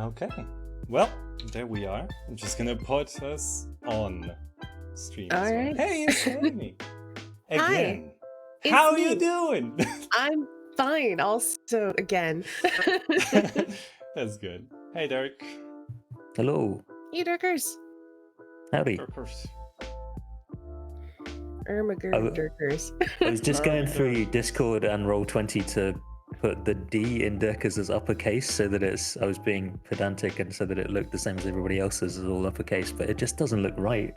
Okay. Well, there we are. I'm just gonna put us on stream. All as well. right. Hey, it's Amy. Again. It's How me. you doing? I'm fine. Also, again. That's good. Hey, Derek. Hello. You Dirkers. Howdy. Dirkers. Dirkers. I was just going through Discord and Roll20 to put the D in Dirkers as uppercase so that I was being pedantic and so that it looked the same as everybody else's as all uppercase, but it just doesn't look right.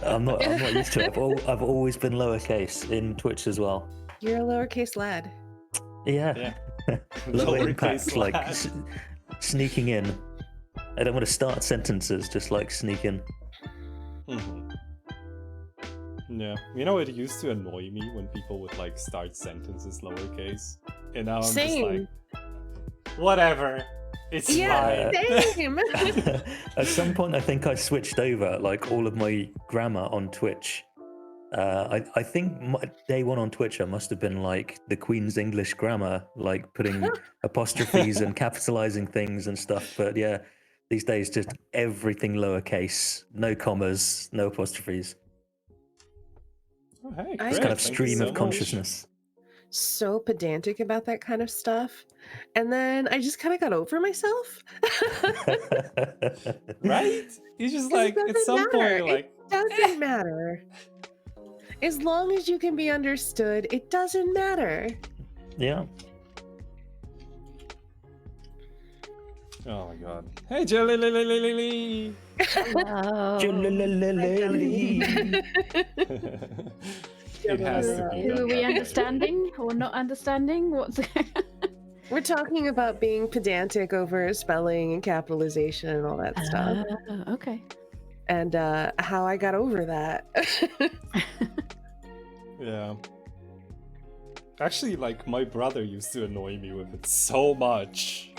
I'm not used to it. I've always been lowercase in Twitch as well. You're a lowercase lad. Yeah. Low impact, like sneaking in. I don't want to start sentences, just like sneak in. Mm-hmm. Yeah, you know, it used to annoy me when people would like start sentences lowercase, and now I'm just like, whatever, it's fine. Same. At some point, I think I switched over like all of my grammar on Twitch. I think day one on Twitch, I must have been like the Queen's English grammar, like putting apostrophes and capitalizing things and stuff. But yeah, these days just everything lowercase, no commas, no apostrophes. Oh, hey, It's kind of stream of consciousness. So pedantic about that kind of stuff. And then I just kind of got over myself. Right? You just like, at some point, like... It doesn't matter. As long as you can be understood, it doesn't matter. Yeah. Oh my god. Hey, Jelly Lily Lily! Hello. It has to be Who done are we that way. understanding or not understanding? What's We're talking about being pedantic over spelling and capitalization and all that stuff. Okay. And how I got over that. Yeah. Actually, like, my brother used to annoy me with it so much.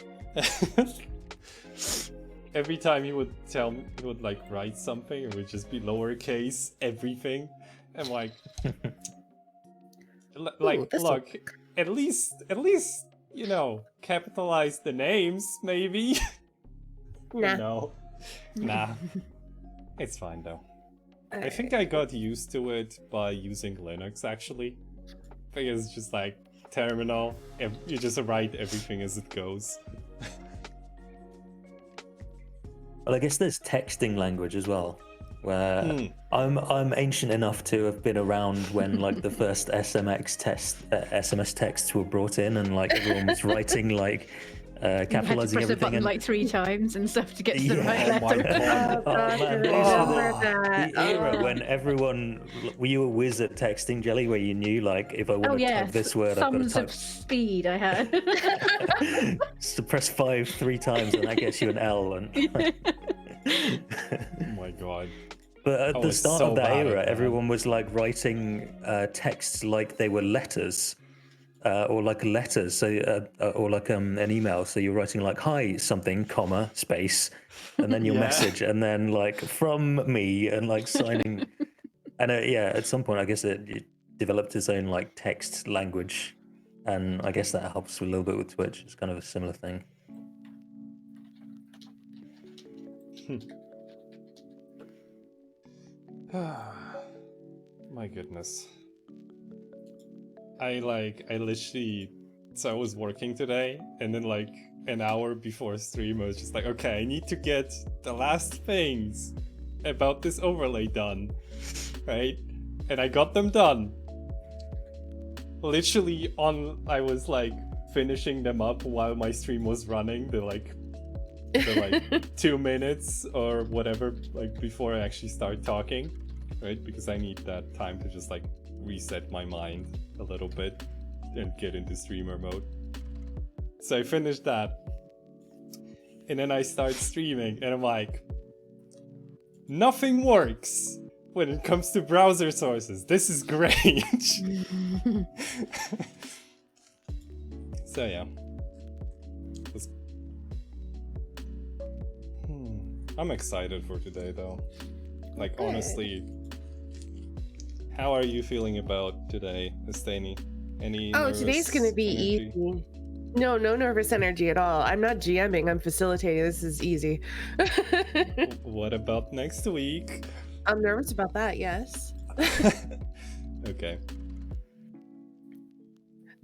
Every time he would tell me, he would like write something, it would just be lowercase, everything. I'm like, look, at least, you know, capitalize the names, maybe. Nah. No, nah, it's fine though. I think I got used to it by using Linux actually, because it's just like terminal, you just write everything as it goes. Well, I guess there's texting language as well, where I'm ancient enough to have been around when like the first SMS texts were brought in, and like everyone was writing like capitalizing you had to press everything. a button And... like 3 times and stuff to get to the right Oh my letter. god. The era when everyone, were you a whiz at texting, Jelly, where you knew like if I want to type this word, I've got to thumbs type of speed I had. so press 5 3 times and that gets you an L. And Oh my god. but at the start of that era, at everyone was like writing texts like they were letters. Or like letters, so or like an email. So you're writing like "Hi" something, comma, space, and then your message, and then like "from me" and like signing. And at some point, I guess it developed its own like text language, and I guess that helps a little bit with Twitch. It's kind of a similar thing. My goodness. I literally, so I was working today, and then like an hour before stream I was just like, okay, I need to get the last things about this overlay done, right? And I got them done. Literally I was like finishing them up while my stream was running, the like 2 minutes or whatever, like before I actually start talking, right? Because I need that time to just like reset my mind a little bit and get into streamer mode. So I finished that, and then I start streaming, and I'm like, nothing works when it comes to browser sources. This is great. So yeah, I'm excited for today though. Like honestly, how are you feeling about today, Esteni? Any today's gonna be energy? easy. No nervous energy at all. I'm not GMing, I'm facilitating. This is easy. What about next week? I'm nervous about that, yes. Okay.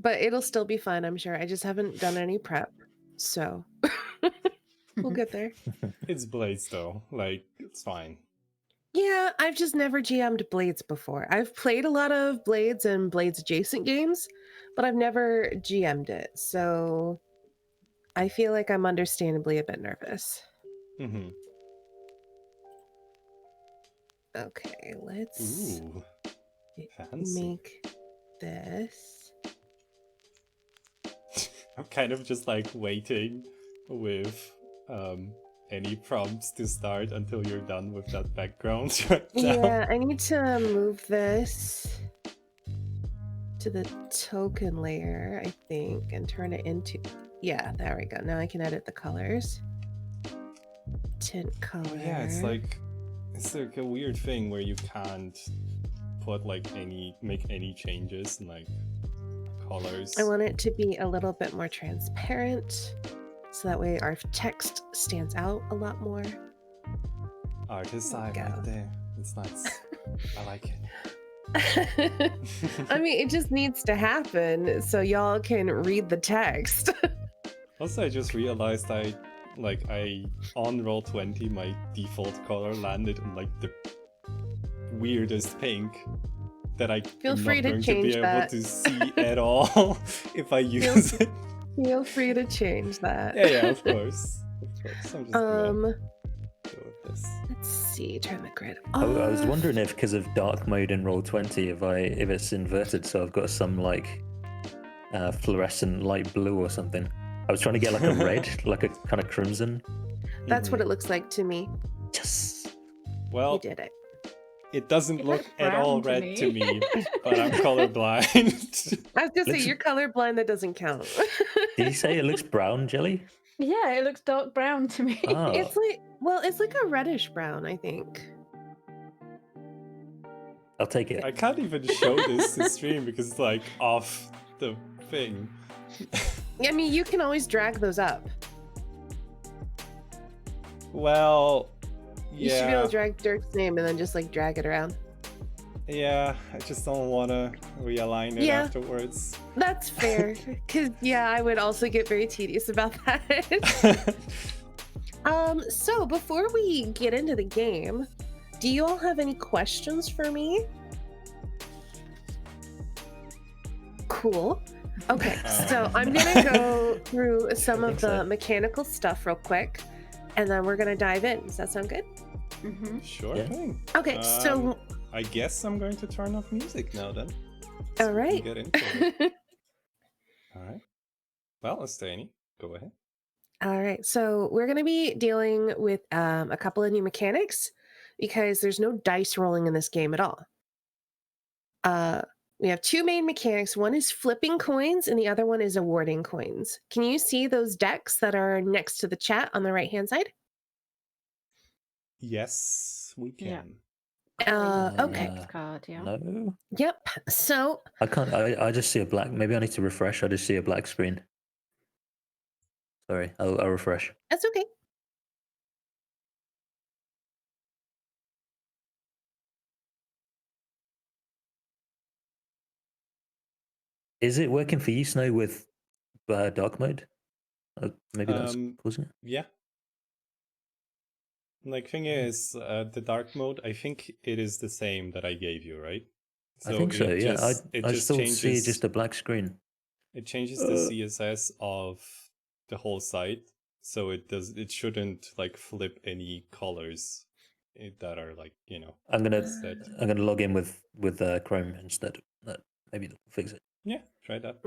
But it'll still be fun, I'm sure. I just haven't done any prep. So we'll get there. It's Blades though. Like, it's fine. Yeah, I've just never GM'd Blades before. I've played a lot of Blades and Blades adjacent games, but I've never GM'd it. So I feel like I'm understandably a bit nervous. Mm-hmm. Okay, let's Ooh. Fancy. make this. I'm kind of just like waiting with any prompts to start until you're done with that background right now. Yeah, I need to move this to the token layer, I think, and turn it into... Yeah, there we go. Now I can edit the colors. Tint color. Yeah, it's like a weird thing where you can't put like make any changes in like colors. I want it to be a little bit more transparent, so that way our text stands out a lot more. Artist There eye we right go. there. It's nice. I like it. I mean, it just needs to happen so y'all can read the text. Also, I just realized on Roll20 my default color landed in like the weirdest pink that I Feel am free not to going to change be able that. to see at all if I use it. Feel free to change that. Yeah, of course. Of course. I'm just gonna go with this. Let's see. Turn the grid I was off. wondering if, because of dark mode in Roll20, if it's inverted, so I've got some like fluorescent light blue or something. I was trying to get like a red, like a kind of crimson. That's what it looks like to me. Yes. You Well, did it. it doesn't It look looks at all brown to red to me. me, but I'm colorblind. I was gonna say Looks- you're colorblind. That doesn't count. Did you say it looks brown, Jelly? Yeah, it looks dark brown to me. Ah. It's like a reddish brown, I think. I'll take it. I can't even show this to stream because it's like off the thing. I mean, you can always drag those up. Well, You should be able yeah, to drag Dirk's name and then just like drag it around. yeah. I just don't want to realign it Yeah. afterwards. That's fair. Because, yeah, I would also get very tedious about that. So before we get into the game, do you all have any questions for me? Cool. Okay, so I'm gonna go through some I of think the so. mechanical stuff real quick, and then we're gonna dive in. Does that sound good? Mhm. Sure Yeah. thing. Okay, so I guess I'm going to turn off music now then. all we can right. Get into it. All right. Well, Estani, go ahead. All right, so we're going to be dealing with a couple of new mechanics because there's no dice rolling in this game at all. We have two main mechanics. One is flipping coins and the other one is awarding coins. Can you see those decks that are next to the chat on the right-hand side? Yes, we can. Yeah. Okay. Next card, yeah. No, Yep. So I can't. I just see a black. Maybe I need to refresh. I just see a black screen. Sorry, I'll refresh. that's okay. Is it working for you, Snow, with dark mode? Maybe that's causing it. Yeah. Like, thing is, the dark mode, I think it is the same that I gave you, right? I think so. it Yeah, just- I it just still see changes- just a black screen. It changes the CSS of the whole site, so it shouldn't like flip any colors that are like, you know. I'm gonna Set. I'm gonna log in with Chrome instead. That maybe that'll fix it. Yeah, try that.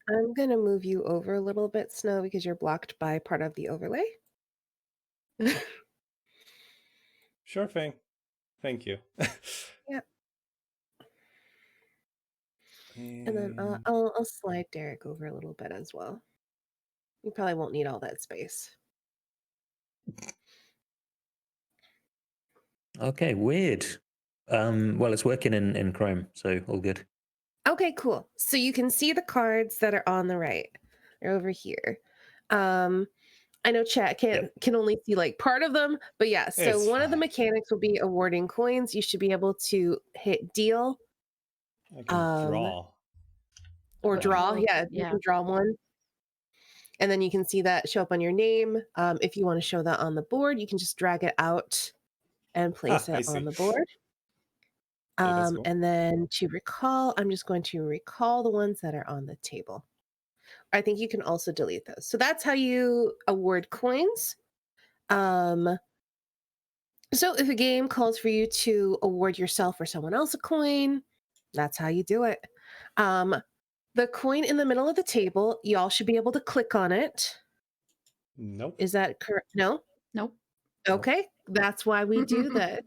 I'm going to move you over a little bit, Snow, because you're blocked by part of the overlay. Sure thing. Thank you. Yeah. And then I'll slide Derek over a little bit as well. You probably won't need all that space. Okay, weird. Well, it's working in Chrome, so all good. Okay, cool. So you can see the cards that are on the right. They're over here. I know chat can only see like part of them, but yeah. So It's one of the fine. mechanics will be awarding coins. You should be able to hit deal I can draw. or Which draw. will- Yeah, you can draw one. And then you can see that show up on your name. If you want to show that on the board, you can just drag it out and place I it see. on the board. Okay, that's cool. And then to recall, I'm just going to recall the ones that are on the table. I think you can also delete those. So that's how you award coins. So if a game calls for you to award yourself or someone else a coin, that's how you do it. The coin in the middle of the table, y'all should be able to click on it. Nope. Is that correct? No? Nope. Okay. That's why we do that.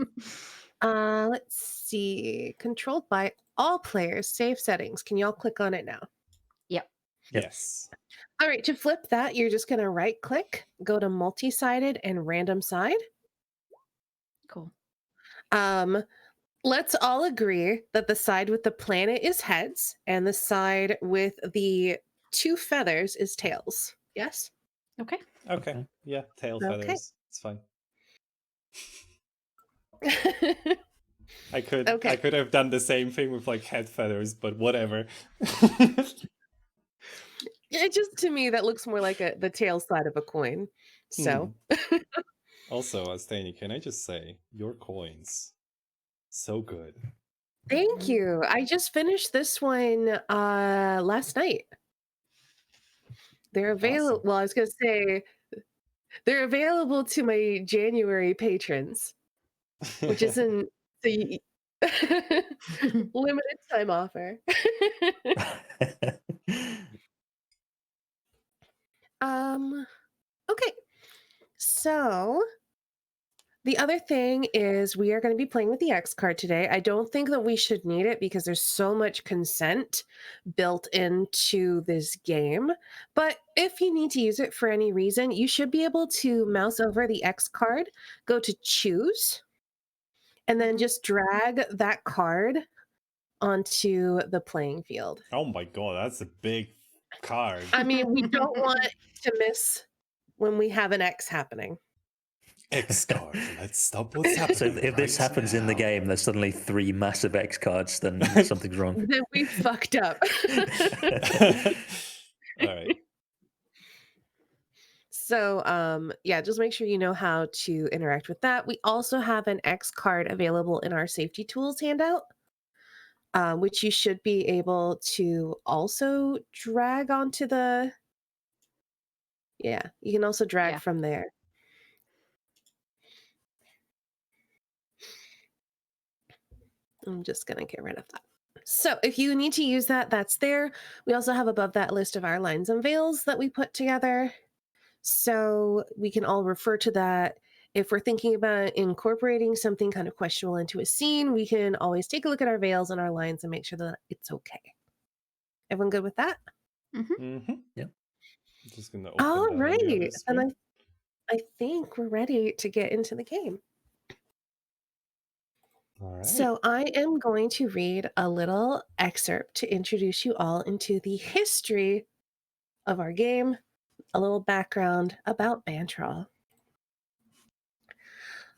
Let's see. Controlled by all players, save settings. Can y'all click on it now? Yep. Yes. All right, to flip that, you're just going to right click, go to multi-sided and random side. Cool. Let's all agree that the side with the planet is heads and the side with the 2 feathers is tails. Yes? Okay. Okay. Yeah, tail Okay. feathers. It's fine. Okay. I could have done the same thing with like head feathers, but whatever. It just, to me, that looks more like the tail side of a coin. So. Also, Astani, can I just say, your coins, so good. Thank you. I just finished this one last night. They're available. Awesome. Well, I was going to say they're available to my January patrons, which isn't the limited time offer. Okay. So the other thing is we are going to be playing with the X card today. I don't think that we should need it because there's so much consent built into this game. But if you need to use it for any reason, you should be able to mouse over the X card, go to choose, and then just drag that card onto the playing field. Oh my god, that's a big card. I mean, we don't want to miss when we have an X happening. X card. Let's stop what's happening. So if this right happens in the now. game, there's suddenly 3 massive X cards, then something's wrong. Then we fucked up. All right. So, yeah, just make sure you know how to interact with that. We also have an X card available in our safety tools handout, which you should be able to also drag onto the... Yeah, you can also drag from there. I'm just going to get rid of that. So if you need to use that, that's there. We also have above that list of our lines and veils that we put together. So we can all refer to that. If we're thinking about incorporating something kind of questionable into a scene, we can always take a look at our veils and our lines and make sure that it's okay. Everyone good with that? Yeah. I'm just gonna open All that on the right. other screen. And I think we're ready to get into the game. All right. So I am going to read a little excerpt to introduce you all into the history of our game, a little background about Bantrol.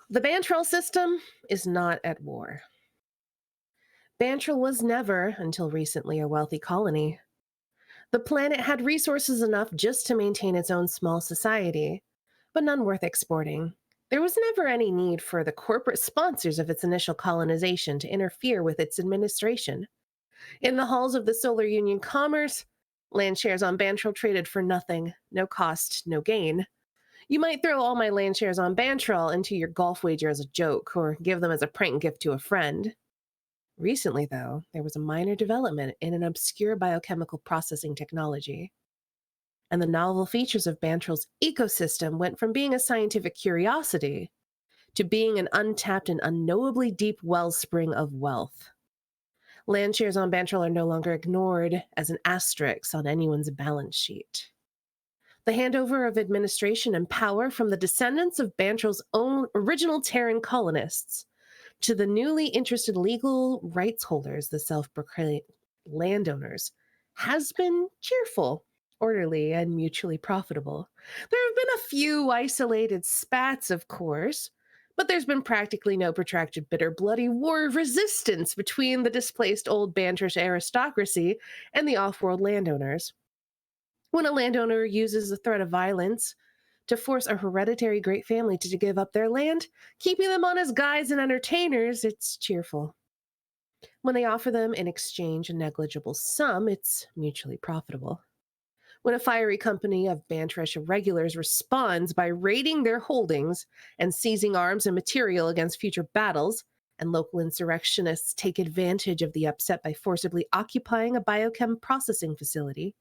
The Bantrol system is not at war. Bantrol was never, until recently, a wealthy colony. The planet had resources enough just to maintain its own small society, but none worth exporting. There was never any need for the corporate sponsors of its initial colonization to interfere with its administration. In the halls of the Solar Union Commerce, land shares on Bantrol traded for nothing, no cost, no gain. You might throw all my land shares on Bantrol into your golf wager as a joke, or give them as a prank gift to a friend. Recently, though, there was a minor development in an obscure biochemical processing technology. And the novel features of Bantrol's ecosystem went from being a scientific curiosity to being an untapped and unknowably deep wellspring of wealth. Land shares on Bantrol are no longer ignored as an asterisk on anyone's balance sheet. The handover of administration and power from the descendants of Bantrol's own original Terran colonists to the newly interested legal rights holders, the self-proclaimed landowners, has been cheerful orderly and mutually profitable. There have been a few isolated spats, of course, but there's been practically no protracted bitter bloody war of resistance between the displaced old Bantrish aristocracy and the off-world landowners. When a landowner uses the threat of violence to force a hereditary great family to give up their land, keeping them on as guides and entertainers, it's cheerful. When they offer them in exchange a negligible sum, it's mutually profitable. When a fiery company of Bantrish irregulars responds by raiding their holdings and seizing arms and material against future battles, and local insurrectionists take advantage of the upset by forcibly occupying a biochem processing facility,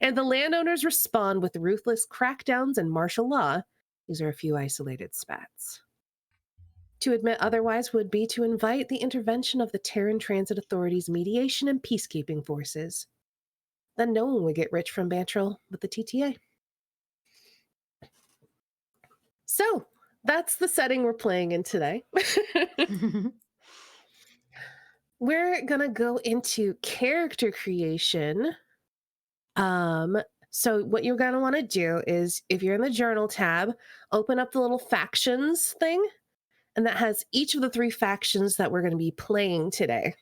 and the landowners respond with ruthless crackdowns and martial law, these are a few isolated spats. To admit otherwise would be to invite the intervention of the Terran Transit Authority's mediation and peacekeeping forces. Then no one would get rich from Bantril but the TTA. So, that's the setting we're playing in today. We're gonna go into character creation. So what you're gonna want to do is, if you're in the journal tab, open up the little factions thing, and that has each of the 3 factions that we're going to be playing today.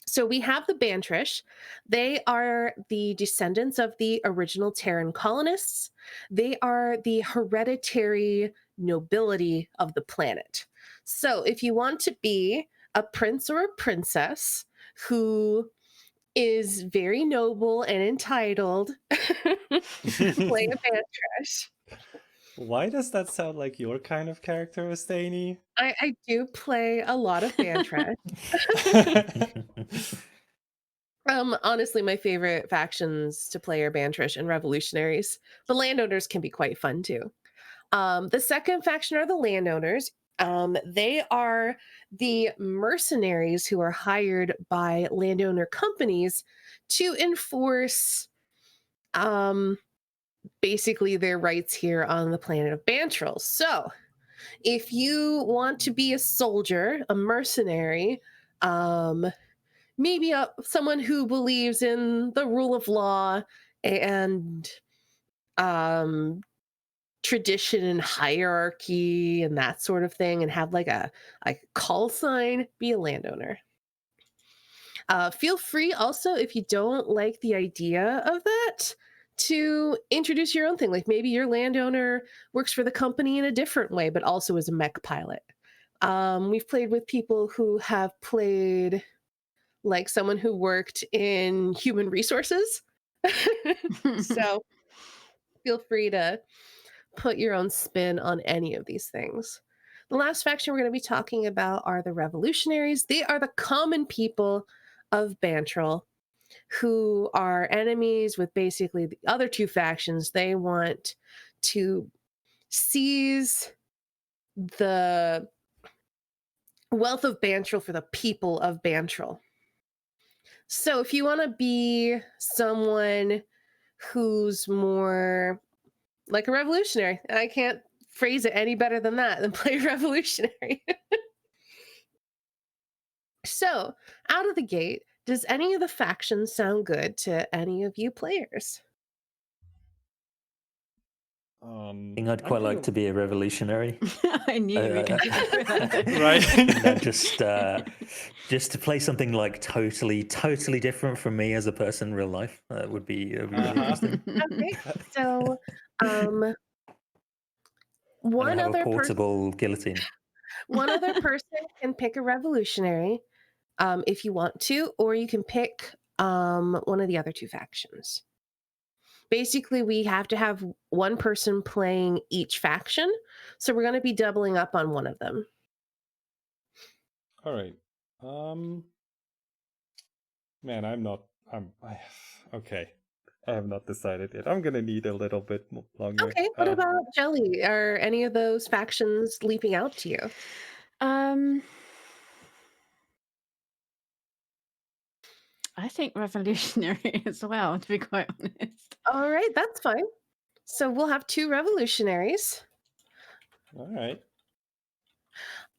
So we have the Bantrish. They are the descendants of the original Terran colonists. They are the hereditary nobility of the planet. So if you want to be a prince or a princess who is very noble and entitled, play a Bantrish. Why does that sound like your kind of character, Estani? I do play a lot of Bantrish. Honestly, my favorite factions to play are Bantrish and Revolutionaries. The landowners can be quite fun too. The second faction are the landowners. They are the mercenaries who are hired by landowner companies to enforce basically their rights here on the planet of Bantril. So if you want to be a soldier, a mercenary, maybe someone who believes in the rule of law and tradition and hierarchy and that sort of thing, and have like a call sign, be a landowner. Feel free also, if you don't like the idea of that, to introduce your own thing. Like maybe your landowner works for the company in a different way, but also is a mech pilot. We've played with people who have played like someone who worked in human resources. So feel free to put your own spin on any of these things. The last faction we're going to be talking about are the Revolutionaries. They are the common people of Bantril who are enemies with basically the other 2 factions. They want to seize the wealth of Bantril for the people of Bantril. So if you want to be someone who's more like a revolutionary, I can't phrase it any better than that, than play revolutionary. So, out of the gate, does any of the factions sound good to any of you players? I think I'd quite like to be a revolutionary. I knew you were going to go that. Right. Just to play something like totally different from me as a person in real life. That would be really interesting. Okay, so one And I have other a portable guillotine. one other person can pick a revolutionary if you want to, or you can pick one of the other 2 factions. Basically, we have to have one person playing each faction, so we're going to be doubling up on one of them. All right. Man, okay. I have not decided yet. I'm gonna need a little bit longer. Okay, what about Jelly? Are any of those factions leaping out to you? I think revolutionary as well, to be quite honest. All right, that's fine. So we'll have 2 revolutionaries. All right.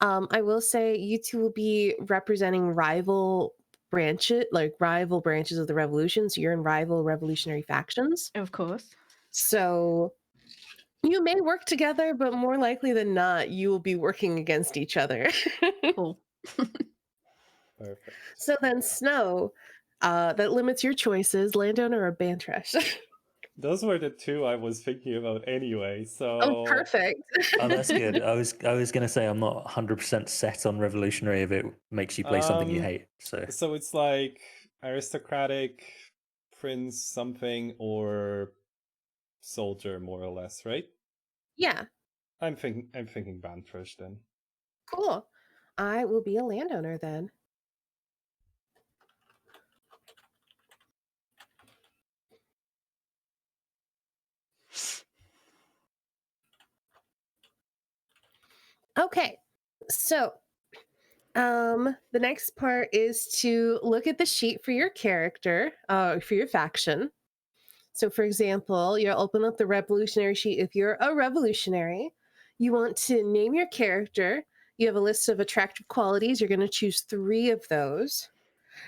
I will say you 2 will be representing rival branches, like rival branches of the revolution. So you're in rival revolutionary factions. Of course. So you may work together, but more likely than not, you will be working against each other. Cool. Perfect. So then, Snow, that limits your choices: landowner or Bantresh. Those were the two I was thinking about anyway. So Oh, perfect. Oh, that's good. I was going to say I'm not 100% set on revolutionary if it makes you play something you hate. So it's like aristocratic, prince something, or soldier, more or less, right? Yeah, I'm thinking Banfresh then. cool. I will be a landowner then. Okay, so the next part is to look at the sheet for your character, for your faction. So, for example, you'll open up the revolutionary sheet. If you're a revolutionary, you want to name your character. You have a list of attractive qualities. You're going to choose 3 of those.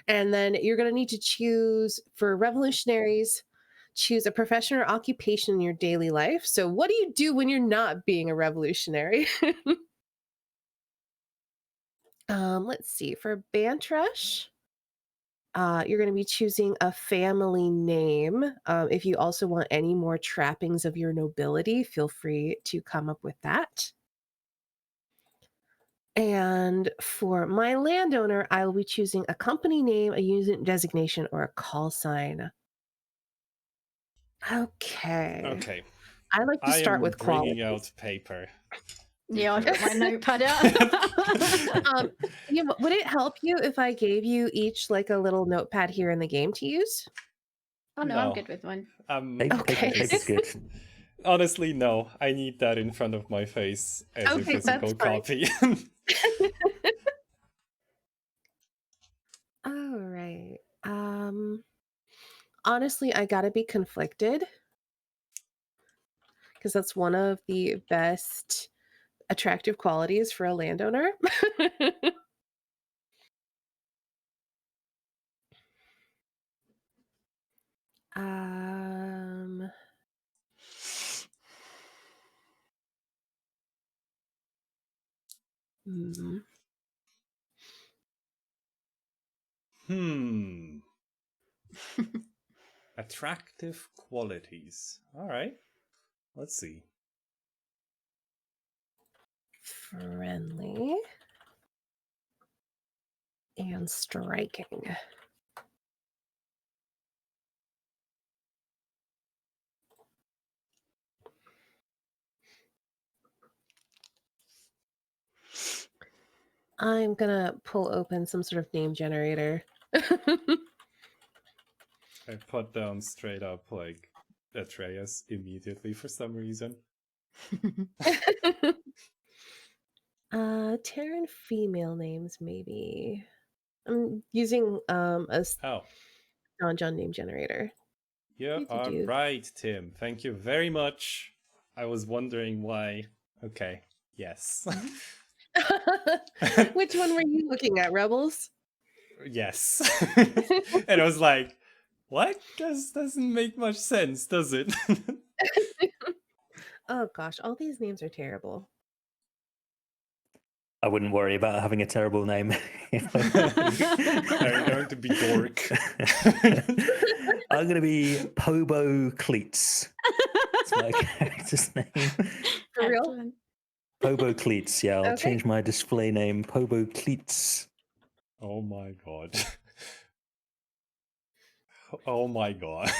And then you're going to need to choose, for revolutionaries, choose a profession or occupation in your daily life. So, what do you do when you're not being a revolutionary? Let's see. For Bantrush, you're going to be choosing a family name. If you also want any more trappings of your nobility, feel free to come up with that. And for my landowner, I will be choosing a company name, a unit designation, or a call sign. Okay. Okay. I like to I start am with bringing quality. out paper. Yeah, I've got my notepad out. Would it help you if I gave you each like a little notepad here in the game to use? Oh no, I'm good with one. Okay. Paper's good. Honestly, no. I need that in front of my face as a Okay, physical that's fine. copy. All right. Honestly, I gotta be conflicted because that's one of the best attractive qualities for a landowner. um, hmm. Attractive qualities. All right. Let's see. Friendly and striking. I'm gonna pull open some sort of name generator. I put down straight up like Atreus immediately for some reason. Terran female names, maybe. I'm using a Oh, non-John name generator. you are Do-do-do. right, Tim. Thank you very much. I was wondering why. Okay. Yes. Which one were you looking at, Rebels? Yes. And I was like, what? Doesn't make much sense, does it? Oh gosh, all these names are terrible. I wouldn't worry about having a terrible name. Are you going to be Dork? I'm going to be Pobo Cleats. That's my character's name. For real? Excellent. Pobo Cleats. Yeah, I'll Okay. change my display name. Pobo Cleats. Oh my god. Oh my god.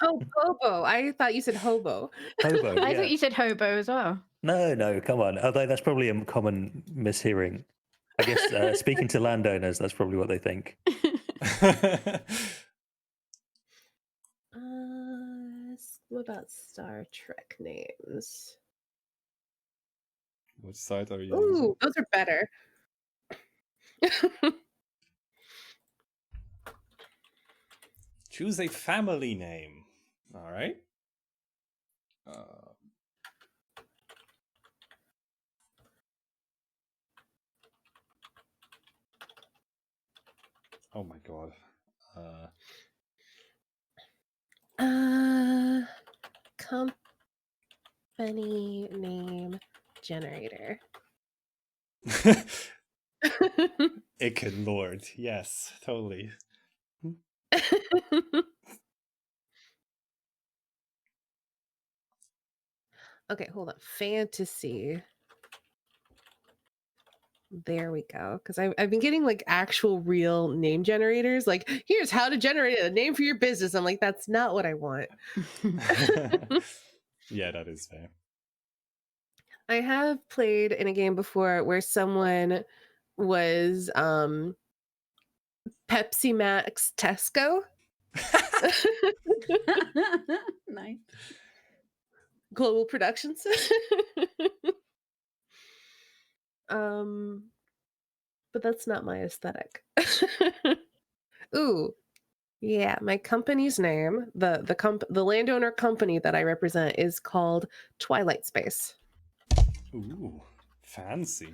Oh, Bobo. I thought you said hobo. Hobo. I Yeah. thought you said hobo as well. No, come on. Although that's probably a common mishearing. I guess speaking to landowners, that's probably what they think. What about Star Trek names? Which side are you Ooh, using? those are better. Choose a family name. All right. Oh my god. Company name generator. Icken Lord. Yes, totally. Okay, hold on. Fantasy. There we go. Because I've been getting like actual real name generators. Like, here's how to generate a name for your business. I'm like, that's not what I want. Yeah, that is fair. I have played in a game before where someone was Pepsi Max Tesco. Nice. Global Productions. But that's not my aesthetic. Ooh, yeah, my company's name, the landowner company that I represent is called Twilight Space Ooh, fancy.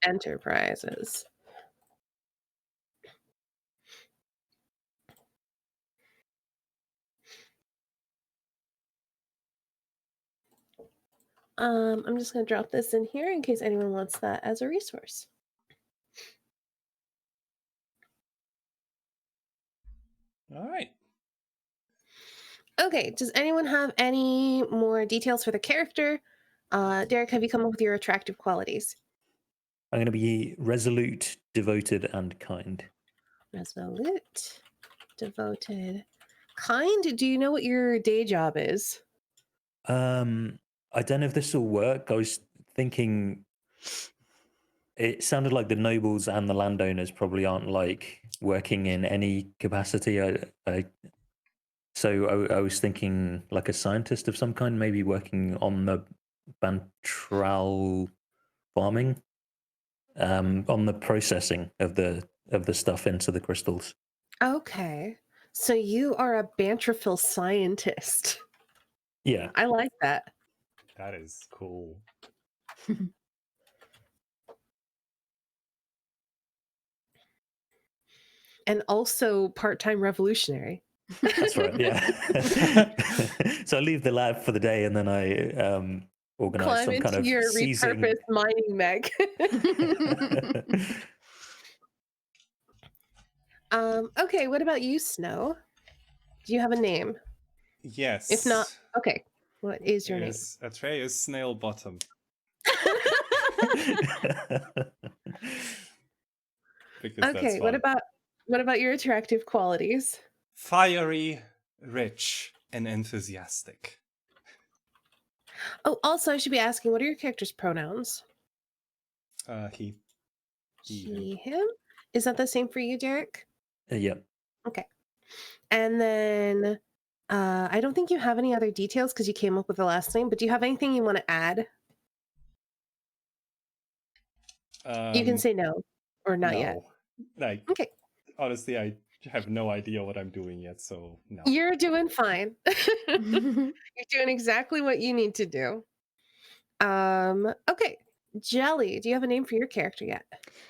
Enterprises. I'm just gonna drop this in here in case anyone wants that as a resource. All right. Okay, does anyone have any more details for the character? Derek, have you come up with your attractive qualities? I'm going to be resolute, devoted, and kind. Resolute, devoted, kind. Do you know what your day job is? I don't know if this will work. I was thinking it sounded like the nobles and the landowners probably aren't like working in any capacity. So I was thinking like a scientist of some kind, maybe working on the Bantral farming, on the processing of the stuff into the crystals. Okay, so you are a Banterful scientist. Yeah. I like that. That is cool. And also part-time revolutionary. That's right. Yeah. So I leave the lab for the day, and then I organize Climb some kind into of your seizing. repurposed mining mech. Okay, what about you, Snow? Do you have a name? Yes. If not, okay. What is your name? Is Atreus Snail Bottom. Because that's Okay, fun. what about your attractive qualities? Fiery, rich, and enthusiastic. Oh, also I should be asking, what are your character's pronouns? He, him. He, him? Is that the same for you, Derek? Yeah. Okay. And then I don't think you have any other details because you came up with the last name, but do you have anything you want to add? You can say no or not yet. Like, Okay. honestly, I have no idea what I'm doing yet, so no. You're doing fine. You're doing exactly what you need to do. Okay. Jelly, do you have a name for your character yet?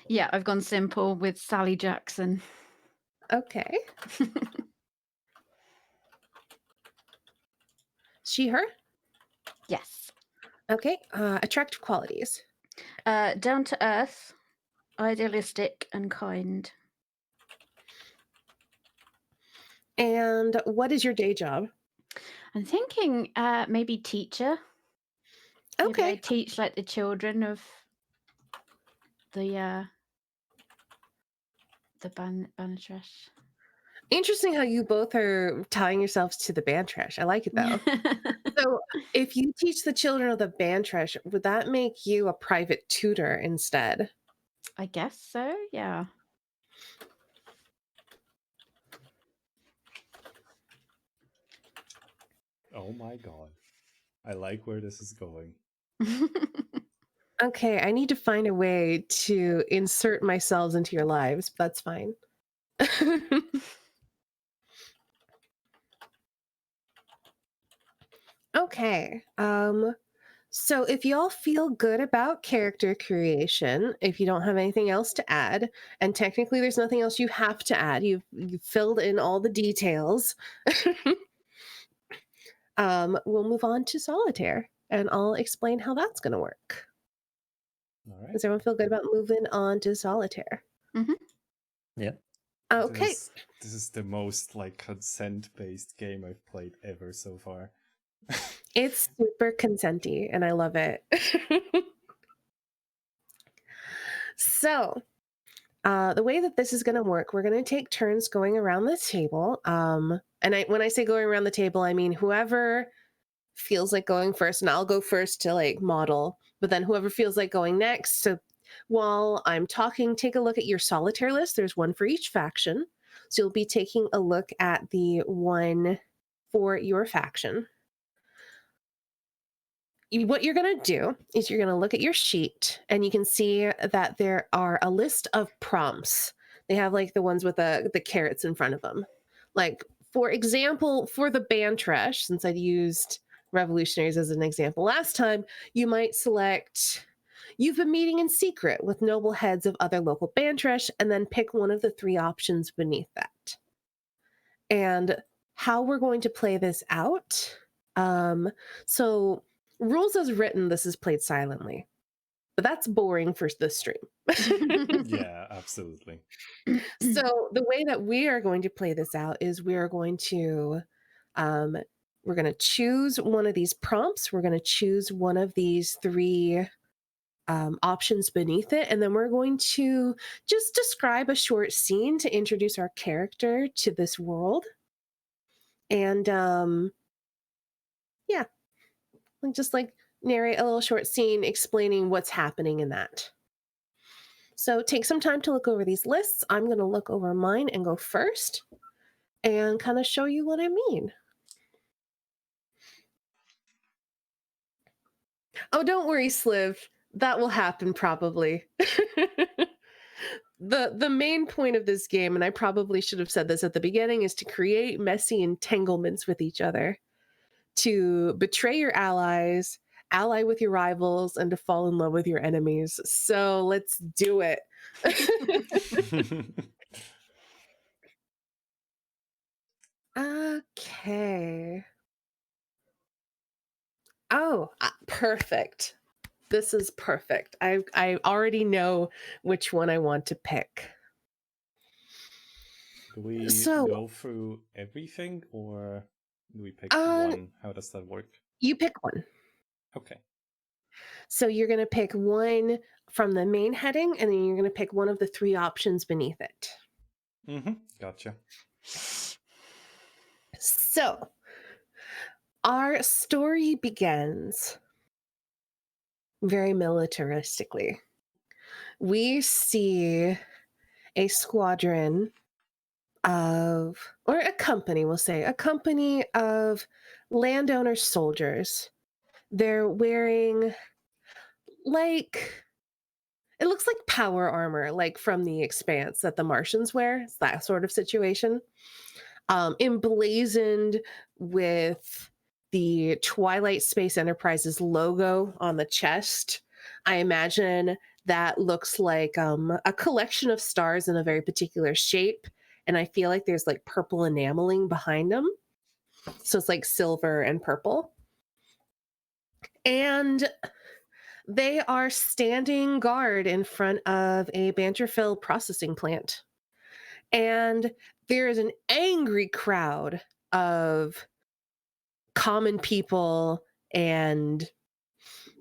Yeah, I've gone simple with Sally Jackson. Okay. She, her? Yes. Okay. Attractive qualities. Down to earth, idealistic, and kind. And what is your day job? I'm thinking maybe teacher. Maybe I Okay. teach like the children of the Banatrash. Interesting how you both are tying yourselves to the Bantrash. I like it though. So, if you teach the children of the Bantrash, would that make you a private tutor instead? I guess so, yeah. Oh my god. I like where this is going. Okay, I need to find a way to insert myself into your lives. But that's fine. Okay. So if y'all feel good about character creation, if you don't have anything else to add, and technically there's nothing else you have to add, you've filled in all the details, we'll move on to solitaire, and I'll explain how that's going to work. All right. Does everyone feel good about moving on to solitaire? Mm-hmm. Yeah. Okay. This is the most like consent-based game I've played ever so far. It's super consenty, and I love it. So, the way that this is going to work, we're going to take turns going around the table. When I say going around the table, I mean whoever feels like going first, and I'll go first to like model, but then whoever feels like going next. So while I'm talking, take a look at your solitaire list. There's one for each faction. So you'll be taking a look at the one for your faction. What you're going to do is you're going to look at your sheet, and you can see that there are a list of prompts. They have like the ones with the carrots in front of them. Like, for example, for the Bantresh, since I'd used revolutionaries as an example last time, you might select, you've been meeting in secret with noble heads of other local Bantresh, and then pick one of the 3 options beneath that. And how we're going to play this out. So rules as written, this is played silently, but that's boring for the stream. Yeah, absolutely. So the way that we are going to play this out is we're going to choose one of these prompts. We're going to choose one of these 3 options beneath it, and then we're going to just describe a short scene to introduce our character to this world. And yeah, just like narrate a little short scene explaining what's happening in that. So take some time to look over these lists. I'm going to look over mine and go first and kind of show you what I mean. Oh, don't worry, Sliv. That will happen probably. The main point of this game, and I probably should have said this at the beginning, is to create messy entanglements with each other, to betray your allies, ally with your rivals, and to fall in love with your enemies. So let's do it. Okay. Oh, perfect. This is perfect. I already know which one I want to pick. Do we So- go through everything, or do we pick one? How does that work? You pick one. Okay. So you're going to pick one from the main heading, and then you're going to pick one of the 3 options beneath it. Mm-hmm. Gotcha. So our story begins very militaristically. We see a squadron of, or a company, we'll say, a company of landowner soldiers. They're wearing, like, it looks like power armor, like from The Expanse that the Martians wear. It's that sort of situation. Emblazoned with the Twilight Space Enterprises logo on the chest. I imagine that looks like a collection of stars in a very particular shape. And I feel like there's like purple enameling behind them. So it's like silver and purple. And they are standing guard in front of a Banterfield processing plant. And there is an angry crowd of common people and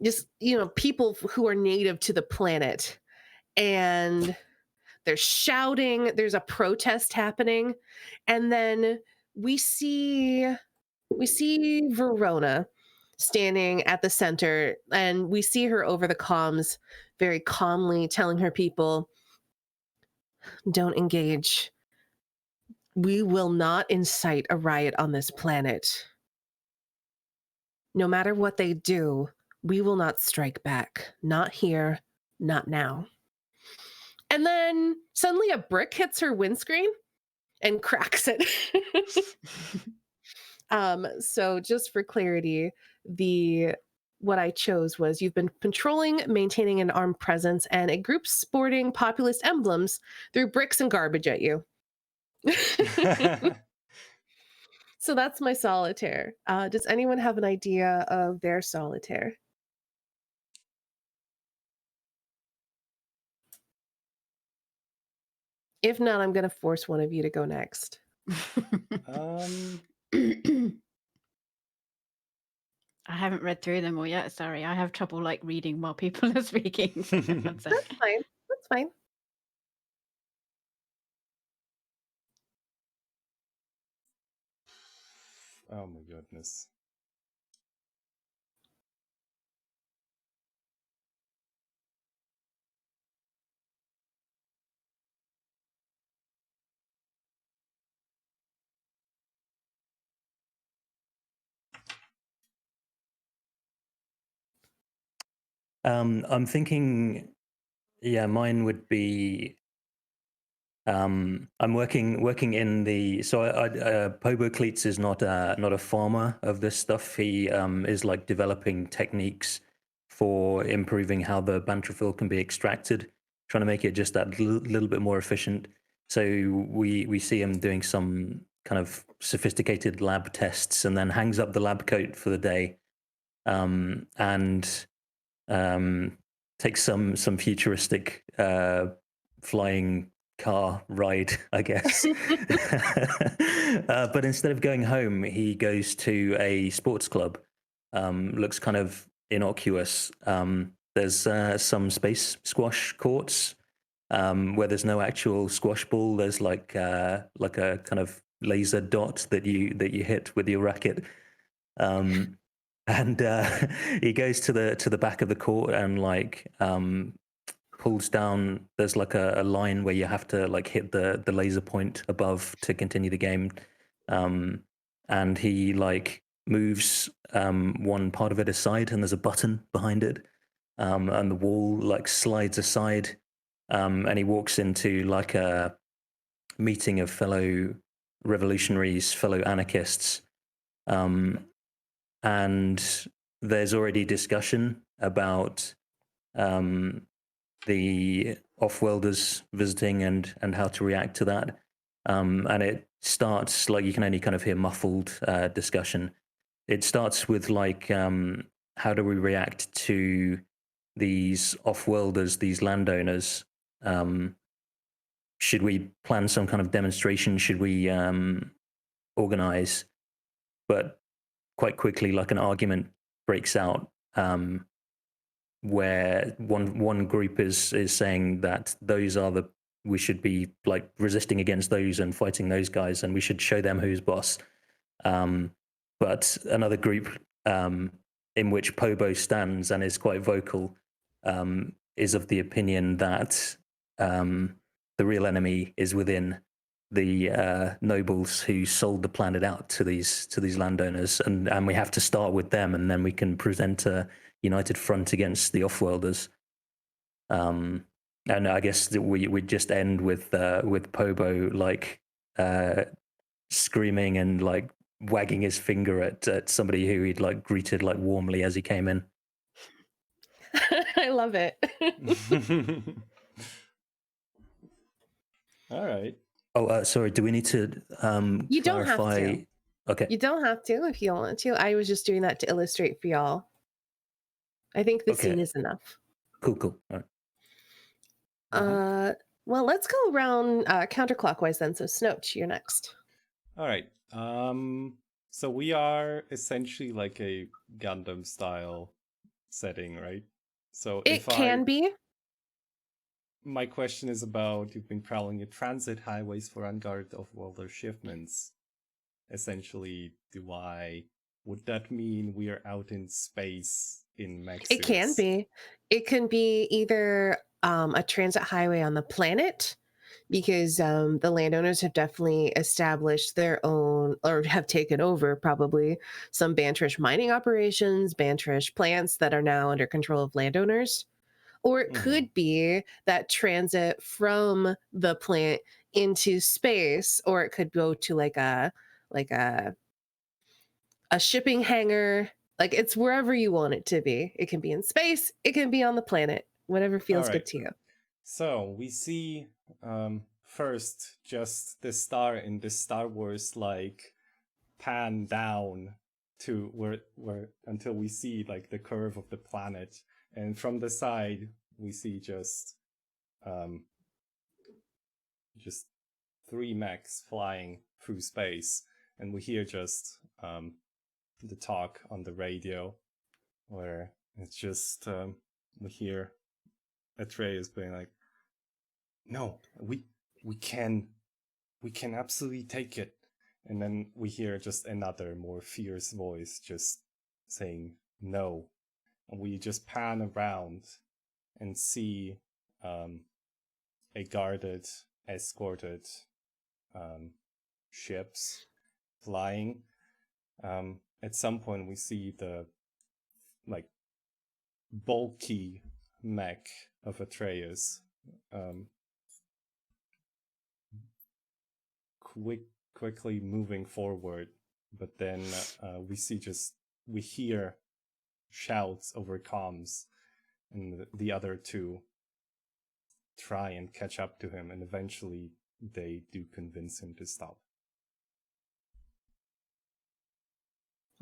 just, people who are native to the planet. And they're shouting, there's a protest happening. And then we see Verona standing at the center, and we see her over the comms very calmly telling her people, don't engage. We will not incite a riot on this planet. No matter what they do, we will not strike back. Not here, not now. And then suddenly a brick hits her windscreen and cracks it. So just for clarity, the what I chose was you've been patrolling, maintaining an armed presence, and a group sporting populist emblems threw bricks and garbage at you. So that's my solitaire. Does anyone have an idea of their solitaire? If not, I'm going to force one of you to go next. um, I haven't read through them all yet. Sorry, I have trouble like reading while people are speaking. So one sec. That's fine. That's fine. oh my goodness. I'm thinking, yeah, mine would be. I'm working in the Pobo Cleats is not a farmer of this stuff. He is like developing techniques for improving how the banterfil can be extracted, trying to make it just that little bit more efficient. So we see him doing some kind of sophisticated lab tests, and then hangs up the lab coat for the day, and takes some futuristic flying car ride, I guess. But instead of going home, he goes to a sports club. Looks kind of innocuous. There's some space squash courts where there's no actual squash ball. There's like a kind of laser dot that you hit with your racket. And he goes to the back of the court and like pulls down. There's like a line where you have to like hit the laser point above to continue the game, and he like moves one part of it aside, and there's a button behind it, and the wall like slides aside, and he walks into like a meeting of fellow revolutionaries, fellow anarchists, and there's already discussion about the off-worlders visiting and how to react to that. And it starts like you can only kind of hear muffled discussion. It starts with like, how do we react to these off-worlders, these landowners? Should we plan some kind of demonstration? Should we organize? But quite quickly, like an argument breaks out, where one group is saying that we should be like resisting against those and fighting those guys, and we should show them who's boss. But another group, in which Pobo stands and is quite vocal, is of the opinion that the real enemy is within the nobles who sold the planet out to these landowners, and we have to start with them, and then we can present a united front against the off-worlders. And I guess we just end with Pobo like screaming and like wagging his finger at somebody who he'd like greeted like warmly as he came in. I love it. All right. Oh, sorry. Do we need to You don't have clarify? to. Okay. You don't have to if you don't want to. I was just doing that to illustrate for y'all. I think the scene is enough. Cool. All right. Well, let's go around counterclockwise then. So Snoach, you're next. All right. So we are essentially like a Gundam style setting, right? So It can be. My question is about, you've been prowling your transit highways for unguarded off-worlder shipments. Essentially, would that mean we are out in space in mech suits? It can be. It can be either a transit highway on the planet, because the landowners have definitely established their own, or have taken over probably, some Bantrish mining operations, Bantrish plants that are now under control of landowners. Or it could be that transit from the plant into space, or it could go to like a shipping hangar Like it's wherever you want it to be. It can be in space, it can be on the planet, whatever feels Alright. good to you. So we see first just the star in the Star Wars like pan down to where until we see like the curve of the planet, and from the side we see just 3 mechs flying through space, and we hear just the talk on the radio where it's just we hear Atreus being like, no, we can absolutely take it. And then we hear just another more fierce voice just saying no. And we just pan around and see a guarded, escorted ships flying. At some point we see the like bulky mech of Atreus quickly moving forward, but then we hear shouts over comms, and the other two try and catch up to him, and eventually they do convince him to stop.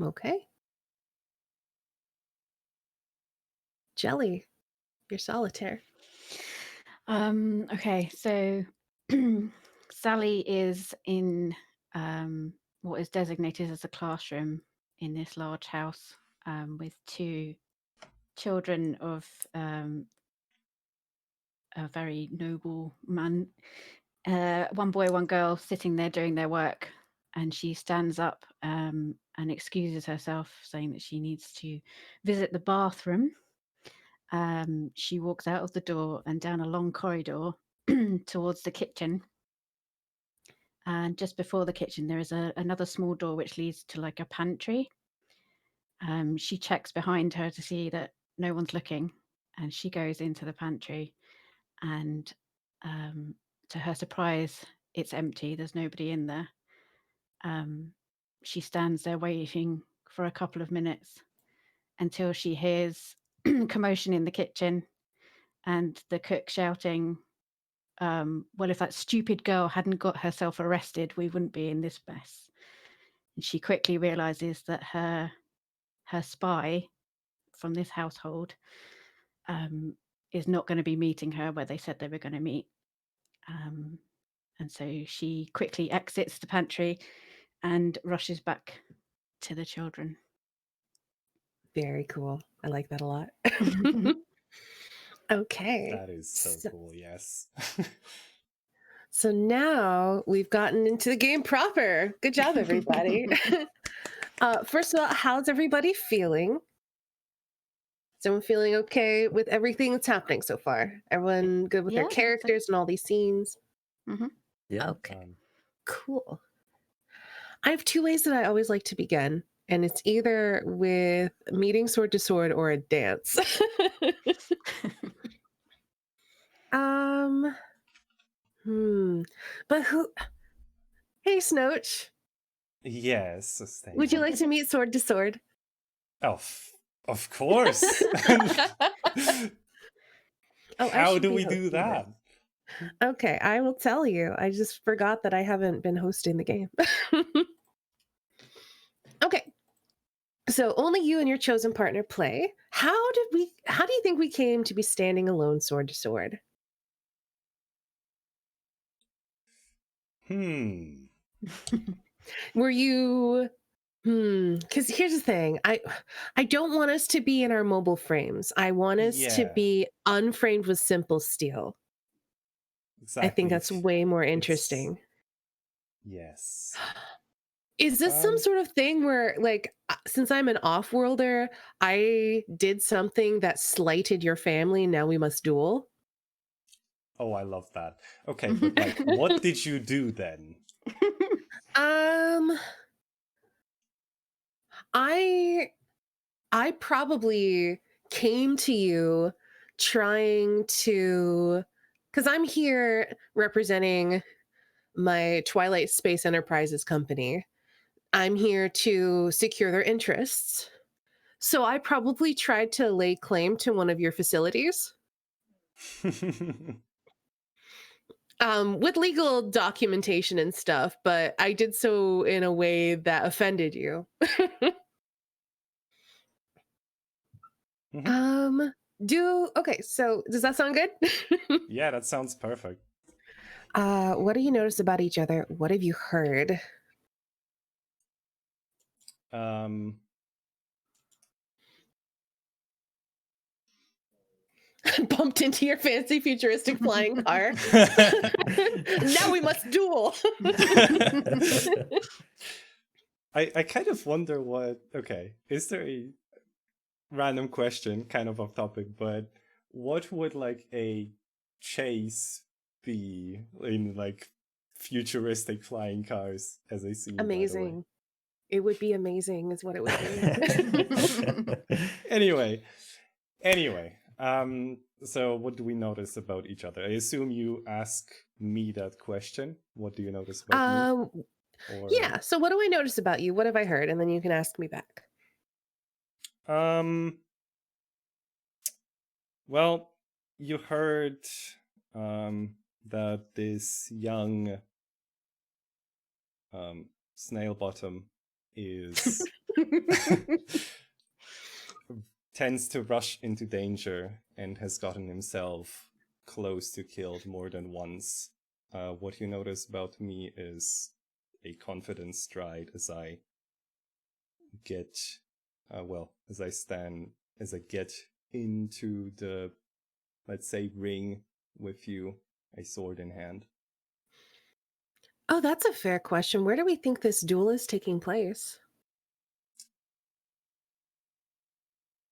Okay. Jelly, you're solitaire. Okay, so Sally is in what is designated as a classroom in this large house with 2 children of a very noble man. 1 boy, 1 girl sitting there doing their work, and she stands up and excuses herself, saying that she needs to visit the bathroom. She walks out of the door and down a long corridor towards the kitchen. And just before the kitchen, there is another small door which leads to like a pantry. She checks behind her to see that no one's looking, and she goes into the pantry, and to her surprise, it's empty. There's nobody in there. She stands there waiting for a couple of minutes until she hears commotion in the kitchen and the cook shouting, well, if that stupid girl hadn't got herself arrested, we wouldn't be in this mess. And she quickly realizes that her spy from this household is not going to be meeting her where they said they were going to meet. And so she quickly exits the pantry and rushes back to the children. Very cool. I like that a lot. Okay. That is so cool, yes. So now we've gotten into the game proper. Good job, everybody. First of all, how's everybody feeling? Is everyone feeling okay with everything that's happening so far? Everyone good with their characters and all these scenes? Mm-hmm. Yeah. Okay. Cool. I have 2 ways that I always like to begin, and it's either with meeting sword to sword or a dance. But who? Hey, Snooch. Yes, sustain. Would you like to meet sword to sword? Oh, of course. How do we do that? Okay, I will tell you. I just forgot that I haven't been hosting the game. Okay. So only you and your chosen partner play. How do you think we came to be standing alone sword to sword? Were you because here's the thing. I don't want us to be in our mobile frames. I want us to be unframed with simple steel. Exactly. I think that's way more interesting. Yes. Is this some sort of thing where, like, since I'm an off-worlder, I did something that slighted your family, now we must duel? Oh, I love that. Okay, but like, what did you do then? I probably came to you trying to, because I'm here representing my Twilight Space Enterprises company. I'm here to secure their interests. So I probably tried to lay claim to one of your facilities. With legal documentation and stuff, but I did so in a way that offended you. Okay, so does that sound good? Yeah, that sounds perfect. What do you notice about each other? What have you heard? Bumped into your fancy futuristic flying car. Now we must duel. I kind of wonder is there a random question, kind of off topic, but what would like a chase be in like futuristic flying cars as I see you, by the way? Amazing. It would be amazing is what it would be. Anyway, so what do we notice about each other? I assume you ask me that question. What do you notice about me? Or... Yeah, so what do I notice about you? What have I heard? And then you can ask me back. Well, you heard that this young snail bottom is tends to rush into danger and has gotten himself close to killed more than once. What you notice about me is a confident stride as I get, as I get into the, let's say, ring with you, a sword in hand. Oh, that's a fair question. Where do we think this duel is taking place?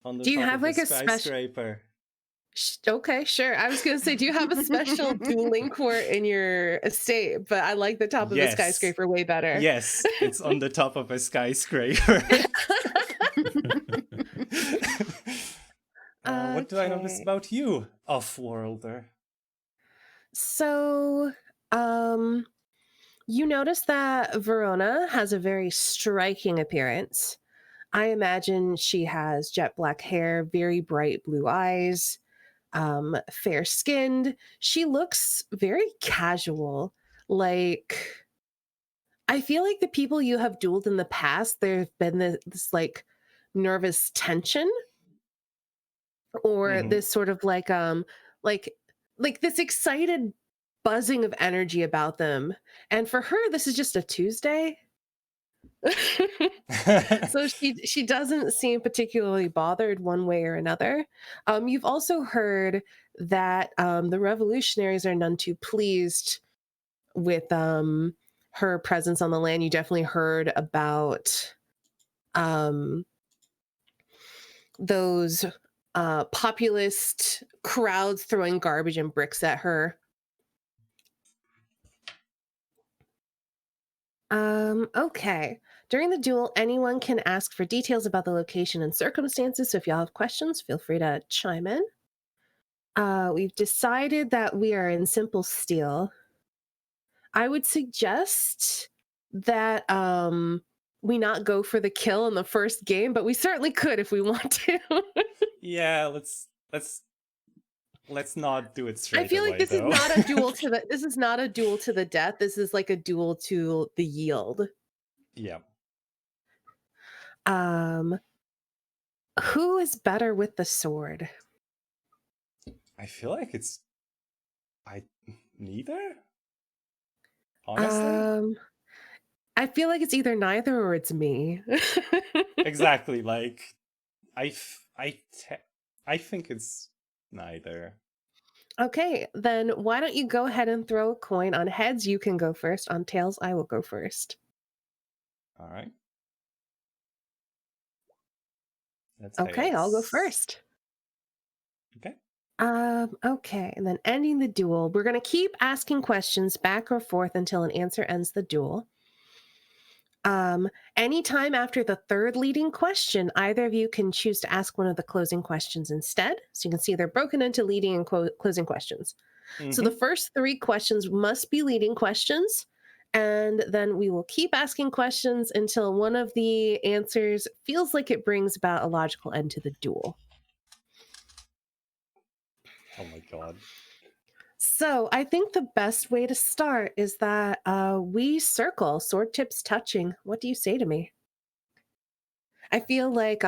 On the do you top have of like a skyscraper. Okay, sure. I was going to say, do you have a special dueling court in your estate? But I like the top of the skyscraper way better. Yes, it's on the top of a skyscraper. What do I notice about you, off-worlder? So, you notice that Verona has a very striking appearance. I imagine she has jet black hair, very bright blue eyes, fair-skinned. She looks very casual. Like, I feel like the people you have dueled in the past, there's been this like nervous tension, or this sort of like this excited buzzing of energy about them. And for her, this is just a Tuesday. So she doesn't seem particularly bothered one way or another. You've also heard that the revolutionaries are none too pleased with her presence on the land. You definitely heard about those populist crowds throwing garbage and bricks at her. Okay. During the duel, anyone can ask for details about the location and circumstances, so if y'all have questions, feel free to chime in. We've decided that we are in simple steel. I would suggest that we not go for the kill in the first game, but we certainly could if we want to. Yeah, let's not do it straight away. I feel like this is not a duel to the this is not a duel to the death. This is like a duel to the yield. Yeah. Who is better with the sword? I feel like it's neither. Honestly, I feel like it's either neither or it's me. Exactly. Like, I think it's neither. Okay, then why don't you go ahead and throw a coin? On heads, you can go first. On tails, I will go first. All right. That's okay, tails. I'll go first. Okay. Okay, and then ending the duel. We're going to keep asking questions back or forth until an answer ends the duel. Anytime after the third leading question, either of you can choose to ask one of the closing questions instead. So you can see they're broken into leading and closing questions. So the first three questions must be leading questions. And then we will keep asking questions until one of the answers feels like it brings about a logical end to the duel. Oh my god. So I think the best way to start is that we circle, sword tips touching. What do you say to me? I feel like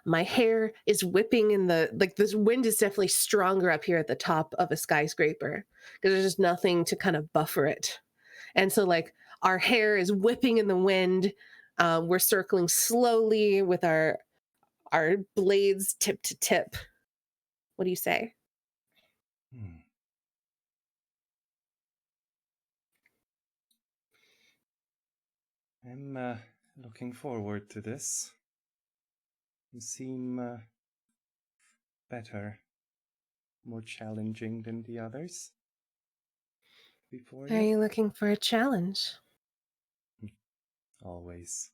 my hair is whipping in the, like, this wind is definitely stronger up here at the top of a skyscraper because there's just nothing to kind of buffer it. And so, like, our hair is whipping in the wind. We're circling slowly with our blades tip to tip. What do you say? I'm looking forward to this. You seem better, more challenging than the others before Are you. you looking for a challenge? Always.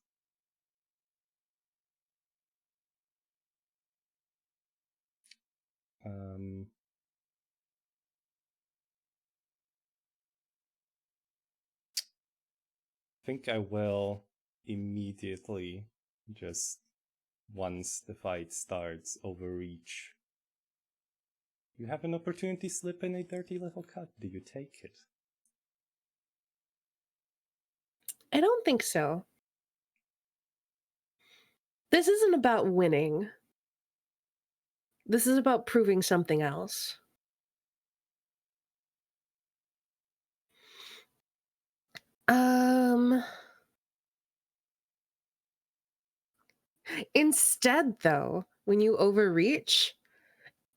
Think I will immediately, just once the fight starts, overreach. You have an opportunity to slip in a dirty little cut. Do you take it? I don't think so. This isn't about winning. This is about proving something else. Instead, though, when you overreach,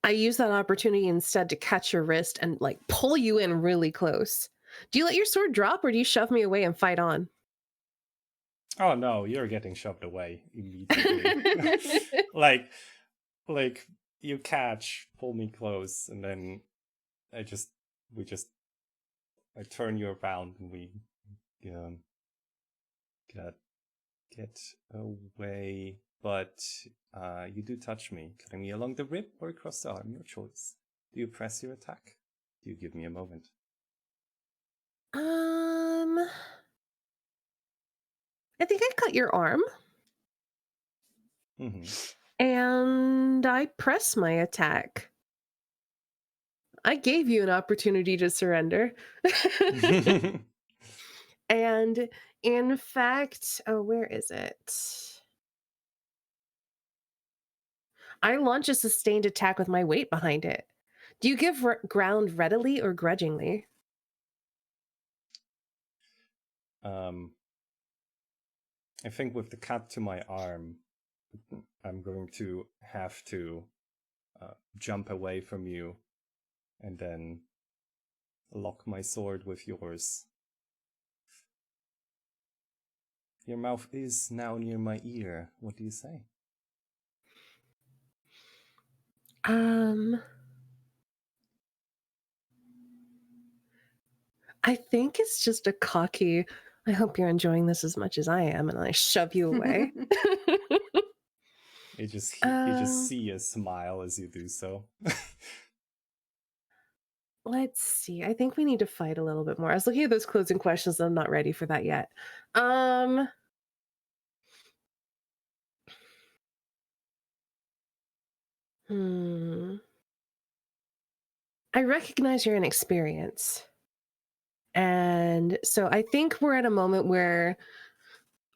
I use that opportunity instead to catch your wrist and, like, pull you in really close. Do you let your sword drop or do you shove me away and fight on? Oh no, you're getting shoved away immediately. like you catch, pull me close, and then I turn you around and we get away. But you do touch me, cutting me along the rib or across the arm, your choice. Do you press your attack? Do you give me a moment? I think I cut your arm. And I press my attack. I gave you an opportunity to surrender. And in fact, where is it? I launch a sustained attack with my weight behind it. Do you give ground readily or grudgingly? I think with the cut to my arm, I'm going to have to jump away from you and then lock my sword with yours. Your mouth is now near my ear. What do you say? I think it's just a cocky, I hope you're enjoying this as much as I am, and I shove you away. You just see a smile as you do so. Let's see. I think we need to fight a little bit more. I was looking at those closing questions, and I'm not ready for that yet. I recognize your inexperience. And so I think we're at a moment where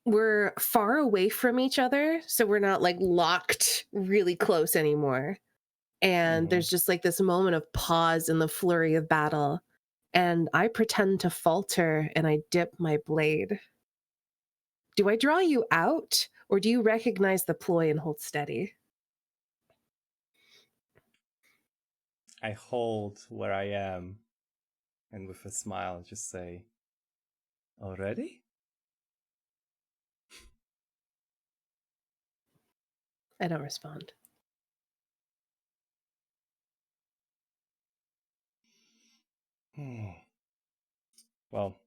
we're far away from each other, so we're not, like, locked really close anymore. And there's just, like, this moment of pause in the flurry of battle. And I pretend to falter and I dip my blade. Do I draw you out or do you recognize the ploy and hold steady? I hold where I am and with a smile just say, already? I don't respond. Well,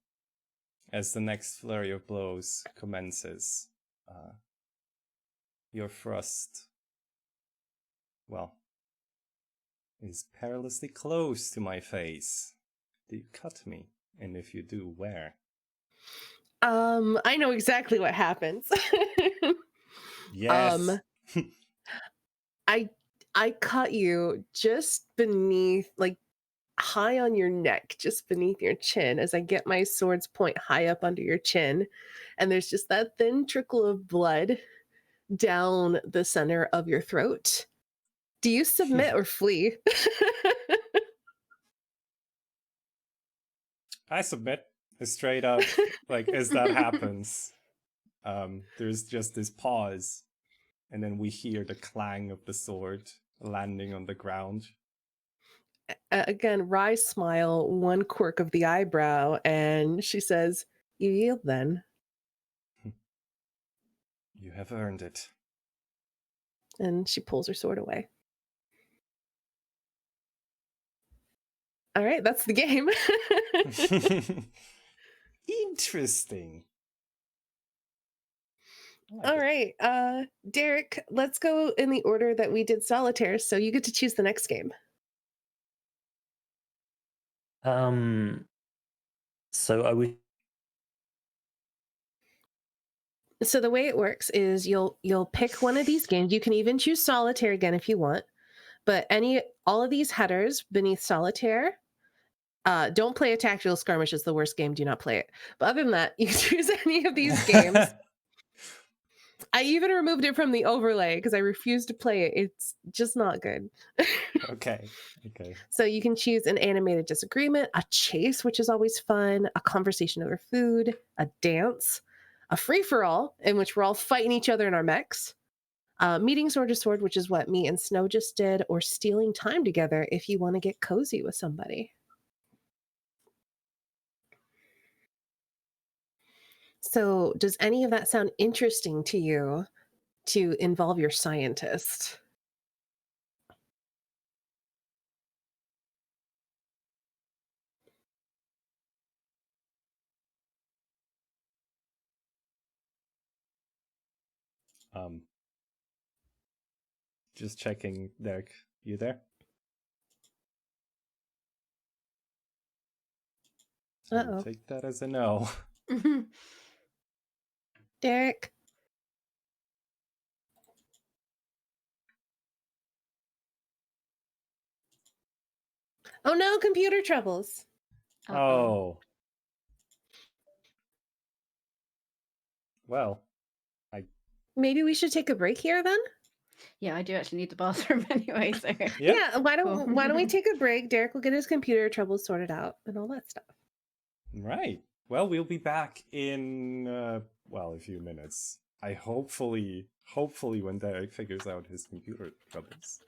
as the next flurry of blows commences, your thrust, well, is perilously close to my face. Do you cut me? And if you do, where? I know exactly what happens. Yes. I I cut you just beneath, like high on your neck, just beneath your chin, as I get my sword's point high up under your chin, and there's just that thin trickle of blood down the center of your throat. Do you submit or flee? I submit straight up. Like as that happens, there's just this pause, and then we hear the clang of the sword landing on the ground. Again, Rye smile, one quirk of the eyebrow, and she says, "You yield then." You have earned it. And she pulls her sword away. All right, that's the game. Interesting. I like All it. right, Derek, let's go in the order that we did solitaire, so you get to choose the next game. So I would. So the way it works is you'll pick one of these games. You can even choose solitaire again if you want, but all of these headers beneath solitaire, don't play a tactical skirmish. It's the worst game. Do not play it. But other than that, you can choose any of these games. I even removed it from the overlay because I refuse to play it. It's just not good. Okay. So you can choose an animated disagreement, a chase, which is always fun, a conversation over food, a dance, a free-for-all in which we're all fighting each other in our mechs, meeting sword to sword, which is what me and Snow just did, or stealing time together if you want to get cozy with somebody. So does any of that sound interesting to you to involve your scientist? Just checking, Derek. You there? I will Uh-oh. take that as a no. Derek? Oh no, computer troubles. Oh. Well, Maybe we should take a break here then? Yeah, I do actually need the bathroom anyway, so Yeah, why Cool. don't we take a break? Derek will get his computer troubles sorted out and all that stuff. right. Well, we'll be back in a few minutes. I hopefully when Derek figures out his computer troubles,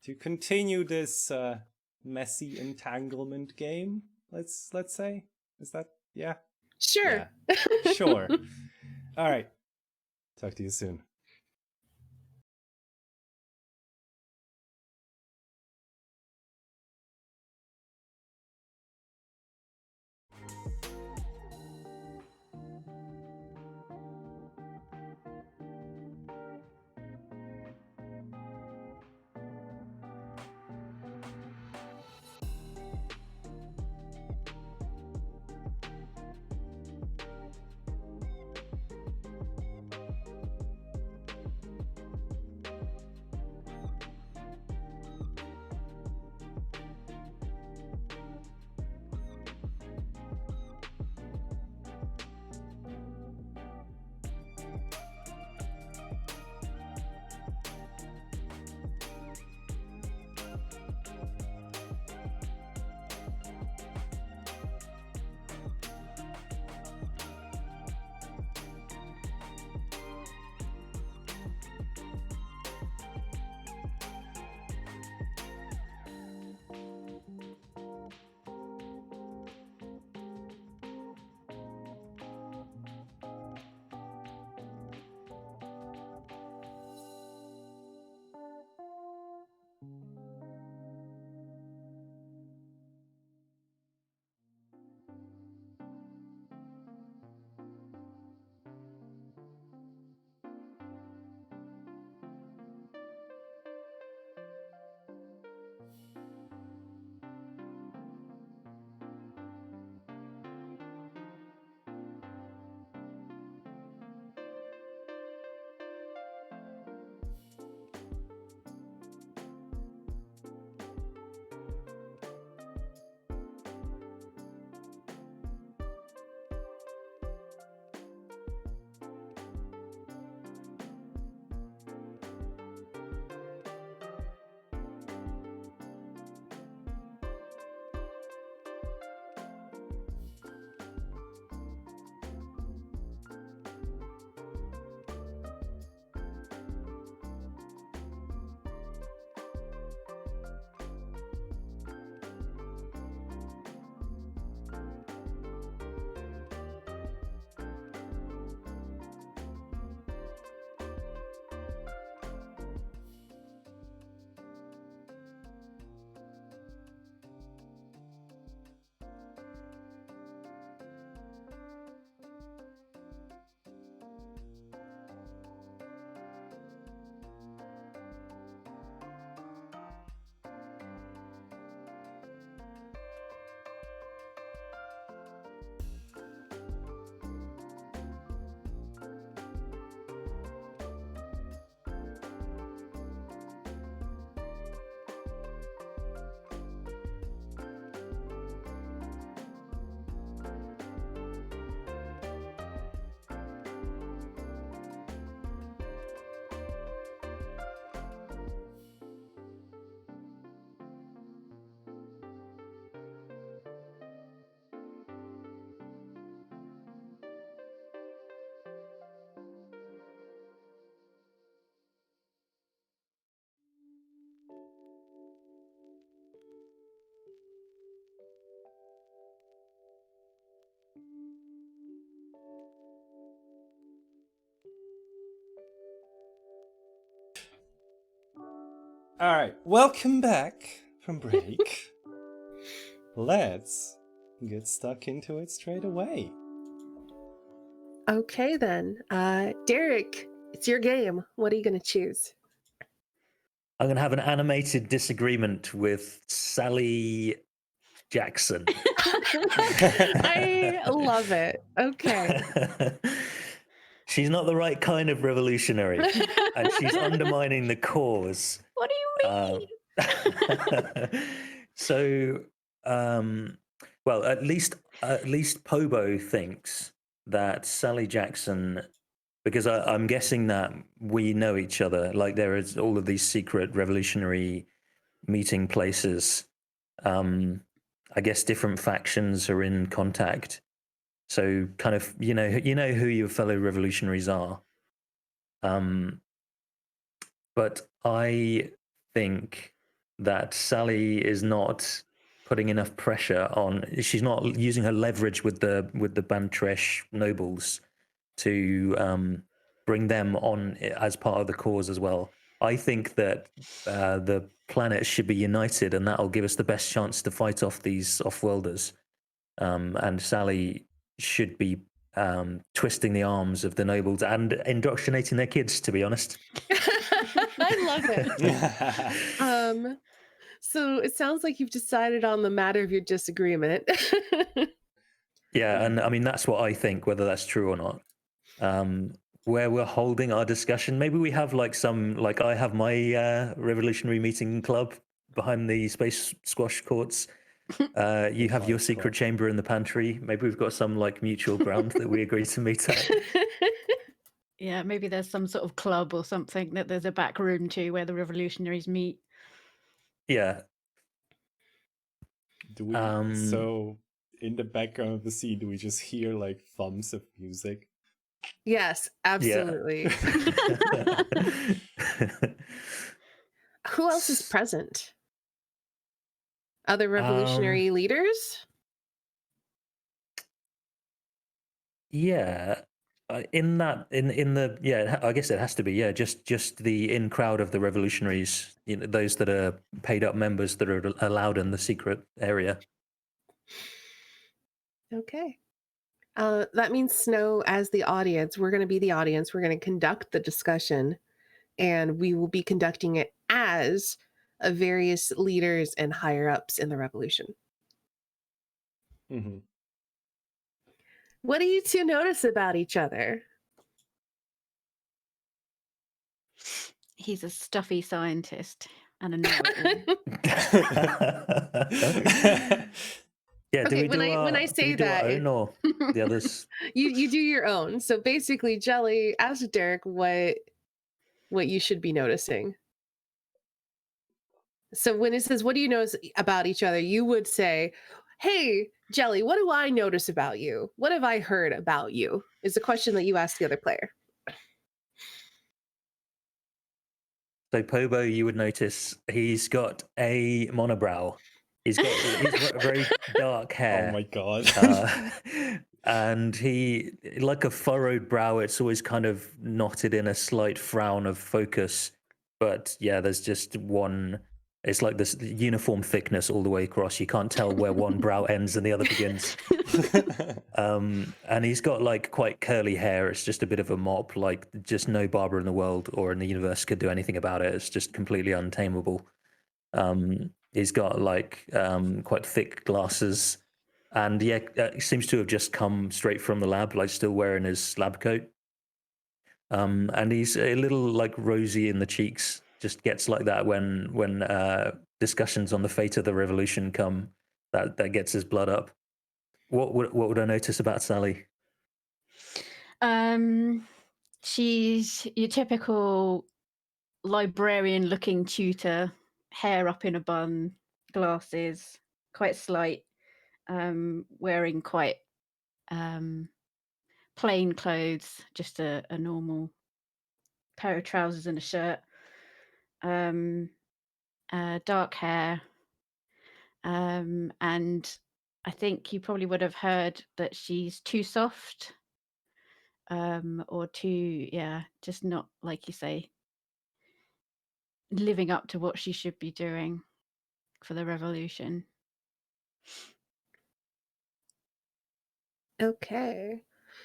to continue this messy entanglement game. Let's say, is that Sure. Yeah. Sure. All right. Talk to you soon. All right, welcome back from break. Let's get stuck into it straight away. Okay, then. Derek, it's your game. What are you going to choose? I'm going to have an animated disagreement with Sally Jackson. I love it. Okay. She's not the right kind of revolutionary, and she's undermining the cause. What do you mean? So, well, at least Pobo thinks that Sally Jackson, because I'm guessing that we know each other. Like there is all of these secret revolutionary meeting places. I guess different factions are in contact. So kind of, you know who your fellow revolutionaries are. But I think that Sally is not putting enough pressure on. She's not using her leverage with the Bantresh nobles to bring them on as part of the cause as well. I think that the planet should be united, and that'll give us the best chance to fight off these off-worlders. And Sally should be twisting the arms of the nobles and indoctrinating their kids, to be honest. I love it. So it sounds like you've decided on the matter of your disagreement. Yeah, and I mean that's what I think, whether that's true or not. Where we're holding our discussion, maybe we have like I have my revolutionary meeting club behind the space squash courts. You have your secret chamber in the pantry. Maybe we've got some like mutual ground that we agree to meet at. Yeah, maybe there's some sort of club or something that there's a back room to where the revolutionaries meet. Yeah. Do we? So in the background of the scene, do we just hear like thumps of music? Yes, absolutely. Yeah. Who else is present? Other revolutionary leaders? Yeah. I guess it has to be, just the in crowd of the revolutionaries, those that are paid up members that are allowed in the secret area. Okay. That means Snow, as the audience, we're going to be the audience. We're going to conduct the discussion, and we will be conducting it as various leaders and higher ups in the revolution. Mm-hmm. What do you two notice about each other? He's a stuffy scientist and a know-it-all. Yeah, Okay, when I say that, our own or the others? you do your own. So basically, Jelly, ask Derek what you should be noticing. So when it says, what do you notice about each other? You would say, hey, Jelly, what do I notice about you? What have I heard about you? Is the question that you ask the other player. So Pobo, you would notice he's got a monobrow. He's got very dark hair. Oh my god. And he, like a furrowed brow, it's always kind of knotted in a slight frown of focus. But yeah, there's just one. It's like this uniform thickness all the way across. You can't tell where one brow ends and the other begins. And he's got like quite curly hair. It's just a bit of a mop. Like just no barber in the world or in the universe could do anything about it. It's just completely untamable. He's got like quite thick glasses, and yeah, he seems to have just come straight from the lab, like still wearing his lab coat. And he's a little like rosy in the cheeks. Just gets like that when discussions on the fate of the revolution come. That gets his blood up. What would I notice about Sally? She's your typical librarian-looking tutor, hair up in a bun, glasses, quite slight, wearing quite plain clothes, just a normal pair of trousers and a shirt, dark hair, and I think you probably would have heard that she's too soft, or too, just not, like you say, living up to what she should be doing for the revolution. Okay.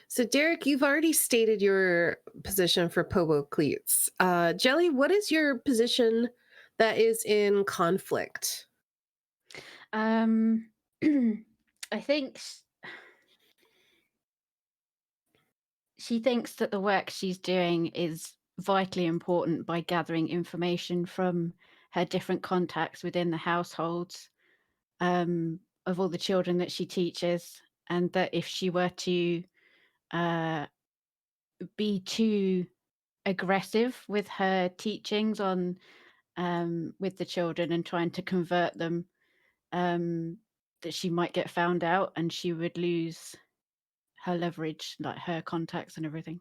So, Derek, you've already stated your position for Pobo Cleats. Jelly, what is your position that is in conflict? I think she thinks that the work she's doing is vitally important by gathering information from her different contacts within the households of all the children that she teaches, and that if she were to be too aggressive with her teachings on with the children and trying to convert them, that she might get found out and she would lose her leverage, like her contacts and everything.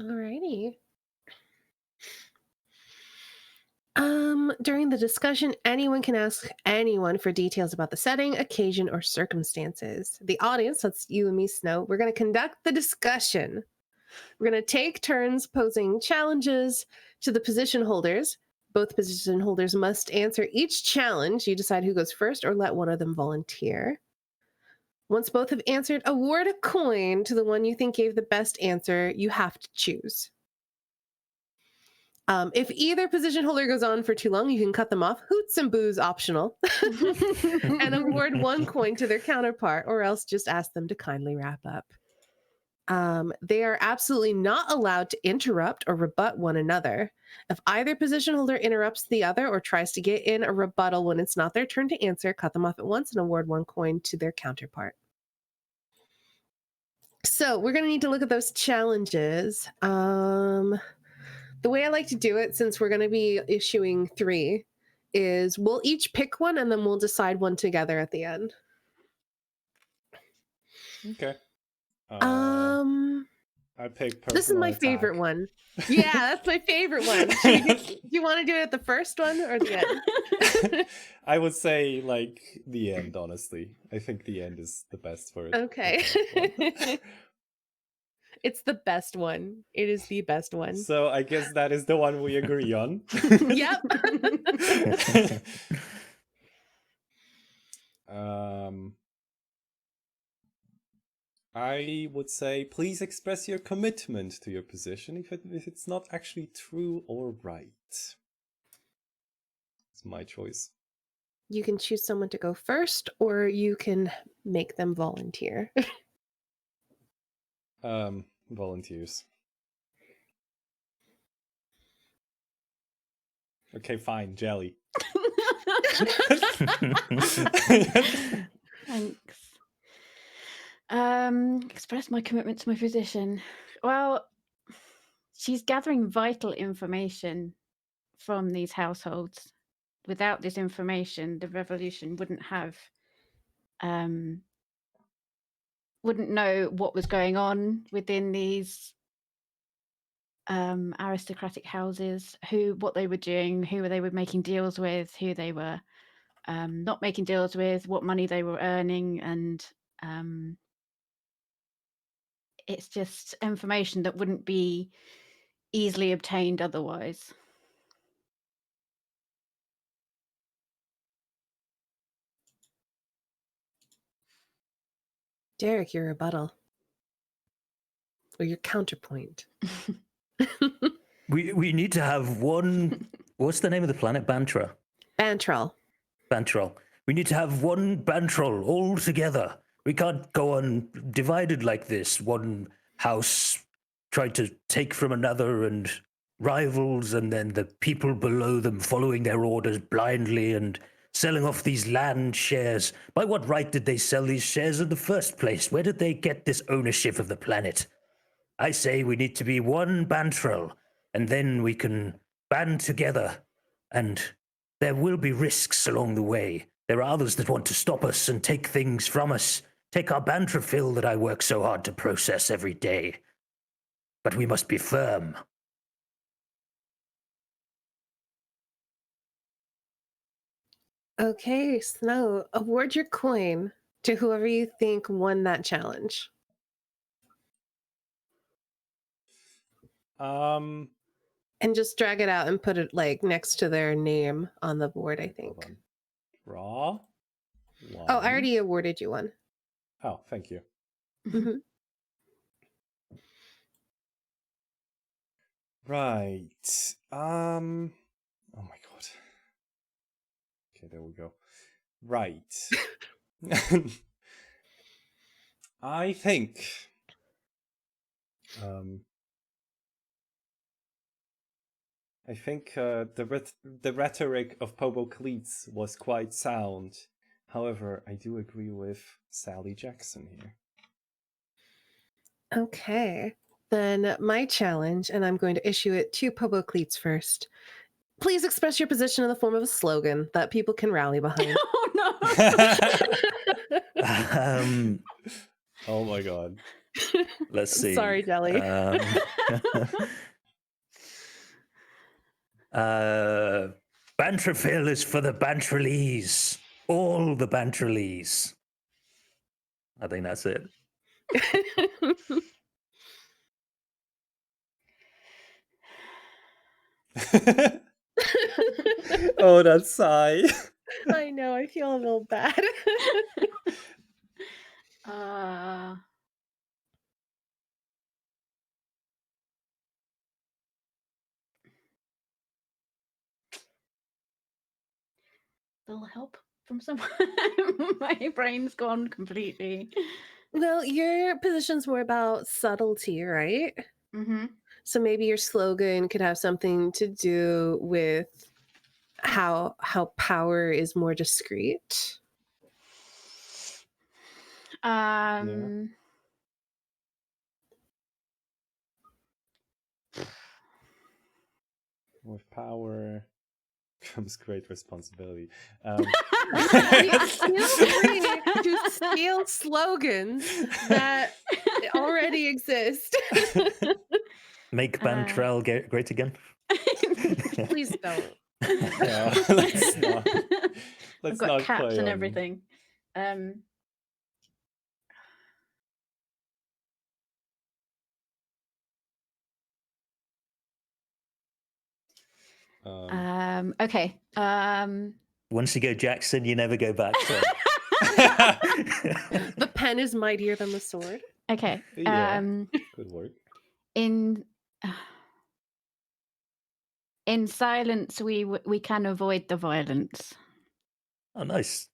Alrighty. During the discussion, anyone can ask anyone for details about the setting, occasion, or circumstances. The audience, that's you and me, Snow, we're going to conduct the discussion. We're going to take turns posing challenges to the position holders. Both position holders must answer each challenge. You decide who goes first or let one of them volunteer. Once both have answered, award a coin to the one you think gave the best answer. You have to choose. If either position holder goes on for too long, you can cut them off. Hoots and boos optional. And award one coin to their counterpart, or else just ask them to kindly wrap up. They are absolutely not allowed to interrupt or rebut one another. If either position holder interrupts the other or tries to get in a rebuttal when it's not their turn to answer, cut them off at once and award one coin to their counterpart. So we're going to need to look at those challenges. The way I like to do it, since we're going to be issuing 3, is we'll each pick one and then we'll decide one together at the end. Okay. I pick personal This is my attack. favorite one. Yeah, that's my favorite one. Do you want to do it at the first one or the end? I would say like the end, honestly. I think the end is the best for it. Okay. It's the best one. It is the best one. So I guess that is the one we agree on. Yep. I would say, please express your commitment to your position if it's not actually true or right. It's my choice. You can choose someone to go first, or you can make them volunteer. Volunteers. Okay, fine, Jelly. Thanks. Express my commitment to my position. Well, she's gathering vital information from these households. Without this information, the revolution wouldn't know what was going on within these aristocratic houses, what they were doing, who they were making deals with, who they were not making deals with, what money they were earning, and it's just information that wouldn't be easily obtained otherwise. Derek, your rebuttal. Or your counterpoint. We need to have one. What's the name of the planet? Bantra. Bantrol. Bantrol. We need to have one Bantrol all together. We can't go on divided like this. One house tried to take from another and rivals, and then the people below them following their orders blindly and selling off these land shares. By what right did they sell these shares in the first place? Where did they get this ownership of the planet? I say we need to be one Bantrol, and then we can band together, and there will be risks along the way. There are others that want to stop us and take things from us, take our bantrafil that I work so hard to process every day. But we must be firm. Okay, Snow, award your coin to whoever you think won that challenge. And just drag it out and put it like next to their name on the board, I Hold think. on. Draw. Oh, I already awarded you one. Oh, thank you. Mhm. Right. Oh my god. Okay, there we go. Right. I think the rhetoric of Pobocleats was quite sound. However, I do agree with Sally Jackson here. Okay. Then my challenge, and I'm going to issue it to Pobocleats first. Please express your position in the form of a slogan that people can rally behind. Oh no! Oh my god. Let's see. Sorry, Jelly. Banterville is for the Bantrelees. All the Bantrelees. I think that's it. Oh, that sigh. I know, I feel a little bad. Little help from someone. My brain's gone completely. Well, your position's more about subtlety, right? Mm-hmm. So maybe your slogan could have something to do with how power is more discreet. With power comes great responsibility. Feel free to steal slogans that already exist. Make Bantrell great again. Please don't. No, let's not. I've got caps and everything. Okay. Once you go Jackson, you never go back. So. The pen is mightier than the sword. Okay. Yeah, good work. In silence, we can avoid the violence. Oh, nice.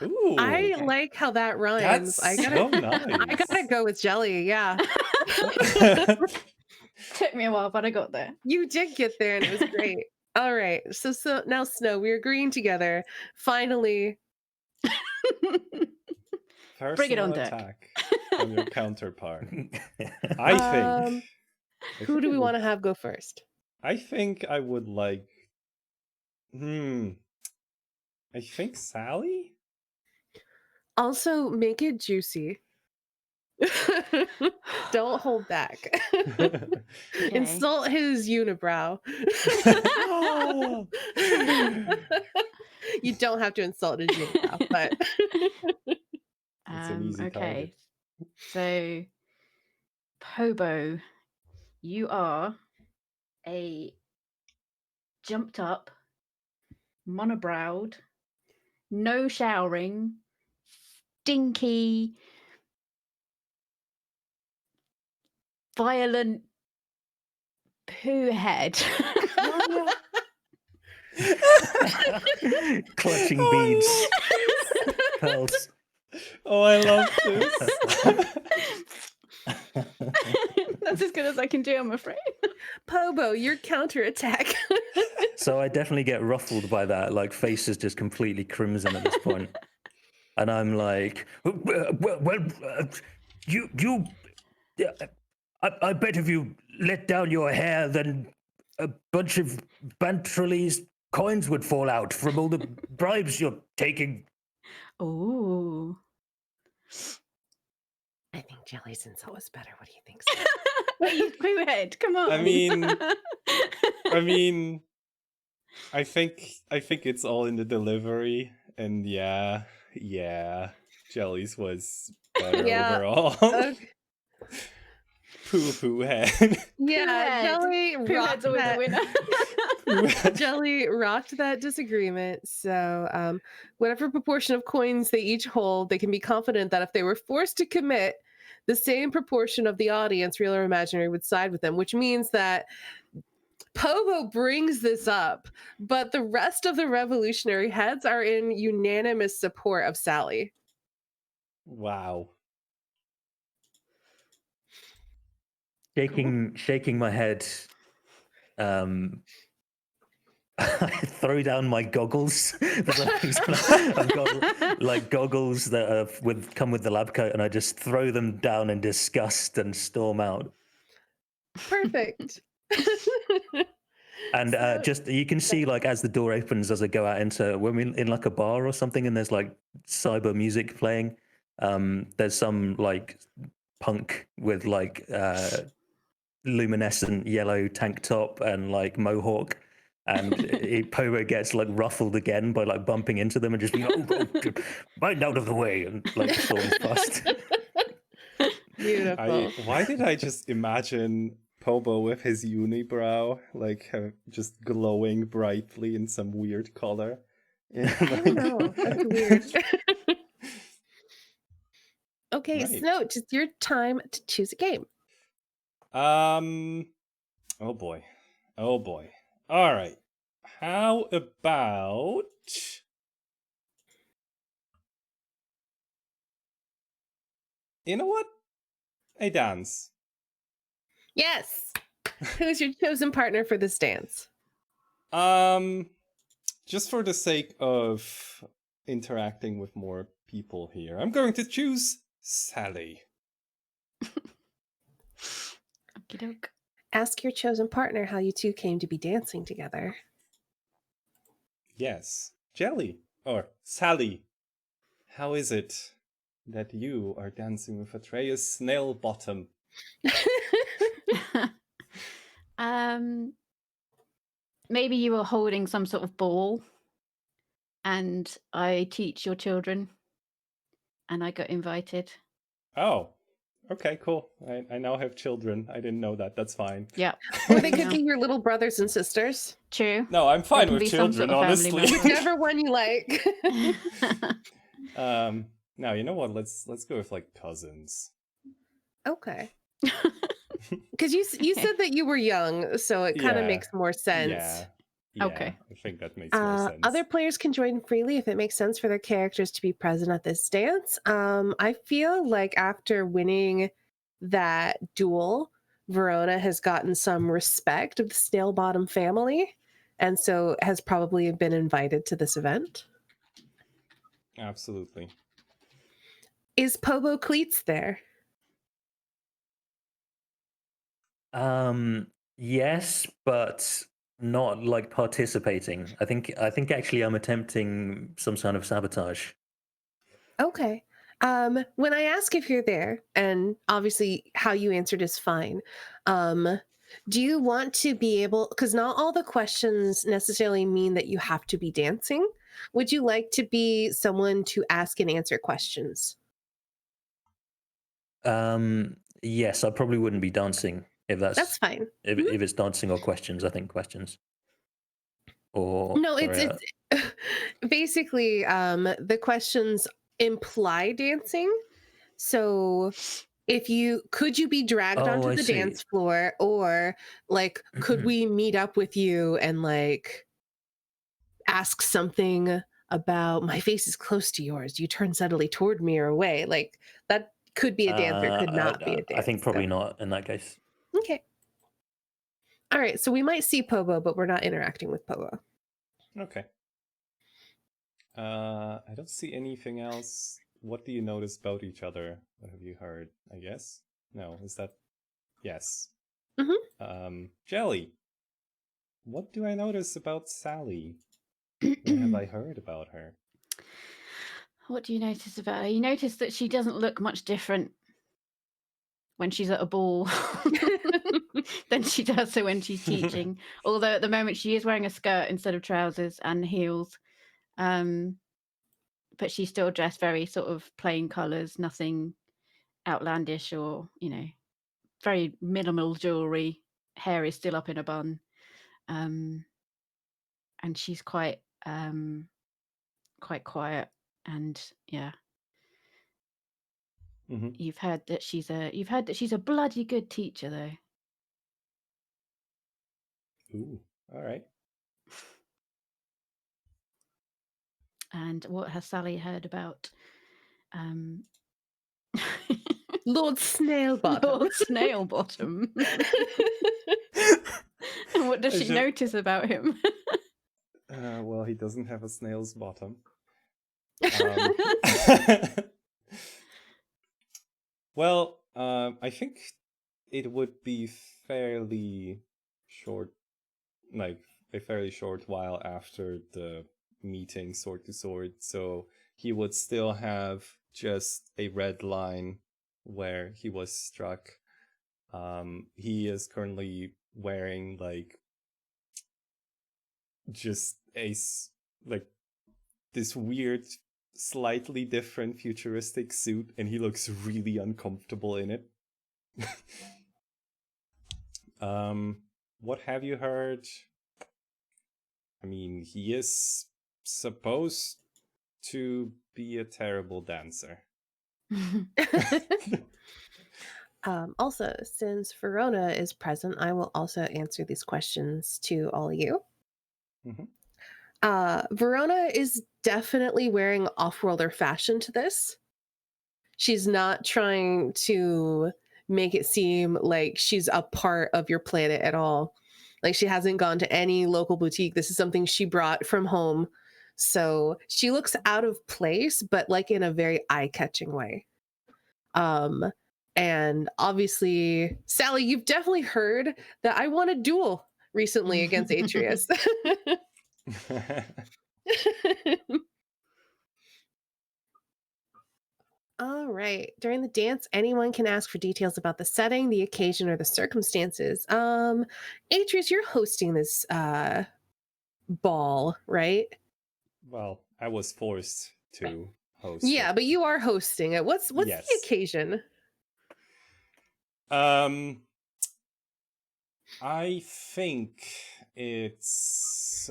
Ooh, I like how that rhymes. That's so nice. I gotta go with Jelly. Yeah. Took me a while, but I got there. You did get there, and it was great. All right. So now, Snow, we're agreeing together. Finally. Bring it on deck. Attack from your counterpart. I think. Who do we want to have go first? I think I would like. I think Sally. Also, make it juicy. Don't hold back. Okay. Insult his unibrow. You don't have to insult his unibrow, but it's an easy okay. target. So, Pobo, you are a jumped up, monobrowed, no showering, stinky, violent poo head. Clutching beads. Pearls. Oh, I love this. That's as good as I can do, I'm afraid. Pobo, your counterattack. So I definitely get ruffled by that. Like, face is just completely crimson at this point. And I'm like, I bet if you let down your hair, then a bunch of Bantrelee's coins would fall out from all the bribes you're taking. Ooh. I think Jelly's insult was better. What do you think? You poo head, come on. I mean, I think it's all in the delivery, and yeah, Jelly's was better overall. Okay. Poo Poo Head. Yeah, Head. Jelly Pooh rocked Head's always the that. winner. Poo Head. Jelly rocked that disagreement. So, whatever proportion of coins they each hold, they can be confident that if they were forced to commit, the same proportion of the audience, real or imaginary, would side with them, which means that Pobo brings this up, but the rest of the revolutionary heads are in unanimous support of Sally. Wow. Shaking my head, I throw down my goggles. I've got like goggles that come with the lab coat, and I just throw them down in disgust and storm out. Perfect. And So- just you can see like as the door opens as I go out into when we're in like a bar or something, and there's like cyber music playing. There's some like punk with like luminescent yellow tank top and like mohawk. And Pobo gets like ruffled again by like bumping into them and just being mind out of the way, and like storms past. Beautiful. Why did I just imagine Pobo with his unibrow, like just glowing brightly in some weird color? I don't know. That's weird. Okay, Right. Snow, it's your time to choose a game. Oh boy. Oh boy. All right. How about you know what? A dance. Yes. Who's your chosen partner for this dance? Just for the sake of interacting with more people here, I'm going to choose Sally. Okie doke. Ask your chosen partner how you two came to be dancing together. Yes. Jelly. Or Sally. How is it that you are dancing with Atreus Snailbottom? Maybe you were holding some sort of ball, and I teach your children, and I got invited. Oh. Okay, cool. I now have children. I didn't know that. That's fine. Yeah. Or they could be your little brothers and sisters. True. No, I'm fine can with be some children, sort of family honestly. member. Whichever one you like. Now you know what? Let's go with like cousins. Okay. Because you said that you were young, so it kind of Yeah. makes more sense. Yeah. Okay. I think that makes more sense. Other players can join freely if it makes sense for their characters to be present at this dance. I feel like after winning that duel, Verona has gotten some respect of the Snailbottom family, and so has probably been invited to this event. Absolutely. Is Pobo Cleats there? Yes, but not like participating. I think actually I'm attempting some kind of sabotage. Okay. When I ask if you're there, and obviously how you answered is fine, do you want to be able, because not all the questions necessarily mean that you have to be dancing. Would you like to be someone to ask and answer questions? Yes, I probably wouldn't be dancing if That's fine. if it's dancing or questions. I think questions. Or No, sorry, it's basically the questions imply dancing. So could you be dragged Oh, onto I the see. dance floor, or like could we meet up with you and like ask something about my face is close to yours, do you turn suddenly toward me or away? Like that could be a dance or could not be a dance. I think probably so. not in that case. Okay. All right, so we might see Pobo, but we're not interacting with Pobo. Okay. I don't see anything else. What do you notice about each other? What have you heard? I guess. No, is that? Yes. Jelly. What do I notice about Sally? What have I heard about her? What do you notice about her? You notice that she doesn't look much different when she's at a ball than she does when she's teaching. Although at the moment she is wearing a skirt instead of trousers and heels. But she's still dressed very sort of plain colours, nothing outlandish or, very minimal jewelry. Hair is still up in a bun, and she's quite quiet. And yeah, Mm-hmm. you've heard that she's a bloody good teacher, though. Ooh, all right. And what has Sally heard about Lord Snailbottom. Lord Snailbottom? And what does she notice about him? Well, he doesn't have a snail's bottom. Well, I think it would be fairly short, like a fairly short while after the meeting sword to sword, so he would still have just a red line where he was struck. He is currently wearing like just like this weird, slightly different futuristic suit, and he looks really uncomfortable in it. What have you heard? I mean, he is supposed to be a terrible dancer. Also, since Verona is present, I will also answer these questions to all of you. Mm-hmm. Verona is definitely wearing off-worlder fashion to this. She's not trying to make it seem like she's a part of your planet at all. Like, she hasn't gone to any local boutique. This is something she brought from home. So she looks out of place, but like in a very eye-catching way. And obviously, Sally, you've definitely heard that I won a duel recently against Atreus. All right. During the dance, anyone can ask for details about the setting, the occasion, or the circumstances. Atreus, you're hosting this ball, right? Well, I was forced to host. Yeah, it. but you are hosting it. What's Yes. the occasion? I think it's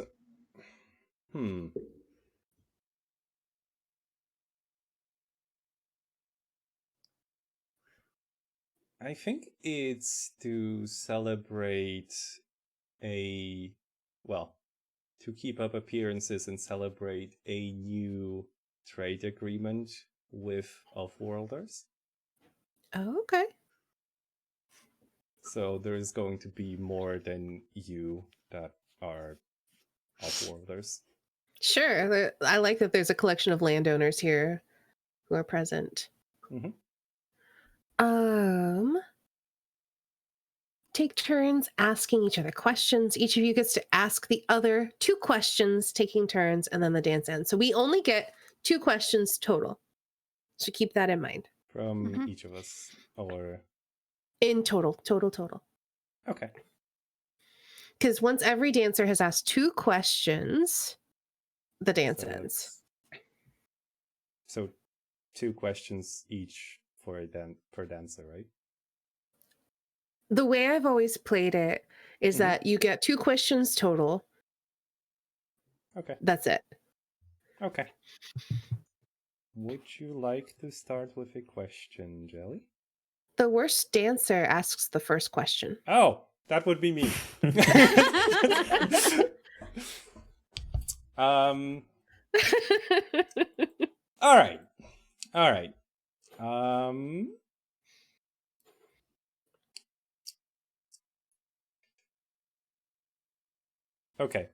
I think it's to celebrate to keep up appearances and celebrate a new trade agreement with Offworlders. Oh, okay. So there is going to be more than you that are Offworlders. Sure. I like that there's a collection of landowners here who are present. Mm-hmm. Take turns asking each other questions. Each of you gets to ask the other 2 questions, taking turns, and then the dance ends. So we only get 2 questions total. So keep that in mind. From each of us, or in total. Okay. Because once every dancer has asked 2 questions, the dance ends. So 2 questions each for per dancer, right? The way I've always played it is that you get 2 questions total. Okay. That's it. Okay. Would you like to start with a question, Jelly? The worst dancer asks the first question. Oh, that would be me. All right. Okay.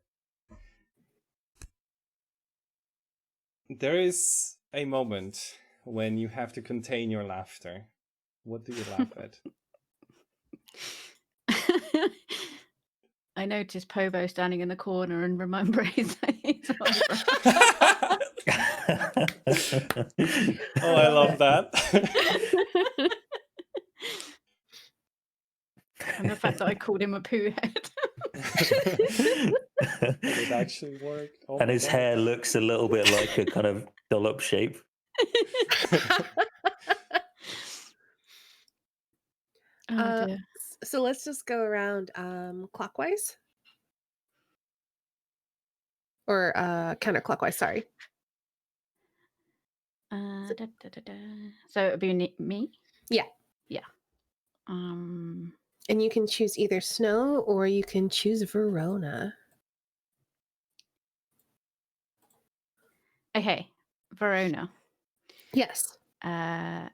There is a moment when you have to contain your laughter. What do you laugh at? I noticed Povo standing in the corner and remember his Oh, I love that. And the fact that I called him a poo head. It actually worked. Oh and his hair looks a little bit like a kind of dollop shape. Oh dear. So let's just go around clockwise or counterclockwise. Sorry. So it would be me? Yeah. Yeah. And you can choose either snow or you can choose Verona. Okay. Verona. Yes. Uh,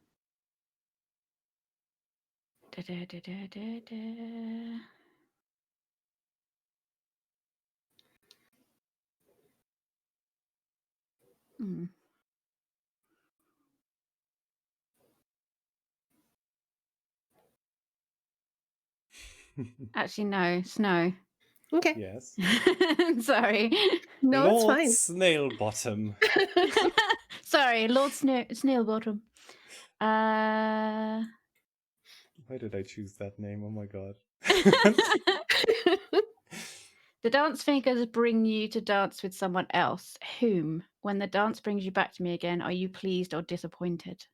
hmm. Actually, no. Snow. Okay. Yes. Sorry. No, it's Lord fine. Snailbottom. Sorry, Lord Snailbottom. Why did I choose that name? Oh my god. The dance fingers bring you to dance with someone else. Whom? When the dance brings you back to me again, are you pleased or disappointed?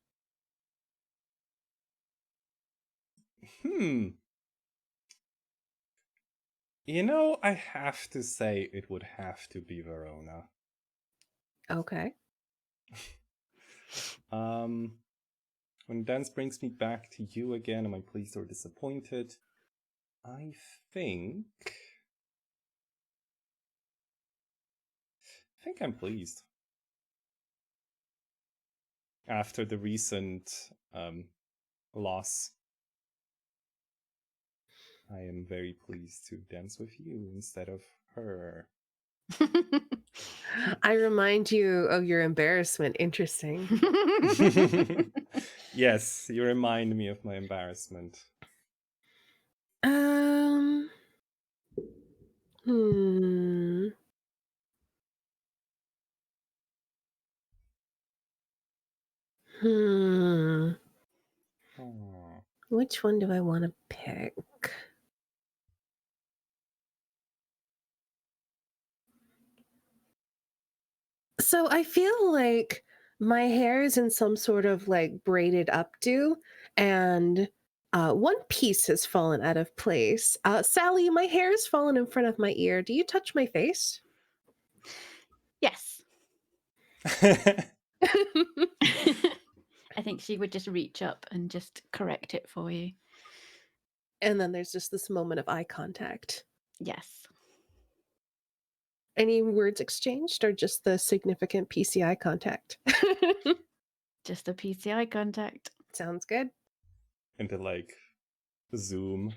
You know, I have to say it would have to be Verona. Okay. When dance brings me back to you again, am I pleased or disappointed? I think I'm pleased. After the recent loss, I am very pleased to dance with you instead of her. I remind you of your embarrassment. Interesting. Yes, you remind me of my embarrassment. Hmm. Hmm. Oh. Which one do I want to pick? So I feel like my hair is in some sort of like braided updo, and one piece has fallen out of place. Sally, my hair has fallen in front of my ear. Do you touch my face? Yes. I think she would just reach up and just correct it for you. And then there's just this moment of eye contact. Yes. Any words exchanged or just the significant PCI contact? Just a PCI contact. Sounds good. And the like zoom.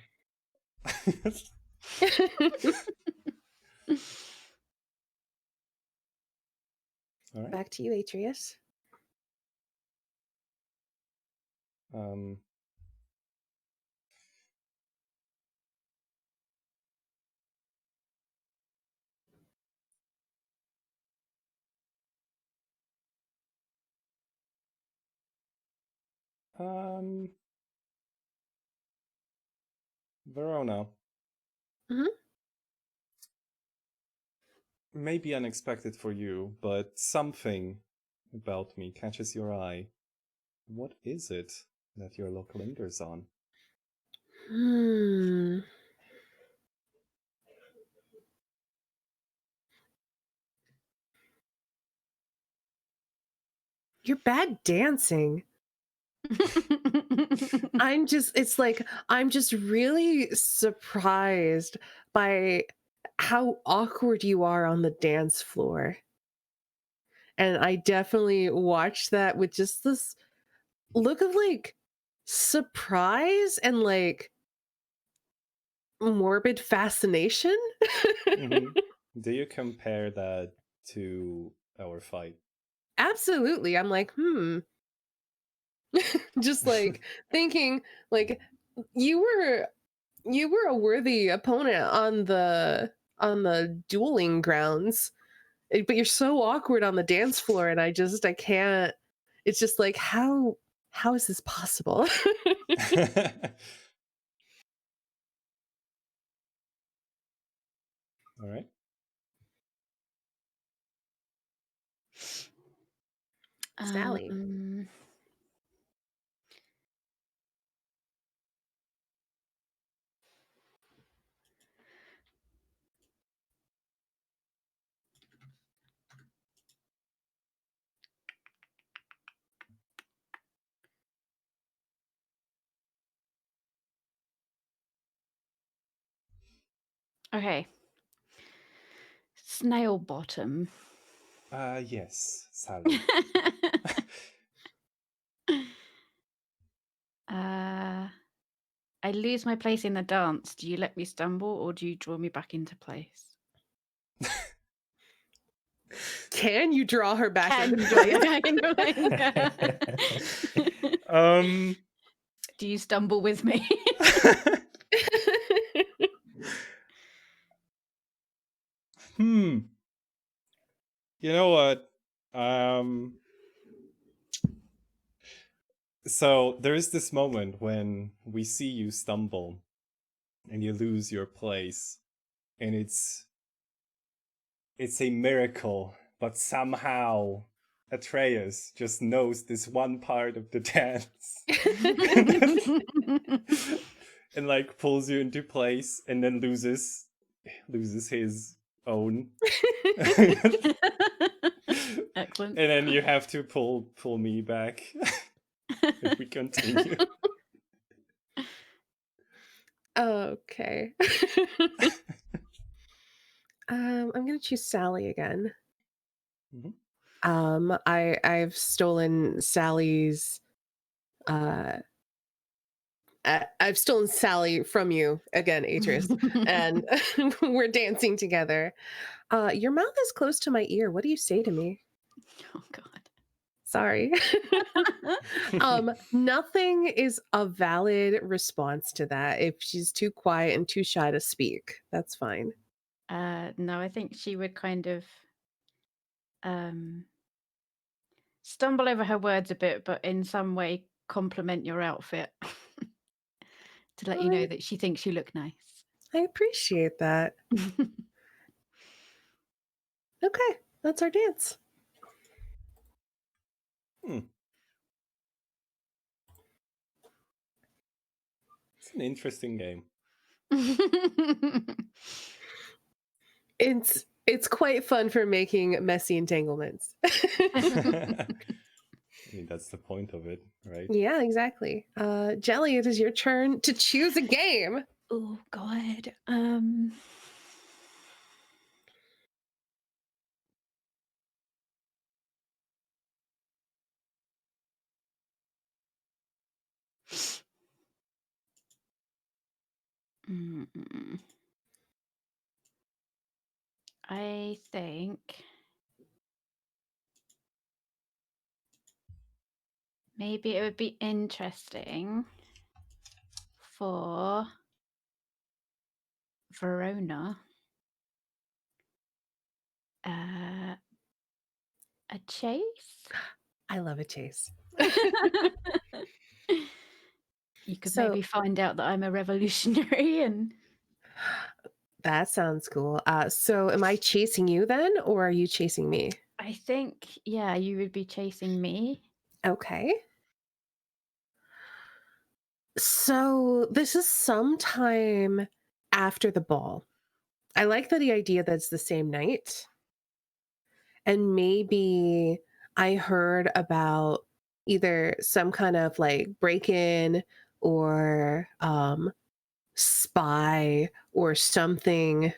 All right. Back to you, Atreus. Um, Verona. Mhm. Maybe unexpected for you, but something about me catches your eye. What is it that your look lingers on? You're bad dancing. I'm just really surprised by how awkward you are on the dance floor. And I definitely watched that with just this look of like surprise and like morbid fascination. Mm-hmm. Do you compare that to our fight? Absolutely. I'm like, just like thinking like you were a worthy opponent on the dueling grounds, but you're so awkward on the dance floor, and I can't. It's just like how is this possible? All right. Sally. Okay. Snail bottom. Yes, Sally. I lose my place in the dance. Do you let me stumble or do you draw me back into place? Can you draw her back Can into you draw place? me back into place? Do you stumble with me? You know what? So there's this moment when we see you stumble and you lose your place, and it's a miracle, but somehow Atreus just knows this one part of the dance and like pulls you into place and then loses his own. Excellent. And then you have to pull me back if we continue. Okay. I'm gonna choose Sally again. Mhm. I've stolen Sally's I've stolen Sally from you again, Atreus, and we're dancing together. Your mouth is close to my ear. What do you say to me? Oh God. Sorry. Nothing is a valid response to that. If she's too quiet and too shy to speak, that's fine. No, I think she would kind of stumble over her words a bit, but in some way compliment your outfit to let you know that she thinks you look nice. I appreciate that. Okay, that's our dance. It's an interesting game. It's quite fun for making messy entanglements. I mean, that's the point of it, right? Yeah, exactly. Jelly, it is your turn to choose a game. Oh God. I think maybe it would be interesting for Verona a chase. I love a chase. You could So- maybe find out that I'm a revolutionary and That sounds cool. So am I chasing you then, or are you chasing me? I think, yeah, you would be chasing me. Okay. So this is sometime after the ball. I like the idea that it's the same night. And maybe I heard about either some kind of like break-in or spy or something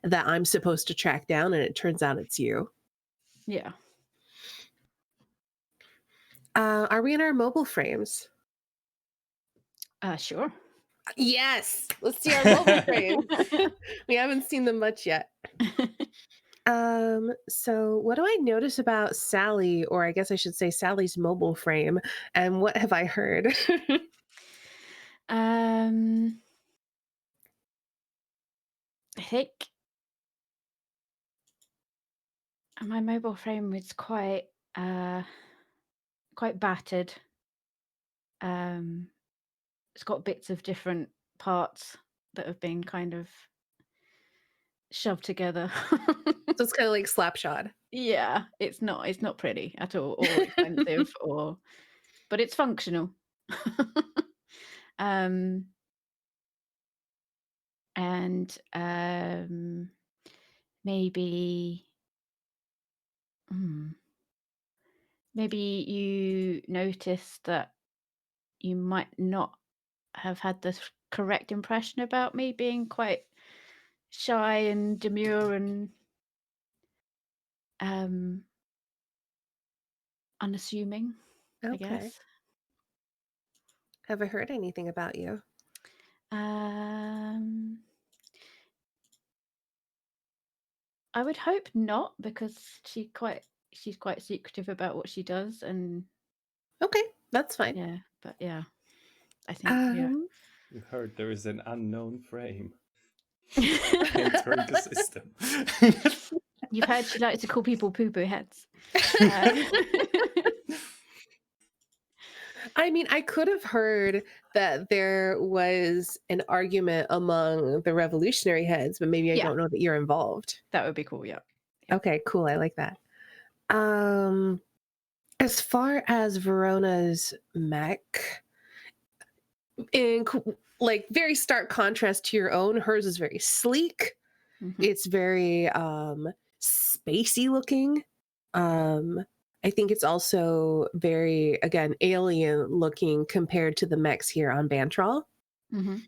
that I'm supposed to track down, and it turns out it's you. Yeah. Are we in our mobile frames? Sure. Yes. Let's see our mobile frames. We haven't seen them much yet. So what do I notice about Sally, or I guess I should say Sally's mobile frame, and what have I heard? I think my mobile frame is quite battered. It's got bits of different parts that have been kind of shoved together. So it's kind of like Slapshot. Yeah, it's not pretty at all, or expensive, but it's functional. And maybe you noticed that you might not have had the correct impression about me being quite shy and demure and unassuming, I Okay. guess. Have I heard anything about you? I would hope not, because she's quite secretive about what she does, and Okay, that's fine. yeah, but yeah, I think You heard there is an unknown frame entering the system. You've heard she likes to call people poo-poo heads. I mean, I could have heard that there was an argument among the revolutionary heads, but maybe I Yeah. don't know that you're involved. That would be cool, yeah. Okay, cool. I like that. As far as Verona's mech, in like very stark contrast to your own, hers is very sleek. Mhm. It's very spacey looking. I think it's also very, again, alien looking compared to the mechs here on Bantrol. Mhm.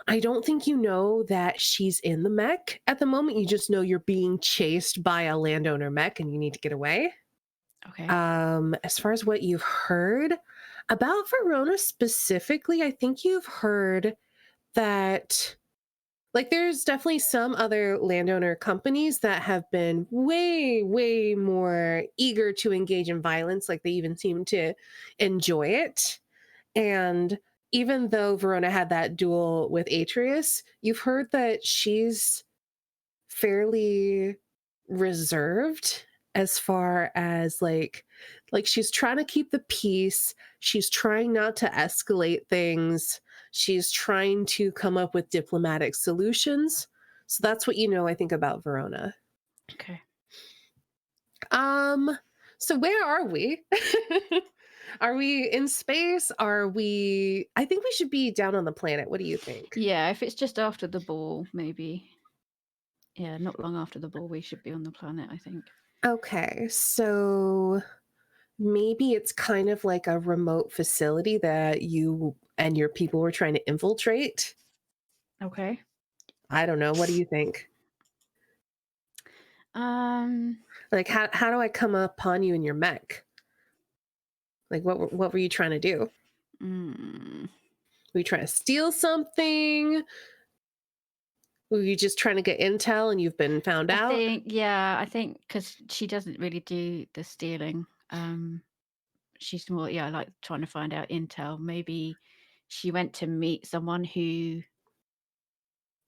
I don't think you know that she's in the mech at the moment. You just know you're being chased by a landowner mech and you need to get away. Okay. As far as what you've heard about Verona specifically, I think you've heard that, like, there's definitely some other landowner companies that have been way, way more eager to engage in violence. Like, they even seem to enjoy it. And even though Verona had that duel with Atreus, you've heard that she's fairly reserved as far as like she's trying to keep the peace. She's trying not to escalate things. She's trying to come up with diplomatic solutions. So that's what you know, I think, about Verona. Okay. So where are we? Are we in space? Are we... I think we should be down on the planet. What do you think? Yeah, if it's just after the ball, maybe. Yeah, not long after the ball, we should be on the planet, I think. Okay, so maybe it's kind of like a remote facility that you and your people were trying to infiltrate. Okay. I don't know. What do you think? Like, how do I come upon you in your mech? Like, what were you trying to do? Were you trying to steal something? Were you just trying to get intel and you've been found out? I think because she doesn't really do the stealing. She's more, like trying to find out intel. Maybe she went to meet someone who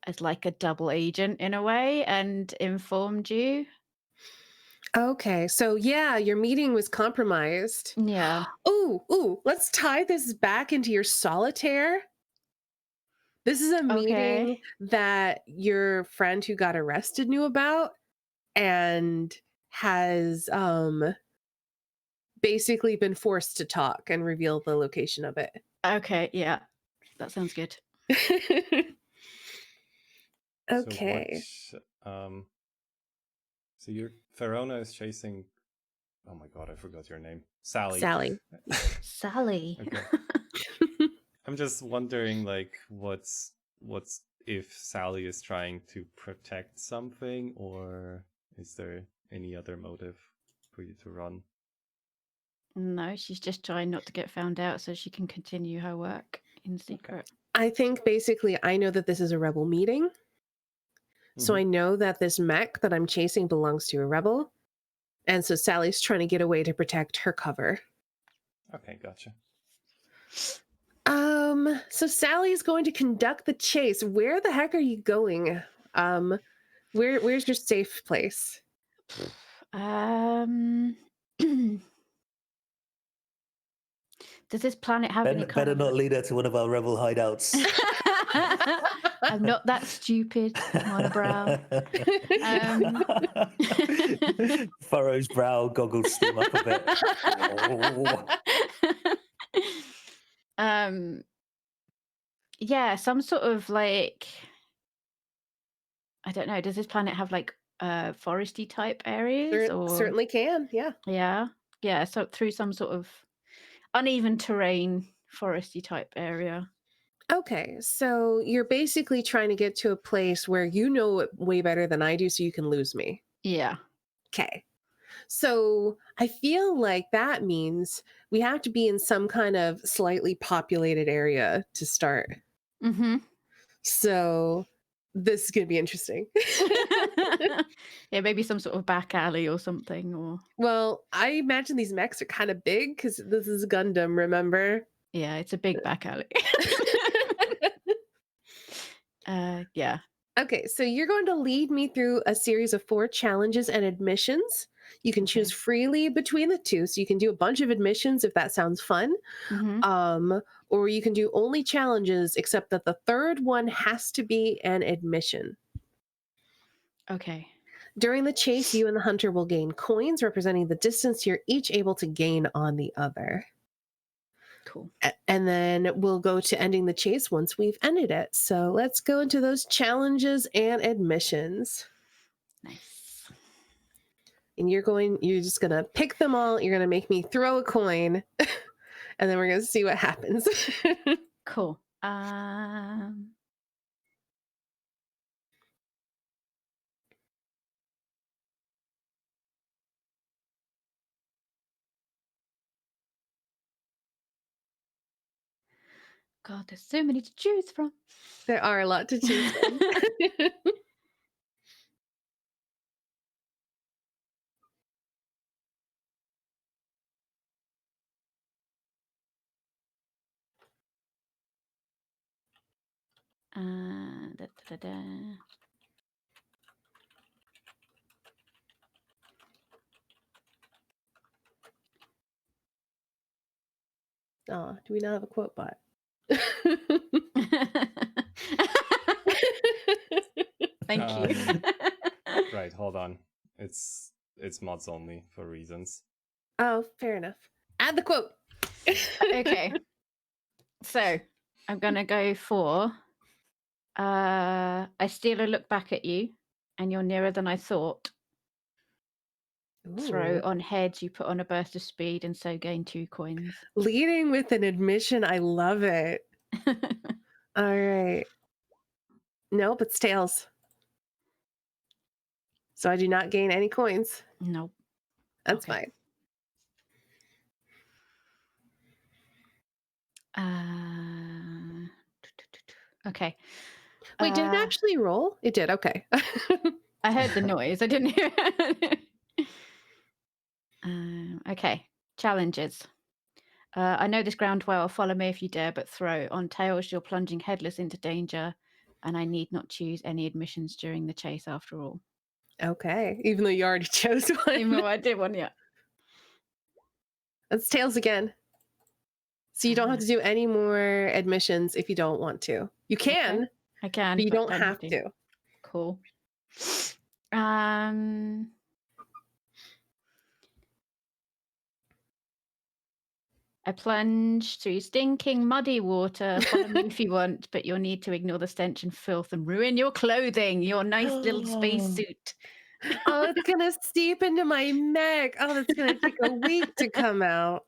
is like a double agent in a way and informed you. Okay, so yeah, your meeting was compromised. Yeah. Ooh, let's tie this back into your solitaire. This is a meeting that your friend who got arrested knew about and has basically been forced to talk and reveal the location of it. Okay, yeah. That sounds good. Okay. So your Verona is chasing... Oh my god, I forgot your name. Sally. Sally. Okay. I'm just wondering, like, what's if Sally is trying to protect something, or is there any other motive for you to run? No, she's just trying not to get found out so she can continue her work in secret. I think basically I know that this is a rebel meeting. So I know that this mech that I'm chasing belongs to a rebel. And so Sally's trying to get away to protect her cover. Okay, gotcha. So Sally's going to conduct the chase. Where the heck are you going? Where's your safe place? Does this planet have any Better not lead her to one of our rebel hideouts. I'm not that stupid, monobrow. Furrow's brow, goggles steam up a bit. Yeah, some sort of like, I don't know. Does this planet have like foresty type areas? Or certainly can, yeah. Yeah. So through some sort of uneven terrain, foresty type area. Okay, so you're basically trying to get to a place where you know it way better than I do, so you can lose me. Yeah. Okay. So I feel like that means we have to be in some kind of slightly populated area to start. Mm-hmm. So this is going to be interesting. Yeah, maybe some sort of back alley or something, or Well, I imagine these mechs are kind of big because this is Gundam, remember? yeah, it's a big back alley. Yeah. Okay, so you're going to lead me through a series of 4 challenges and admissions. You can choose Okay. freely between the two, so you can do a bunch of admissions if that sounds fun. Mm-hmm. Or you can do only challenges, except that the third one has to be an admission. Okay. During the chase, you and the hunter will gain coins representing the distance you're each able to gain on the other. Cool. And then we'll go to ending the chase once we've ended it. So let's go into those challenges and admissions. Nice. And you're just going to pick them all. You're going to make me throw a coin. And then we're going to see what happens. Cool. God, there's so many to choose from. There are a lot to choose from. Da, da, da, da. Oh, do we not have a quote bot? Thank you. Right, hold on. It's mods only for reasons. Oh, fair enough. Add the quote. Okay. So I'm gonna go for I steal a look back at you, and you're nearer than I thought. Throw Ooh. on heads, you put on a burst of speed, and so gain 2 coins. Leading with an admission. I love it. All right. Nope, it's tails. So I do not gain any coins. Nope. That's Okay. fine. Okay. Wait, did it actually roll? It did. Okay. I heard the noise. I didn't hear. Okay. Challenges. I know this ground well. Follow me if you dare, but throw. On tails, you're plunging headless into danger, and I need not choose any admissions during the chase after all. Okay. Even though you already chose one. Even though I did one, yeah. That's tails again. So you don't have to do any more admissions if you don't want to. You can, Okay. I can, but you but don't have to. Cool. I plunge through stinking, muddy water. Follow me if you want, but you'll need to ignore the stench and filth and ruin your clothing, your nice little spacesuit. Oh, it's going to seep into my mech. Oh, that's going to take a week to come out.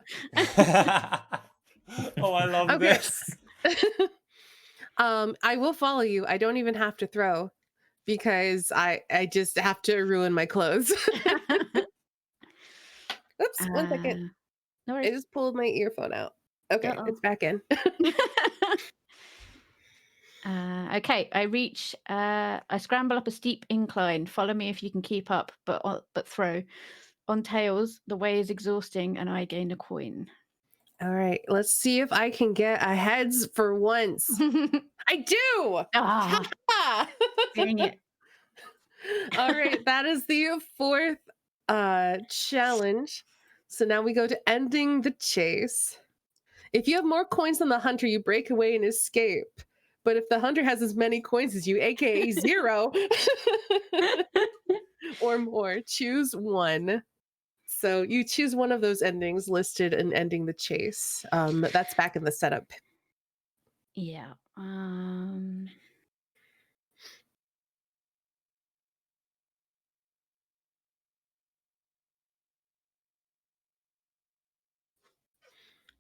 Oh, I love Okay. this. I will follow you. I don't even have to throw because I just have to ruin my clothes. Oops, 1 second. No I worries. just pulled my earphone out. Okay, it's back in. Okay, I scramble up a steep incline. Follow me if you can keep up, but throw. On tails, the way is exhausting, and I gain a coin. All right, let's see if I can get a heads for once. I do! Ah, dang it. All right, that is the 4th challenge. So now we go to ending the chase. If you have more coins than the hunter, you break away and escape. But if the hunter has as many coins as you, aka 0, or more, choose one. So you choose one of those endings listed in ending the chase. That's back in the setup. Yeah.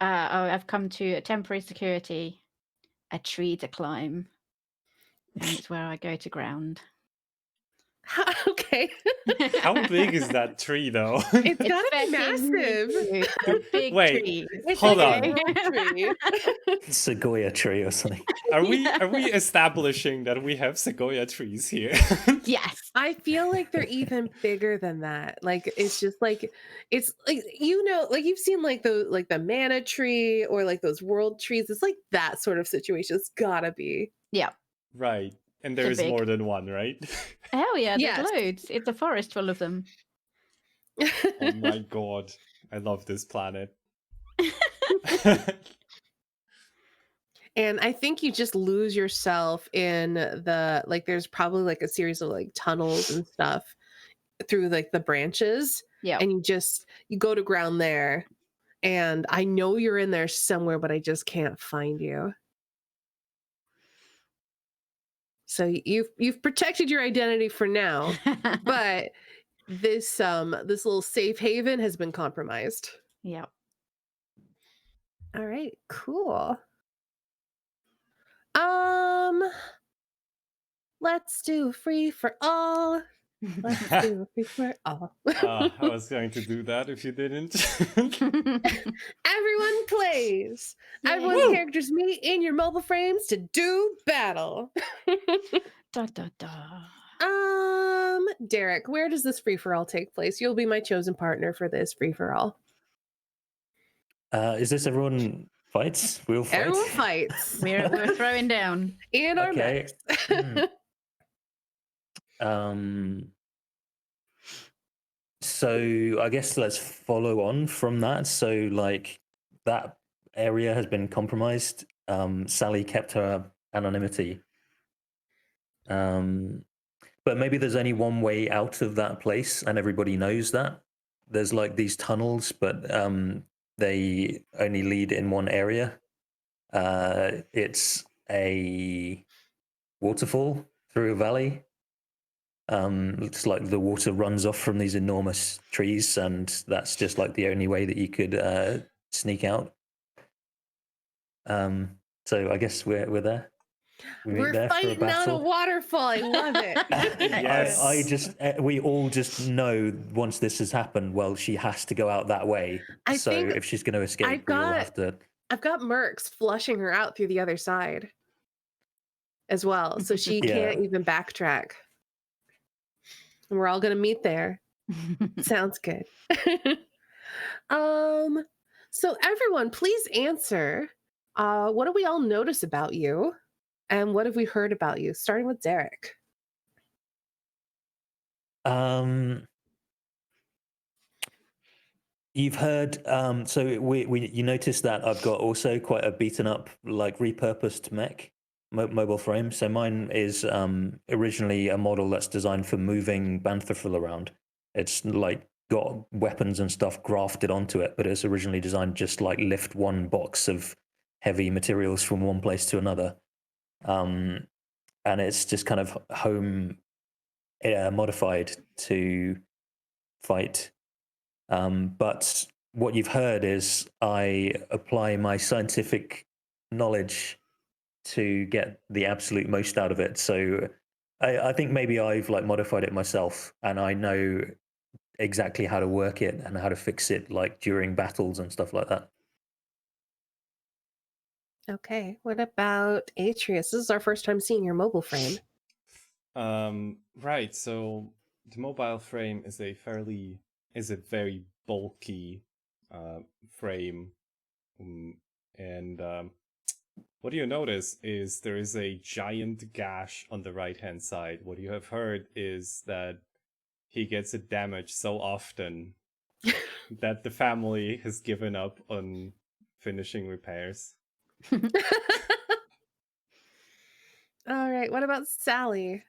I've come to a temporary security. a tree to climb, and it's where I go to ground. Okay. How big is that tree, though? It's gotta be fucking massive. huge. They're big Wait, trees. It's Hold like on. a world tree. Sequoia tree or something. Are we establishing that we have sequoia trees here? Yes. I feel like they're even bigger than that. Like it's just like it's like like you've seen like the manna tree or like those world trees. It's like that sort of situation. It's gotta be. Yeah. Right. And They're there's big. more than one, right? Hell yeah, there's Yes. loads. It's a forest full of them. Oh my god. I love this planet. And I think you just lose yourself in the like there's probably like a series of like tunnels and stuff through like the branches. Yeah. And you go to ground there. And I know you're in there somewhere, but I just can't find you. So you've protected your identity for now, but this little safe haven has been compromised. Yeah. All right, cool. Let's do free for all. Let's do free for all. I was going to do that if you didn't. Everyone plays. Everyone's Woo! characters meet in your mobile frames to do battle. Da, da, da. Derek, where does this free for all take place? You'll be my chosen partner for this free for all. Is this everyone fights? We all fight? Everyone fights. We're throwing down. And our Okay. mechs. So I guess let's follow on from that. So like that area has been compromised. Sally kept her anonymity. But maybe there's only one way out of that place, and everybody knows that. There's like these tunnels, but they only lead in one area. It's a waterfall through a valley. It's like the water runs off from these enormous trees, and that's just like the only way that you could sneak out. So I guess we're there. We're fighting on a waterfall. I love it. Yes. We all just know once this has happened, well, she has to go out that way. I So think if she's going to escape, we all have to. I've got Mercs flushing her out through the other side as well. So she can't even backtrack. And we're all going to meet there. Sounds good. So everyone, please answer. What do we all notice about you? And what have we heard about you? Starting with Derek. You've heard. So you noticed that I've got also quite a beaten up, like repurposed mech mobile frame. So mine is originally a model that's designed for moving Bantherful around. It's like got weapons and stuff grafted onto it, but it's originally designed just like lift one box of heavy materials from one place to another. And it's just kind of home modified to fight. But what you've heard is I apply my scientific knowledge to get the absolute most out of it. So I think maybe I've like modified it myself, and I know exactly how to work it and how to fix it, like during battles and stuff like that. Okay. What about Atreus? This is our first time seeing your mobile frame. Right. So the mobile frame is a very bulky frame, and what you notice is there is a giant gash on the right hand side. What you have heard is that he gets it damaged so often that the family has given up on finishing repairs. All right. What about Sally?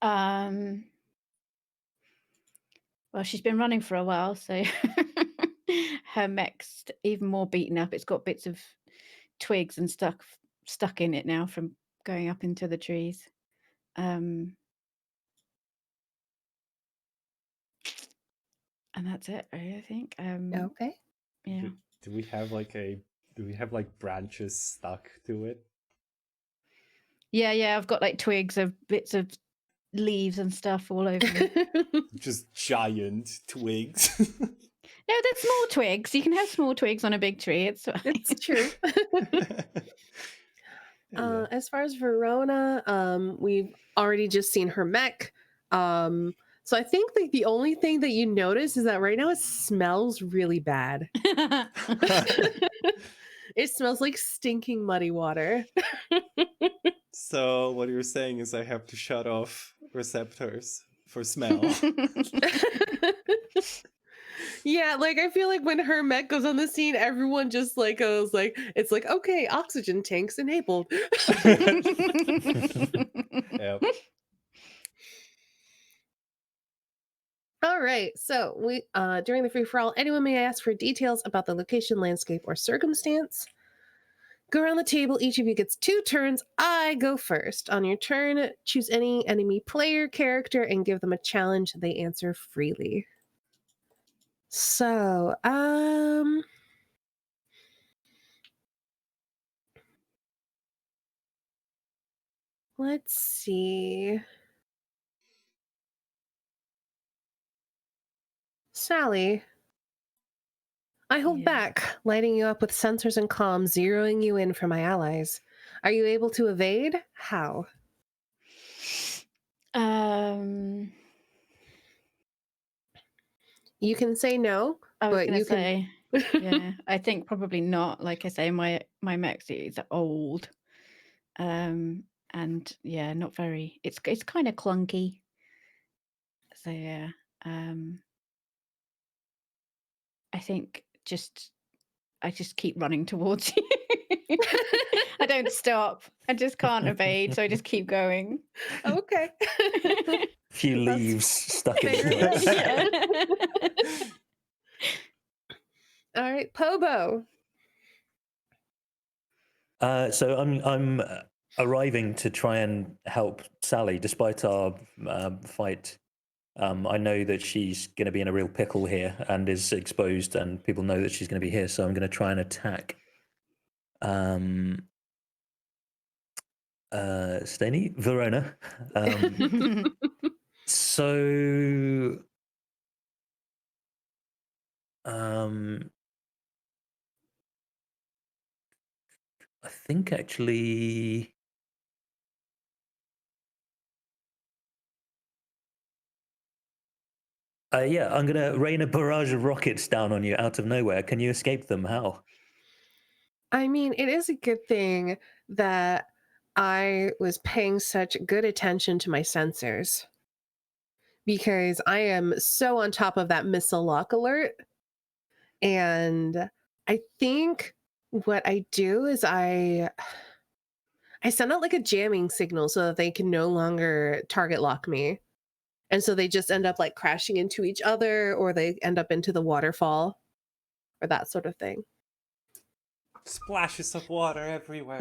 Well, she's been running for a while, so her mech's even more beaten up. It's got bits of twigs and stuck in it now from going up into the trees. And that's it, really, I think. Okay. Yeah. Do we have like a Do we have like branches stuck to it? Yeah, I've got like twigs of bits of leaves and stuff all over me. Just giant twigs. No, they're small twigs. You can have small twigs on a big tree. It's fine. It's true. Yeah. As far as Verona, we've already just seen her mech. So I think like the only thing that you notice is that right now it smells really bad. It smells like stinking muddy water. So what you're saying is I have to shut off receptors for smell. Yeah, like I feel like when her mech goes on the scene, everyone just like goes like, it's like, okay, oxygen tanks enabled. Yep. All right, so we during the free for all, anyone may ask for details about the location, landscape, or circumstance. Go around the table. Each of you gets 2 turns. I go first. On your turn, choose any enemy player character and give them a challenge. They answer freely. So, let's see. Sally, I hold Yeah. back, lighting you up with sensors and comms, zeroing you in for my allies. Are you able to evade? How? You can say no, I was but gonna you say, yeah, I think probably not. Like I say, my mech is old, and yeah, not very. It's kind of clunky. So yeah, I think I just keep running towards you. I don't stop. I just can't evade, so I just keep going. Okay. A few That's leaves stuck in fair the enough. Yeah. All right, Pobo. So I'm arriving to try and help Sally, despite our fight. I know that she's going to be in a real pickle here and is exposed, and people know that she's going to be here. So I'm going to try and attack. Steny, Verona. So I think actually. Yeah, I'm going to rain a barrage of rockets down on you out of nowhere. Can you escape them? How? I mean, it is a good thing that I was paying such good attention to my sensors because I am so on top of that missile lock alert. And I think what I do is I send out like a jamming signal so that they can no longer target lock me. And so they just end up like crashing into each other or they end up into the waterfall or that sort of thing. Splashes of water everywhere.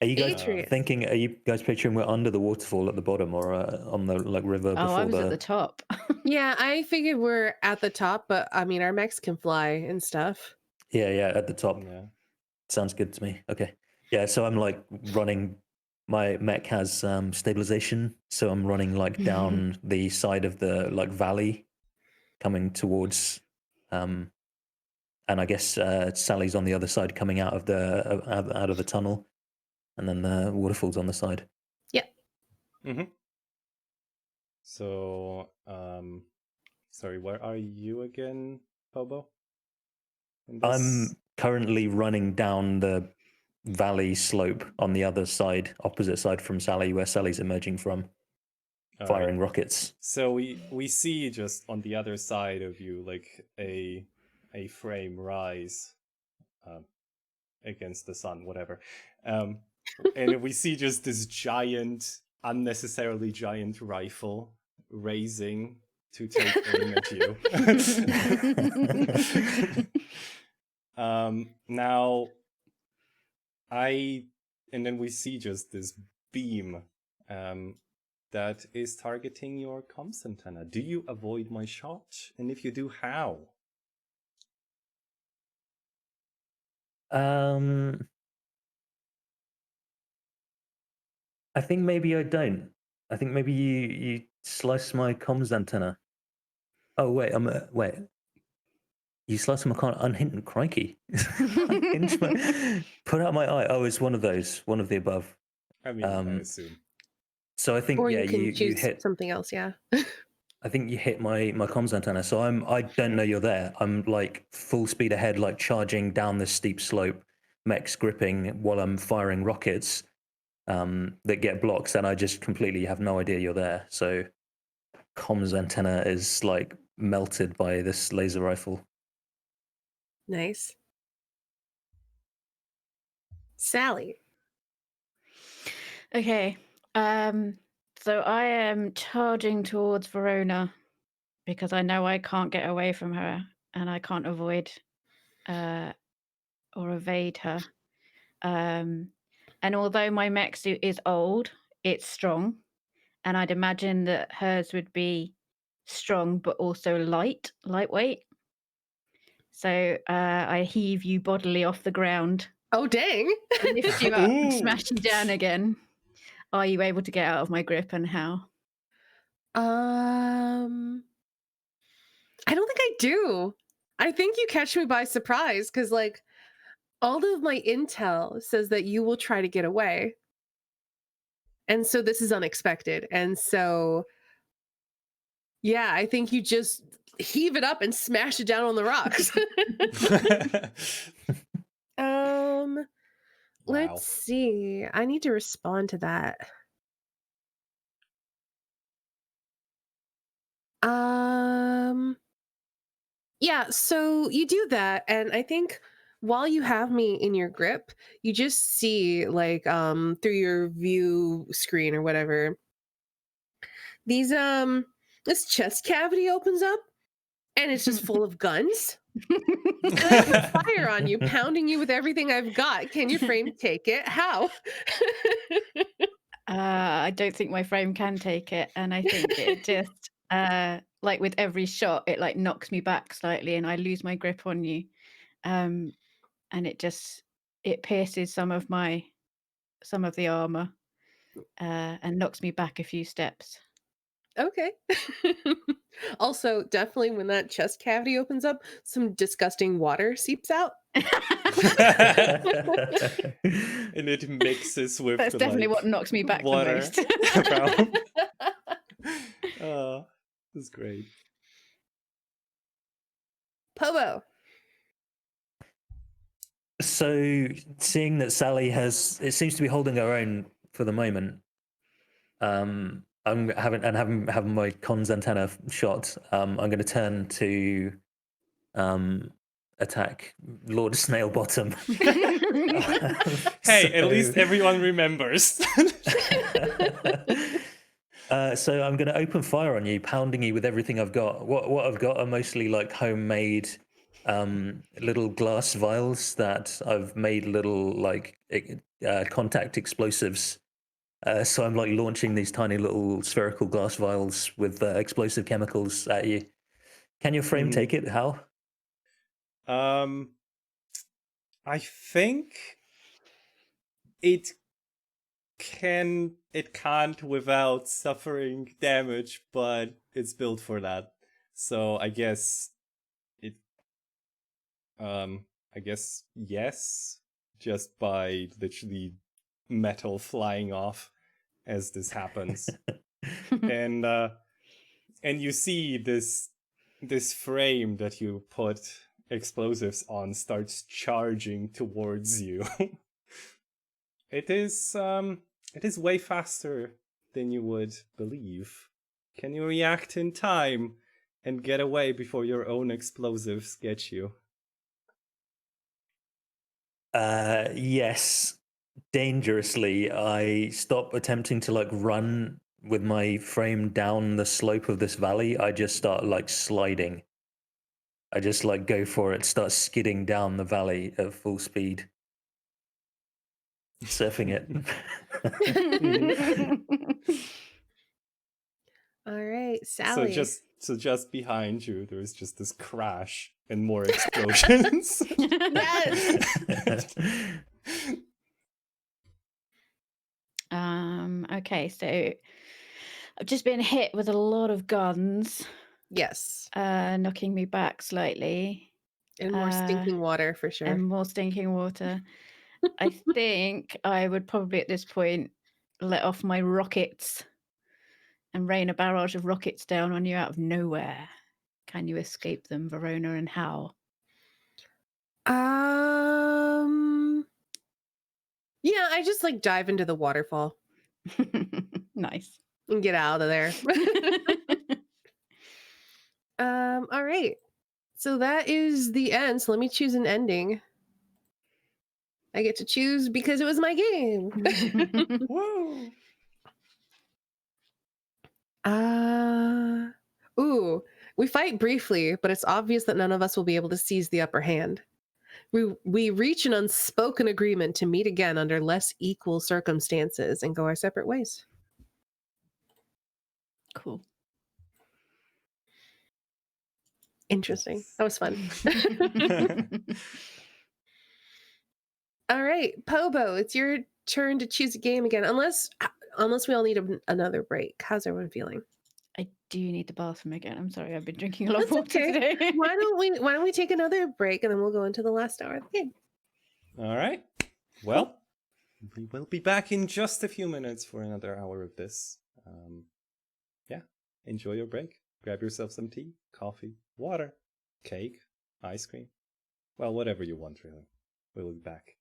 Are you guys Atreus. thinking? Are you guys picturing we're under the waterfall at the bottom or on the like river Oh, before I was at the top. Yeah, I figured we're at the top, but I mean, our mechs can fly and stuff. Yeah, at the top. Yeah. Sounds good to me. Okay. Yeah, so I'm like running. My mech has stabilization, so I'm running like down the side of the like valley, coming towards. And I guess Sally's on the other side, coming out of the tunnel, and then the waterfall's on the side. Yep. Mm-hmm. So, sorry, where are you again, Pobo? I'm currently running down the valley slope on the other side, opposite side from Sally, where Sally's emerging from, firing rockets. So we see just on the other side of you, like a frame rise against the sun, whatever, and we see just this giant, unnecessarily giant rifle raising to take aim at you. Now, and then we see just this beam that is targeting your comms antenna. Do you avoid my shot? And if you do, how? I think maybe I don't. I think maybe you slice my comms antenna. Oh wait, wait. You slice my unhinged, crikey. Put out my eye. Oh, it's one of those, one of the above. I mean, I assume. So I think Or yeah, you can you choose hit. something else, yeah. I think you hit my comms antenna. So I don't know you're there. I'm like full speed ahead, like charging down this steep slope, mechs gripping while I'm firing rockets that get blocks, and I just completely have no idea you're there. So comms antenna is like melted by this laser rifle. Nice. Sally. Okay. So I am charging towards Verona because I know I can't get away from her and I can't avoid or evade her. And although my mech suit is old, it's strong. And I'd imagine that hers would be strong but also lightweight. So I heave you bodily off the ground, Oh, dang. lift you up, and Ooh. smash you down again. Are you able to get out of my grip, and how? I don't think I do. I think you catch me by surprise because, like, all of my intel says that you will try to get away. And so this is unexpected. And so, yeah, I think you just heave it up and smash it down on the rocks. Let's see. I need to respond to that. Yeah, so you do that, and I think while you have me in your grip, you just see, like, through your view screen or whatever, these this chest cavity opens up and it's just full of guns. And I can fire on you, pounding you with everything I've got. Can your frame take it? How? I don't think my frame can take it, and I think it just like with every shot, it like knocks me back slightly, and I lose my grip on you, and it pierces some of the armor, and knocks me back a few steps. Okay. Also, definitely when that chest cavity opens up, some disgusting water seeps out. And it mixes with That's the, definitely like, what knocks me back water the most. around. That's great. Pobo. So seeing that Sally it seems to be holding her own for the moment. I'm having my comms antenna shot. I'm going to turn to attack Lord Snailbottom. Hey, at least everyone remembers. So I'm going to open fire on you, pounding you with everything I've got. What I've got are mostly like homemade little glass vials that I've made little like contact explosives. So I'm like launching these tiny little spherical glass vials with explosive chemicals at you. Can your frame take it, Hal? I think it can't without suffering damage, but it's built for that. So I guess yes, just by literally metal flying off as this happens. And you see this frame that you put explosives on starts charging towards you. It is way faster than you would believe. Can you react in time and get away before your own explosives get you? Yes. Dangerously, I stop attempting to like run with my frame down the slope of this valley. I just start like sliding. I just like go for it, start skidding down the valley at full speed. Surfing it. right, Sally. So just behind you, there's just this crash and more explosions. Yes. Okay, so I've just been hit with a lot of guns, Yes. knocking me back slightly. And more stinking water for sure. And more stinking water. I think I would probably at this point let off my rockets and rain a barrage of rockets down on you out of nowhere. Can you escape them, Verona, and how? Yeah, I just like dive into the waterfall Nice. and get out of there. All right. So that is the end. So let me choose an ending. I get to choose because it was my game. Woo! Ooh, we fight briefly, but it's obvious that none of us will be able to seize the upper hand. We reach an unspoken agreement to meet again under less equal circumstances and go our separate ways. Cool. Interesting. That was fun. All right, Pobo, it's your turn to choose a game again. Unless we all need another break. How's everyone feeling? I do need the bathroom again. I'm sorry, I've been drinking a lot of That's water okay. today. Why don't we take another break and then we'll go into the last hour of the game. All right. Well, we will be back in just a few minutes for another hour of this. Yeah, enjoy your break. Grab yourself some tea, coffee, water, cake, ice cream. Well, whatever you want, really. We'll be back.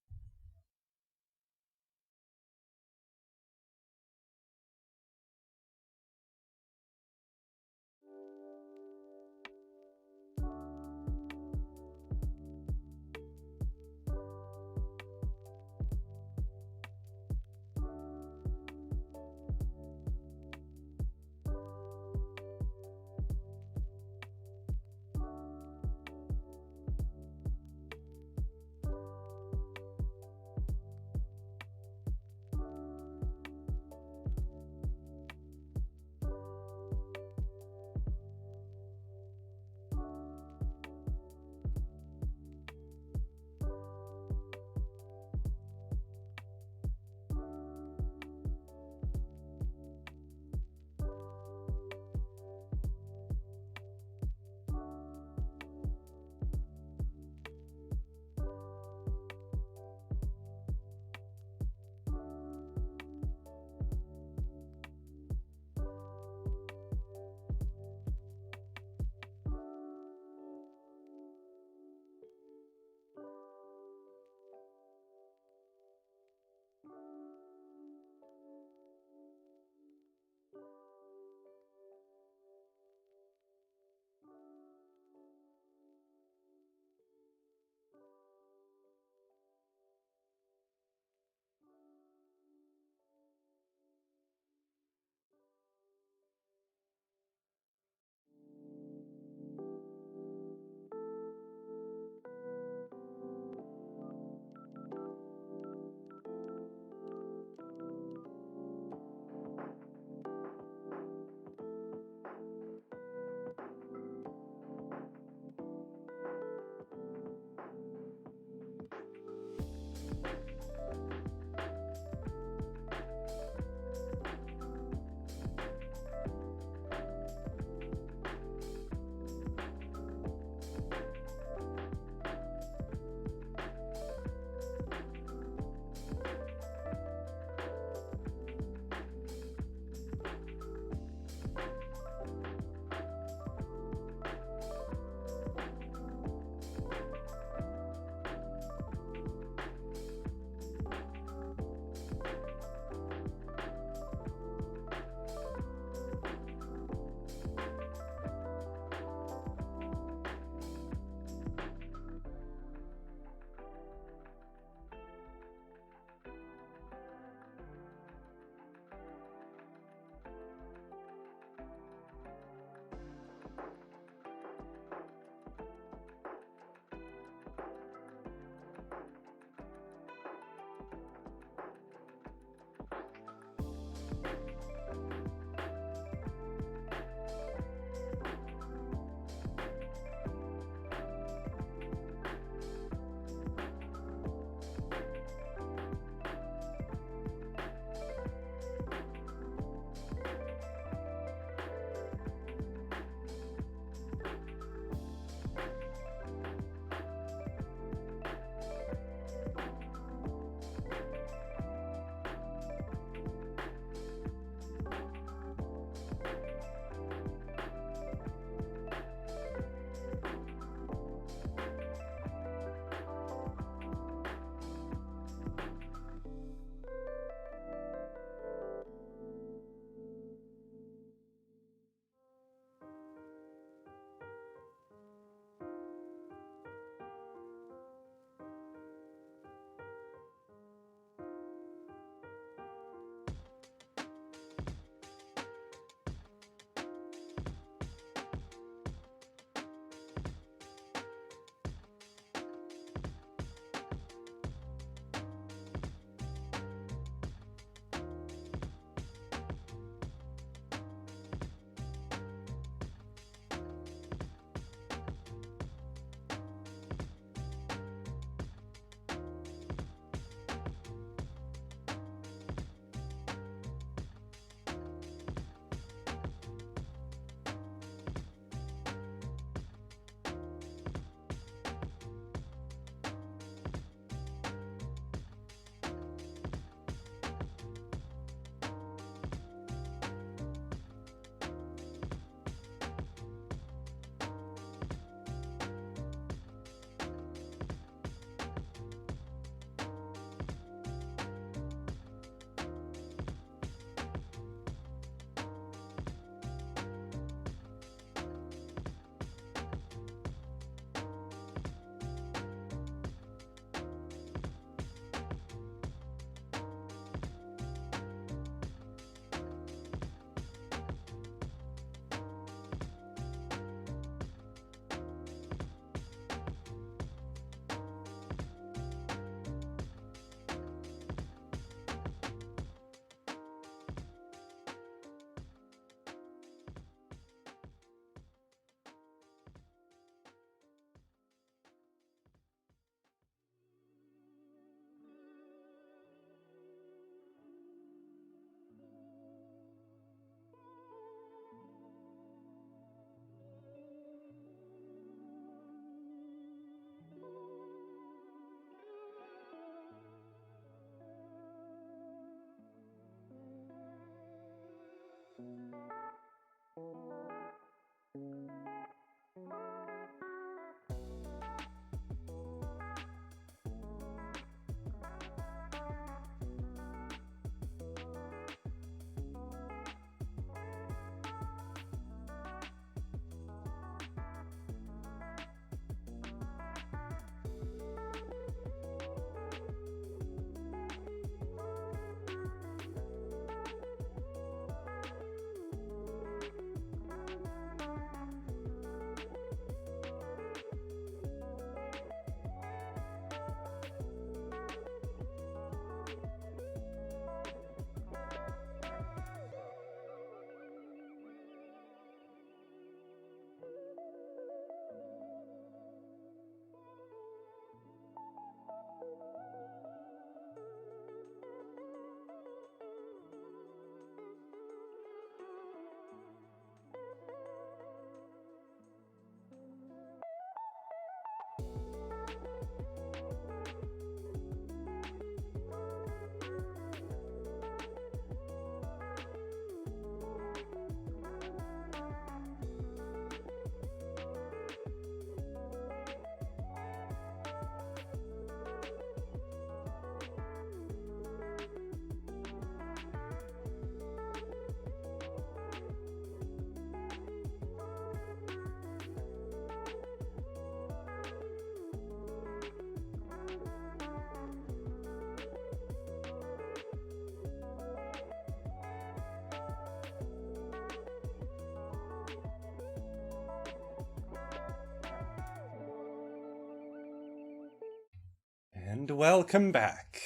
And welcome back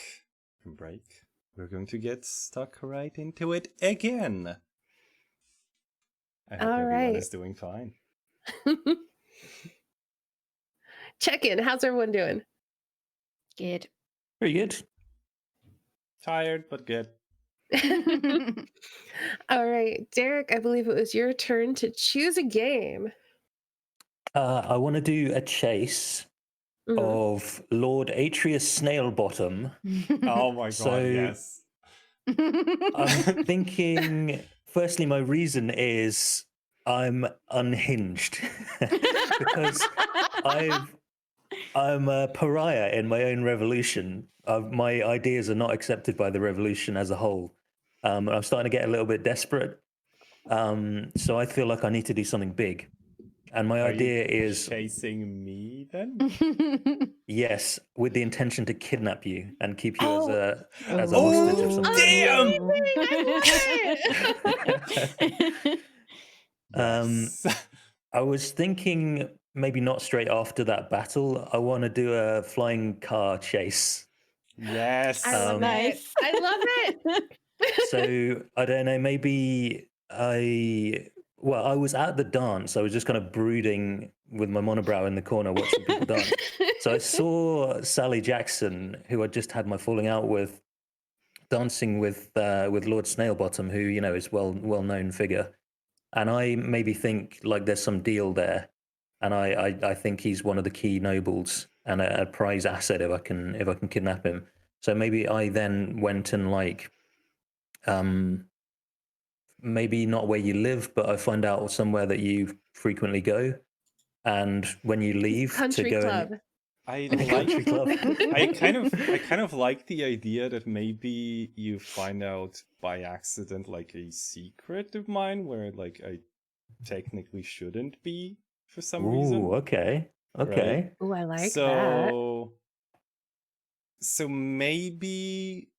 from break. We're going to get stuck right into it again. I hope everyone is doing fine. Check in. How's everyone doing? Good. Very good. Tired, but good. All right, Derek, I believe it was your turn to choose a game. I want to do a chase of Lord Atreus Snailbottom. Oh my god, So- yes. I'm thinking, firstly, my reason is I'm unhinged because I'm a pariah in my own revolution. My ideas are not accepted by the revolution as a whole. I'm starting to get a little bit desperate. So I feel like I need to do something big. And my Are idea you is, chasing me then? yes, with the intention to kidnap you and keep you as a Oh, hostage of some sort. damn! Yes. I was thinking maybe not straight after that battle. I want to do a flying car chase. Yes. I love Nice. it. I love it. So I don't know, maybe I was at the dance. I was just kind of brooding with my monobrow in the corner watching people dance. So I saw Sally Jackson, who I just had my falling out with, dancing with Lord Snailbottom, who, you know, is well known figure. And I maybe think like there's some deal there. And I think he's one of the key nobles and a prize asset if I can kidnap him. So maybe I then went and like maybe not where you live, but I find out somewhere that you frequently go. And when you leave Country to go club. I in a country club. I kind of like the idea that maybe you find out by accident like a secret of mine where like I technically shouldn't be for some reason. Ooh, okay. Okay. Oh, I like that. So maybe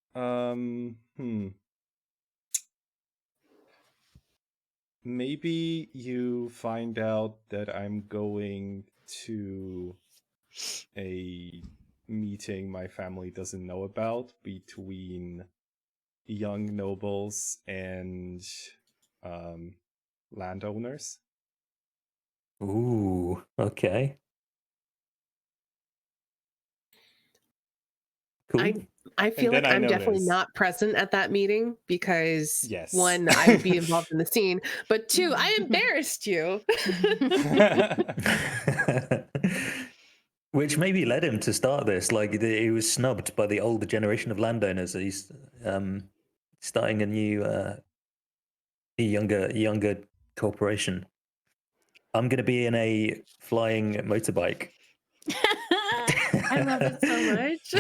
maybe you find out that I'm going to a meeting my family doesn't know about between young nobles and landowners. Ooh, okay. Cool. I feel then like I I'm definitely notice. not present at that meeting because Yes. one, I would be involved in the scene, but two, I embarrassed you. Which maybe led him to start this. Like he was snubbed by the older generation of landowners. He's starting a new, younger corporation. I'm going to be in a flying motorbike. I love it so much.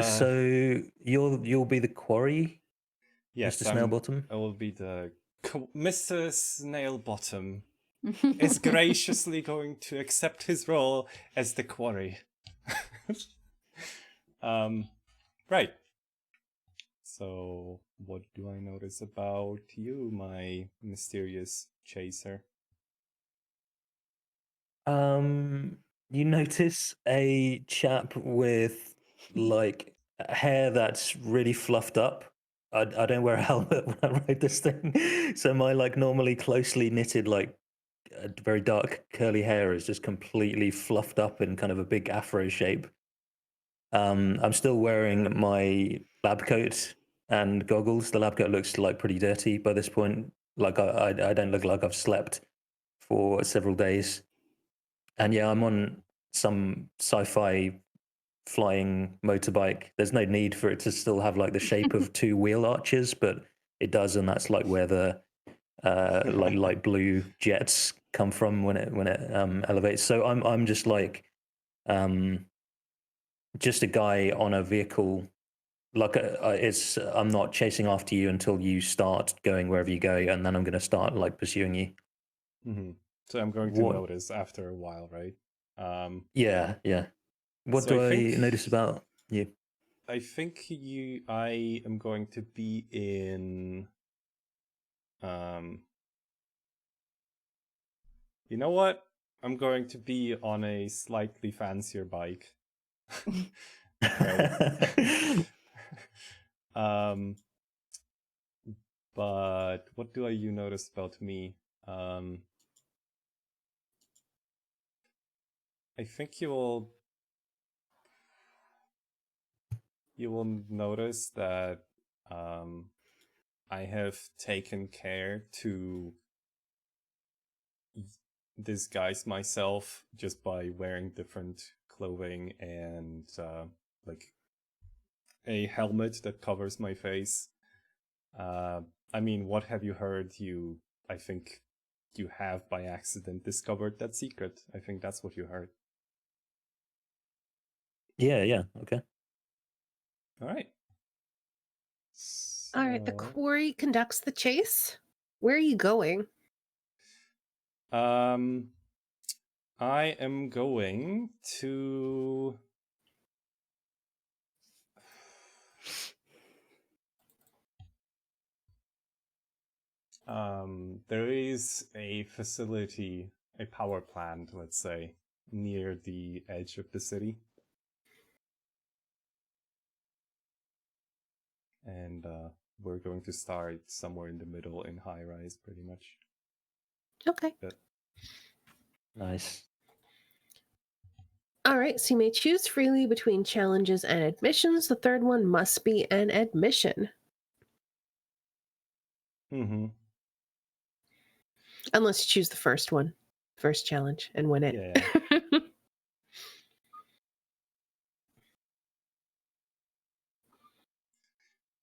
So you'll be the quarry, Yes, Mr. Snailbottom. I will be the Mr. Snailbottom is graciously going to accept his role as the quarry. Right. So, what do I notice about you, my mysterious chaser? You notice a chap with like hair that's really fluffed up. I don't wear a helmet when I ride this thing, so my like normally closely knitted like very dark curly hair is just completely fluffed up in kind of a big afro shape. I'm still wearing my lab coat and goggles. The lab coat looks like pretty dirty by this point. Like I don't look like I've slept for several days. And yeah, I'm on some sci-fi flying motorbike. There's no need for it to still have like the shape of two wheel arches, but it does, and that's like where the like light blue jets come from when it elevates. So I'm just like just a guy on a vehicle. Like I'm not chasing after you until you start going wherever you go, and then I'm going to start like pursuing you. Mm-hmm. So I'm going to notice after a while, right? Yeah. What So do I notice about you? I think I am going to be in you know what? I'm going to be on a slightly fancier bike. But what do you notice about me? I think you will notice that I have taken care to disguise myself just by wearing different clothing and like a helmet that covers my face. I mean, what have you heard? I think you have by accident discovered that secret. I think that's what you heard. Yeah, okay. All right. All right, the So, quarry conducts the chase. Where are you going? I am going to there is a facility, a power plant, let's say, near the edge of the city. And we're going to start somewhere in the middle in high rise, pretty much. Okay. But Nice. All right, so you may choose freely between challenges and admissions. The third one must be an admission. Unless you choose the first one, first challenge, and win it. Yeah.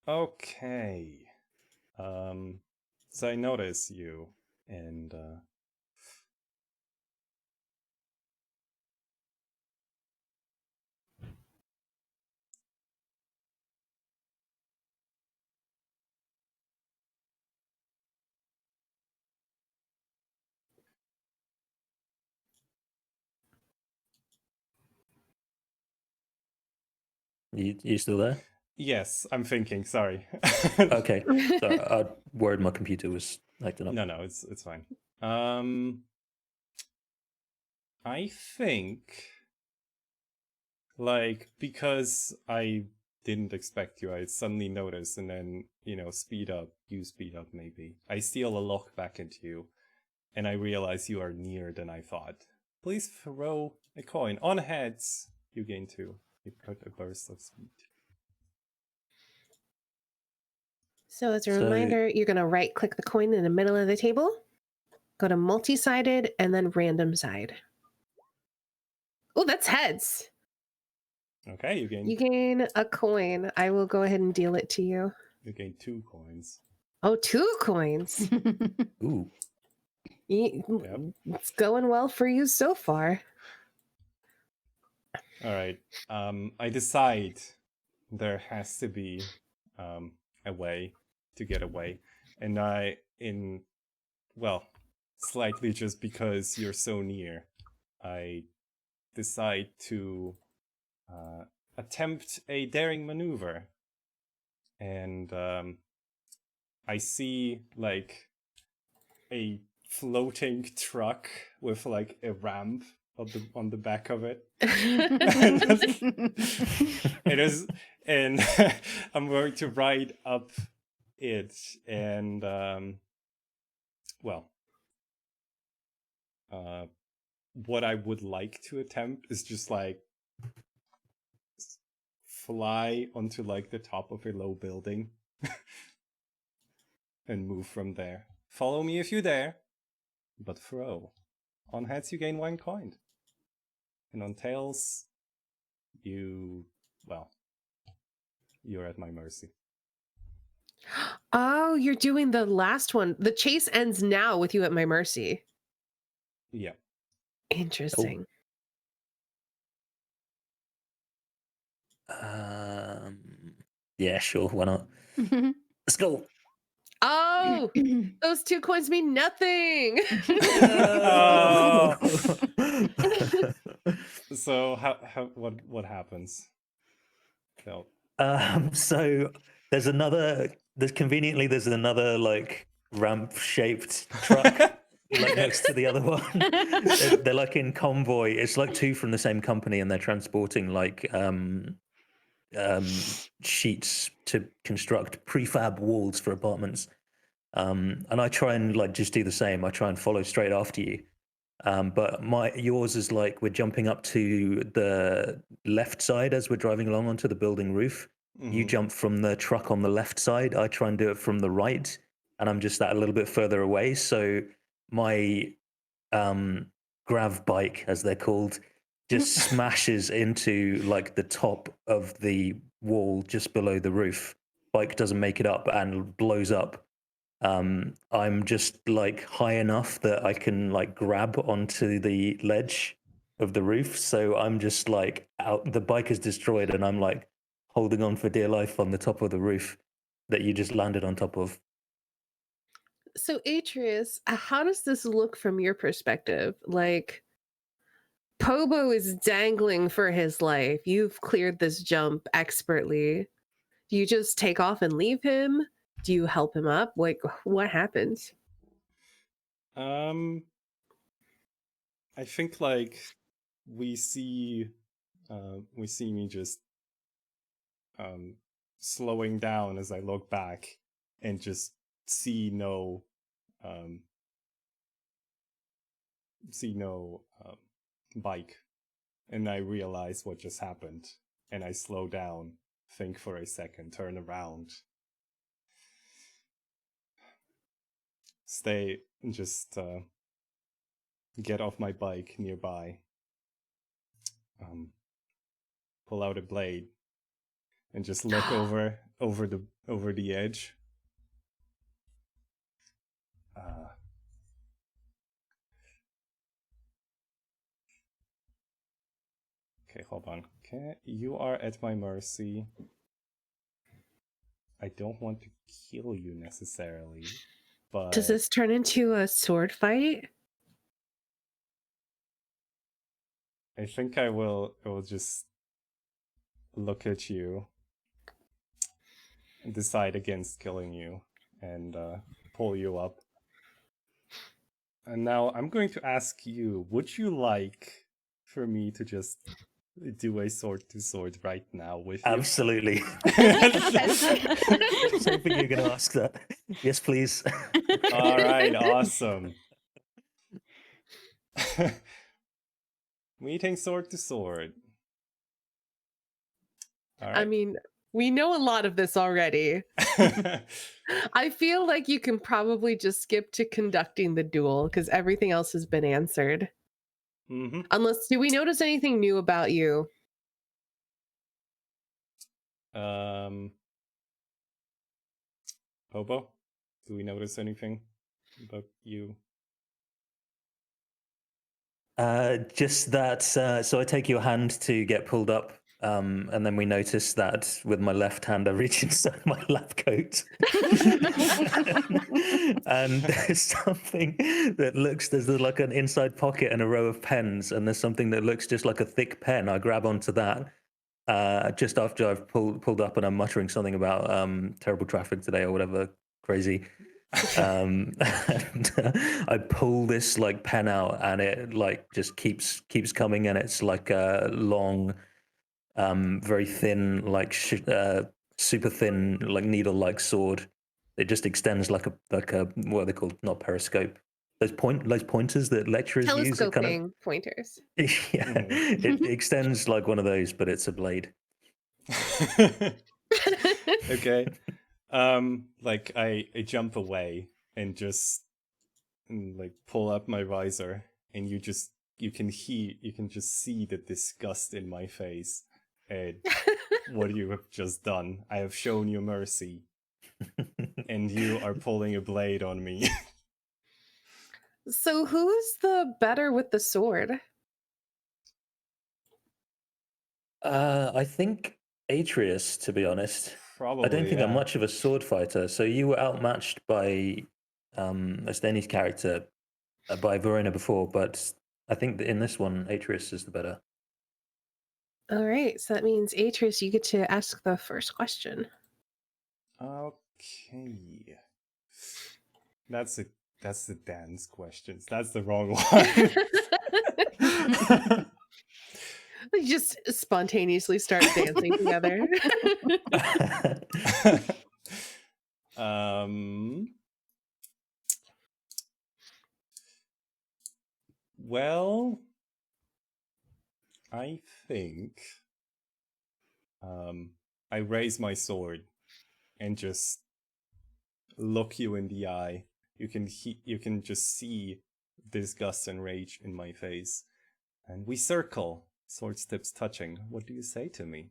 Okay. So I notice you, and You still there? yes, I'm thinking. Sorry. Okay. So I worried my computer was acting up. No, it's fine. I think, like, because I didn't expect you, I suddenly noticed, and then speed up. You speed up, maybe. I steal a lock back into you, and I realize you are nearer than I thought. Please throw a coin. On heads, you gain 2. You put a burst of speed. So as a reminder, you're going to right-click the coin in the middle of the table, go to multi-sided, and then random side. Oh, that's heads. Okay, you gain a coin. I will go ahead and deal it to you. You gain 2 coins. Oh, 2 coins. Ooh. Yep. It's going well for you so far. All right. I decide there has to be a way to get away, and slightly just because you're so near, I decide to attempt a daring maneuver, and I see like a floating truck with like a ramp on the back of it. It is, and I'm going to ride up it, and what I would like to attempt is just like fly onto like the top of a low building and move from there. Follow me if you dare, but throw. On heads you gain 1 coin, and on tails you're at my mercy. Oh, you're doing the last one. The chase ends now with you at my mercy. Yeah. Interesting. Yeah, sure. Why not? Let's go. Oh, those 2 coins mean nothing. So what happens? No. So there's another like ramp shaped truck like next to the other one. They're like in convoy. It's like two from the same company, and they're transporting like sheets to construct prefab walls for apartments. And I try and like just do the same. I try and follow straight after you. But yours is like we're jumping up to the left side as we're driving along onto the building roof. You jump from the truck on the left side. I try and do it from the right, and I'm just that a little bit further away. So my grav bike, as they're called, just smashes into like the top of the wall just below the roof. Bike doesn't make it up and blows up. I'm just like high enough that I can like grab onto the ledge of the roof. So I'm just like out, the bike is destroyed, and I'm like holding on for dear life on the top of the roof that you just landed on top of. So, Atreus, how does this look from your perspective? Like, Pobo is dangling for his life. You've cleared this jump expertly. Do you just take off and leave him? Do you help him up? Like, what happens? I think like we see me just slowing down as I look back and just see no bike, and I realize what just happened, and I slow down, think for a second, turn around, stay, just get off my bike nearby, pull out a blade, and just look over the edge. Okay, hold on. Okay, you are at my mercy. I don't want to kill you necessarily, but Does this turn into a sword fight? I think I will just look at you and decide against killing you and pull you up. And now I'm going to ask you, would you like for me to just do a sword to sword right now with you? Absolutely. I was hoping you were going to ask that. Yes, please. All right, awesome. Meeting sword to sword. All right. I mean, we know a lot of this already. I feel like you can probably just skip to conducting the duel because everything else has been answered. Unless, do we notice anything new about you? Pobo, do we notice anything about you? Just that. So I take your hand to get pulled up, and then we notice that with my left hand I reach inside my lab coat, and there's something that looks. There's like an inside pocket and a row of pens, and there's something that looks just like a thick pen. I grab onto that. Just after I've pulled up and I'm muttering something about terrible traffic today or whatever crazy. And I pull this like pen out, and it like just keeps coming, and it's like a long, very thin, like super thin, like needle-like sword. It just extends like a what are they called? Not periscope. Those pointers that lecturers use. It kind of Telescoping pointers. yeah, it extends like one of those, but it's a blade. Okay. Like I jump away and just like pull up my visor, and you can just see the disgust in my face at what you have just done. I have shown you mercy, and you are pulling a blade on me. So who's the better with the sword? I think Atreus, to be honest. Probably. I don't think I'm yeah. much of a sword fighter. So you were outmatched by Esteni's character by Verona before, but I think that in this one, Atreus is the better. All right, so that means Atreus, you get to ask the first question. Okay. That's a That's the dance questions. That's the wrong one. We just spontaneously start dancing together. Well, I think I raise my sword and just look you in the eye. You can just see disgust and rage in my face. And we circle, sword tips touching. What do you say to me?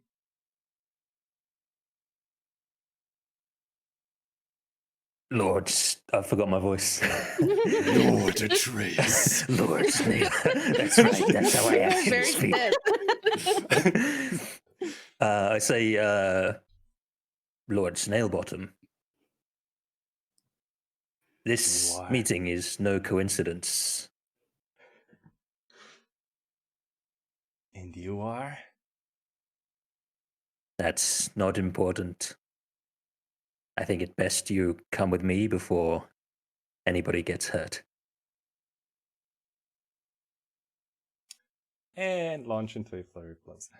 Lord, I forgot my voice. Lord Atreus. Lord Snape. That's right. That's how I actually Very speak. stiff. I say, Lord Snailbottom. This What? meeting is no coincidence. And you are? That's not important. I think it best you come with me before anybody gets hurt. And launch into a flurry of blows.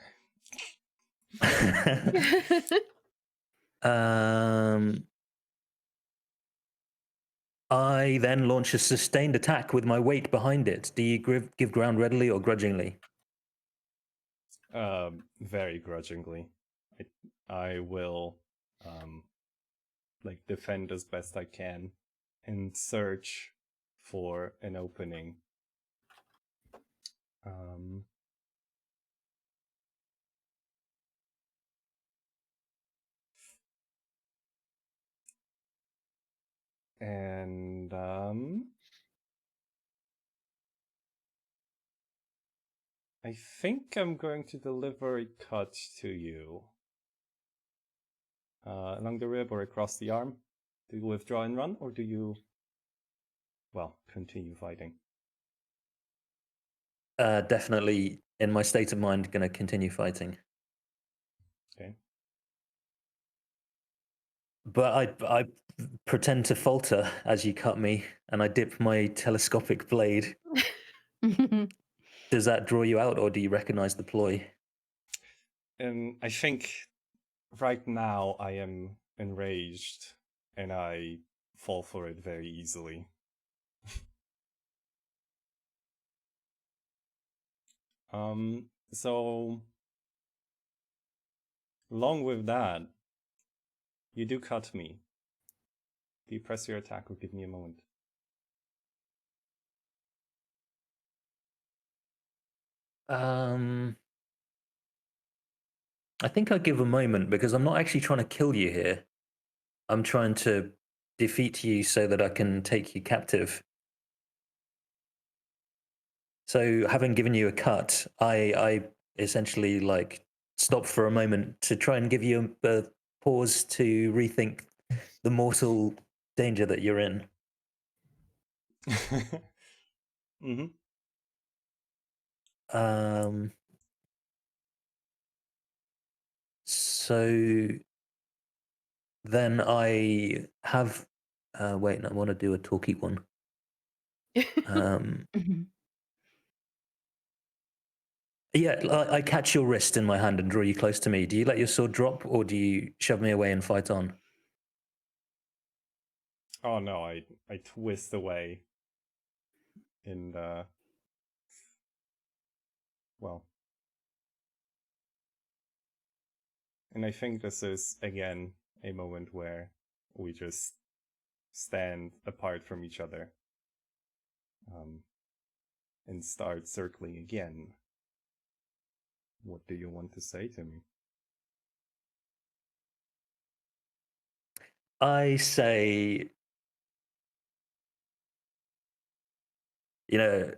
I then launch a sustained attack with my weight behind it. Do you give ground readily or grudgingly? Very grudgingly. I will defend as best I can and search for an opening. And I think I'm going to deliver a cut to you. Along the rib or across the arm? Do you withdraw and run, or do you, continue fighting? Definitely, in my state of mind, going to continue fighting. Okay. But I pretend to falter as you cut me, and I dip my telescopic blade. Does that draw you out, or do you recognize the ploy? I think right now I am enraged, and I fall for it very easily. So along with that, you do cut me. Do you press your attack or give me a moment? I think I'll give a moment because I'm not actually trying to kill you here. I'm trying to defeat you so that I can take you captive. So having given you a cut, I essentially stop for a moment to try and give you a pause to rethink the mortal danger that you're in. Mm-hmm. So then I have wait, I want to do a talky one. Yeah, I catch your wrist in my hand and draw you close to me. Do you let your sword drop, or do you shove me away and fight on? Oh no, I twist away. And and I think this is again a moment where we just stand apart from each other, and start circling again. What do you want to say to me? I say, you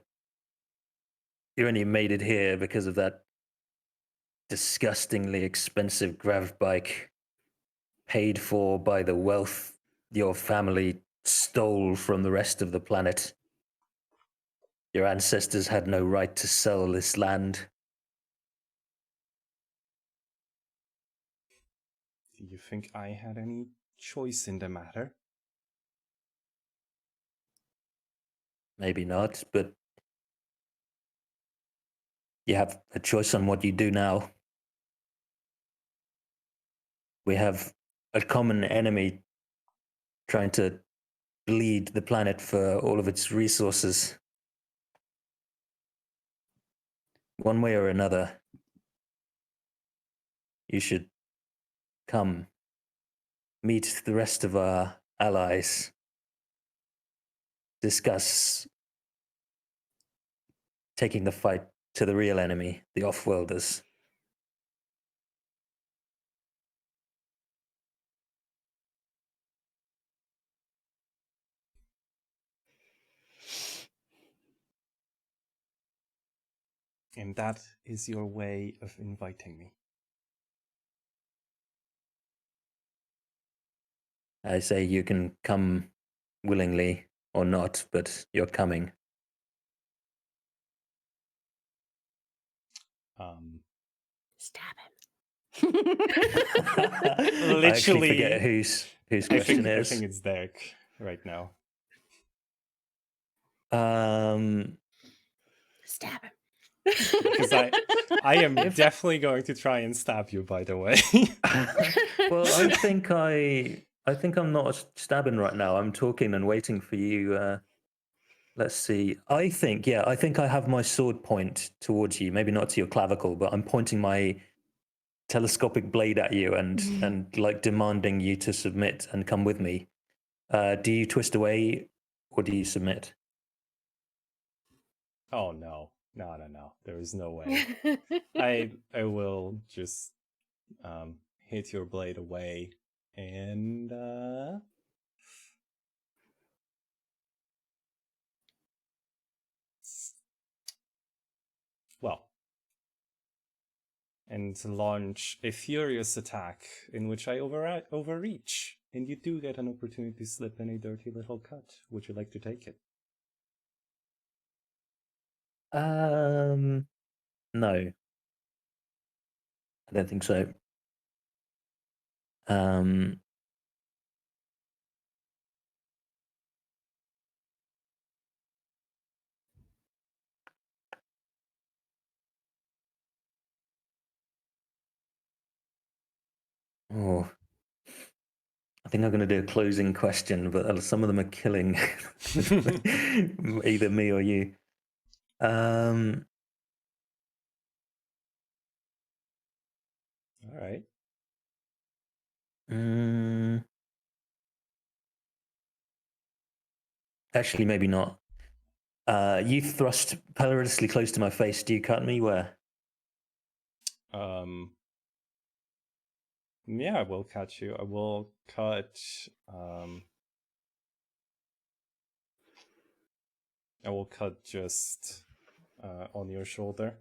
only made it here because of that disgustingly expensive grav bike paid for by the wealth your family stole from the rest of the planet. Your ancestors had no right to sell this land. Do you think I had any choice in the matter? maybe not, but you have a choice on what you do now. We have a common enemy trying to bleed the planet for all of its resources. One way or another, you should come meet the rest of our allies, discuss taking the fight to the real enemy, the off-worlders. And that is your way of inviting me. I say you can come willingly or not, but you're coming. Stab him. I actually forget whose question I is. think it's Derek right now. Stab him. Because I am definitely going to try and stab you, by the way. Well, I think I'm not stabbing right now. I'm talking and waiting for you. Let's see. I think I have my sword point towards you. Maybe not to your clavicle, but I'm pointing my telescopic blade at you and like demanding you to submit and come with me. Do you twist away or do you submit? Oh no. No. There is no way. I will just hit your blade away and and launch a furious attack in which I overreach. And you do get an opportunity to slip in a dirty little cut. Would you like to take it? No. I don't think so. Oh, I think I'm going to do a closing question, but some of them are killing either me or you. All right. Actually, maybe not. You thrust perilously close to my face. Do you cut me where? Yeah, I will cut you. I will cut. I will cut just on your shoulder.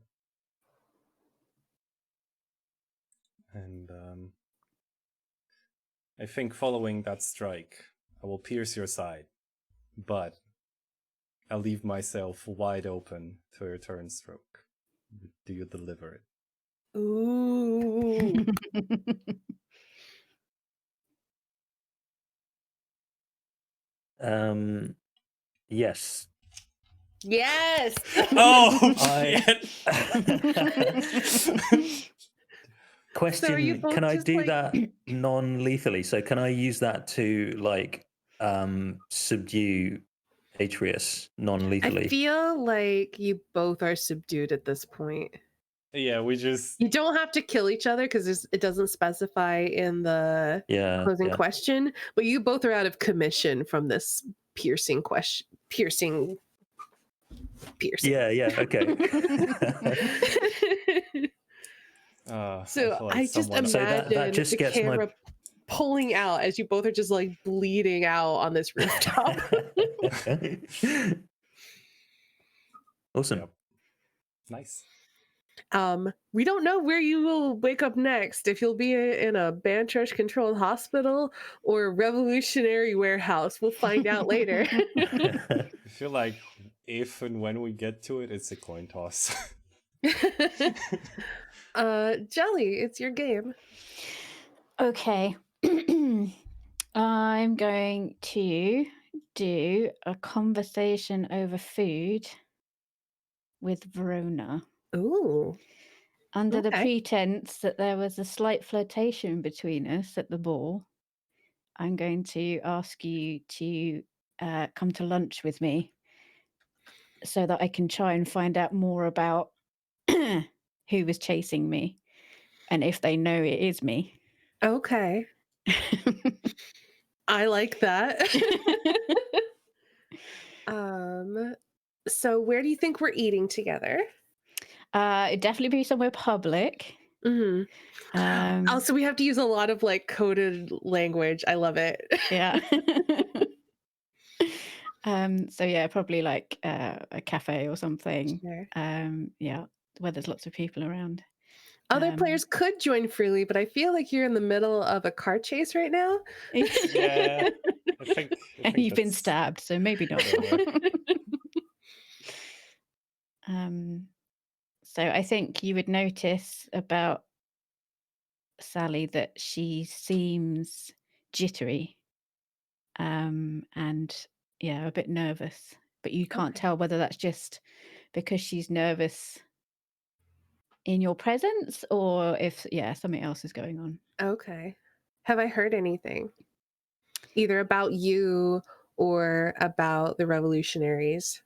And I think following that strike, I will pierce your side, but I'll leave myself wide open to a return stroke. Do you deliver it? Ooh. Yes. Yes. Oh, Question, both can I just, do like- that non-lethally? So can I use that to like subdue Atreus non-lethally? I feel like you both are subdued at this point. Yeah, we just. You don't have to kill each other because it doesn't specify in the closing question, but you both are out of commission from this piercing question. Piercing. Yeah, okay. So I just imagine So that just the gets camera pulling out as you both are just like bleeding out on this rooftop. Awesome. Yep. Nice. We don't know where you will wake up next, if you'll be in a Bantrash controlled hospital or a revolutionary warehouse. We'll find out later. I feel like if and when we get to it, it's a coin toss. Jelly, it's your game. Okay. I'm going to do a conversation over food with Verona. Ooh. Under the Okay. pretense that there was a slight flirtation between us at the ball, I'm going to ask you to come to lunch with me so that I can try and find out more about who was chasing me and if they know it is me. Okay. I like that. So where do you think we're eating together? It'd definitely be somewhere public. Hmm. Also, we have to use a lot of like coded language. I love it. Yeah. So yeah, probably like a cafe or something. Sure. Yeah, where there's lots of people around. Other players could join freely, but I feel like you're in the middle of a car chase right now. Yeah, I think And you've been that's- stabbed, so maybe not. So I think you would notice about Sally that she seems jittery, and yeah, a bit nervous. But you can't Okay. tell whether that's just because she's nervous in your presence or if something else is going on. Okay. Have I heard anything? Either about you or about the revolutionaries?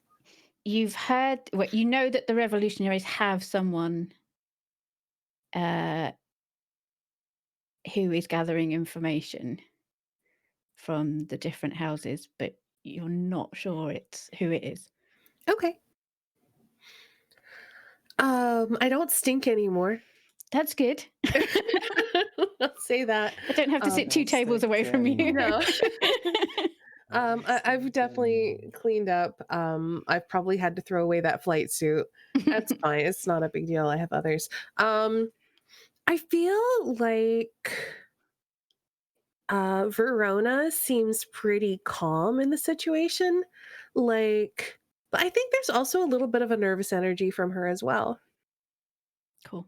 You've heard you know that the revolutionaries have someone who is gathering information from the different houses, but you're not sure it's who it is. Okay. I don't stink anymore. That's good. I'll say that. I don't have to sit 2 Don't tables stink away from you. anymore. No. I've definitely cleaned up. I've probably had to throw away that flight suit. That's fine. It's not a big deal. I have others. I feel like Verona seems pretty calm in the situation. Like, but I think there's also a little bit of a nervous energy from her as well. Cool.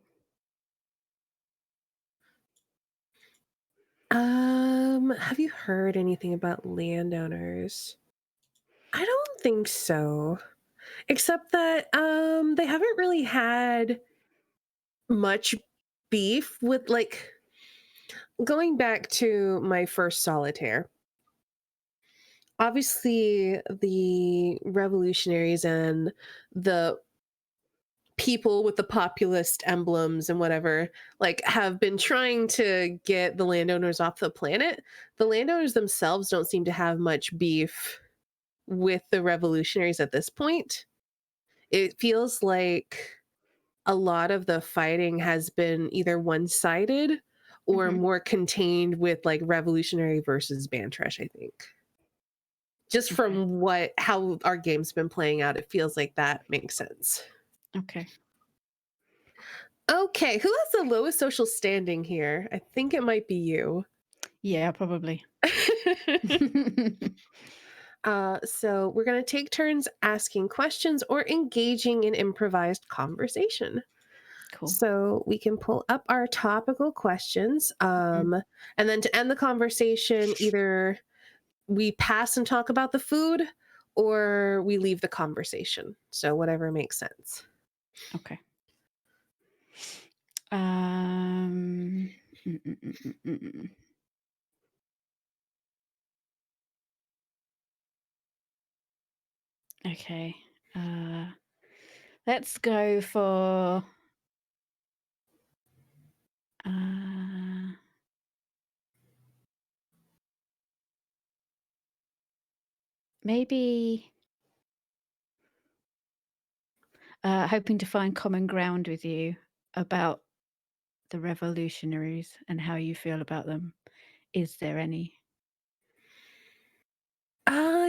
Have you heard anything about landowners? I don't think so. Except that they haven't really had much beef with like going back to my first solitaire. Obviously the revolutionaries and the people with the populist emblems and whatever like have been trying to get the landowners off the planet. The landowners themselves don't seem to have much beef with the revolutionaries at this point. It feels like a lot of the fighting has been either one-sided or Mhm. more contained with like revolutionary versus Bantresh, I think. Just Okay. from how our game's been playing out, it feels like that makes sense. Okay. Okay, who has the lowest social standing here? I think it might be you. Yeah, probably. So we're going to take turns asking questions or engaging in improvised conversation. Cool. So we can pull up our topical questions. And then to end the conversation, either we pass and talk about the food or we leave the conversation. So whatever makes sense. Okay. Mm. Okay. Let's go for maybe hoping to find common ground with you about the revolutionaries and how you feel about them. Is there any?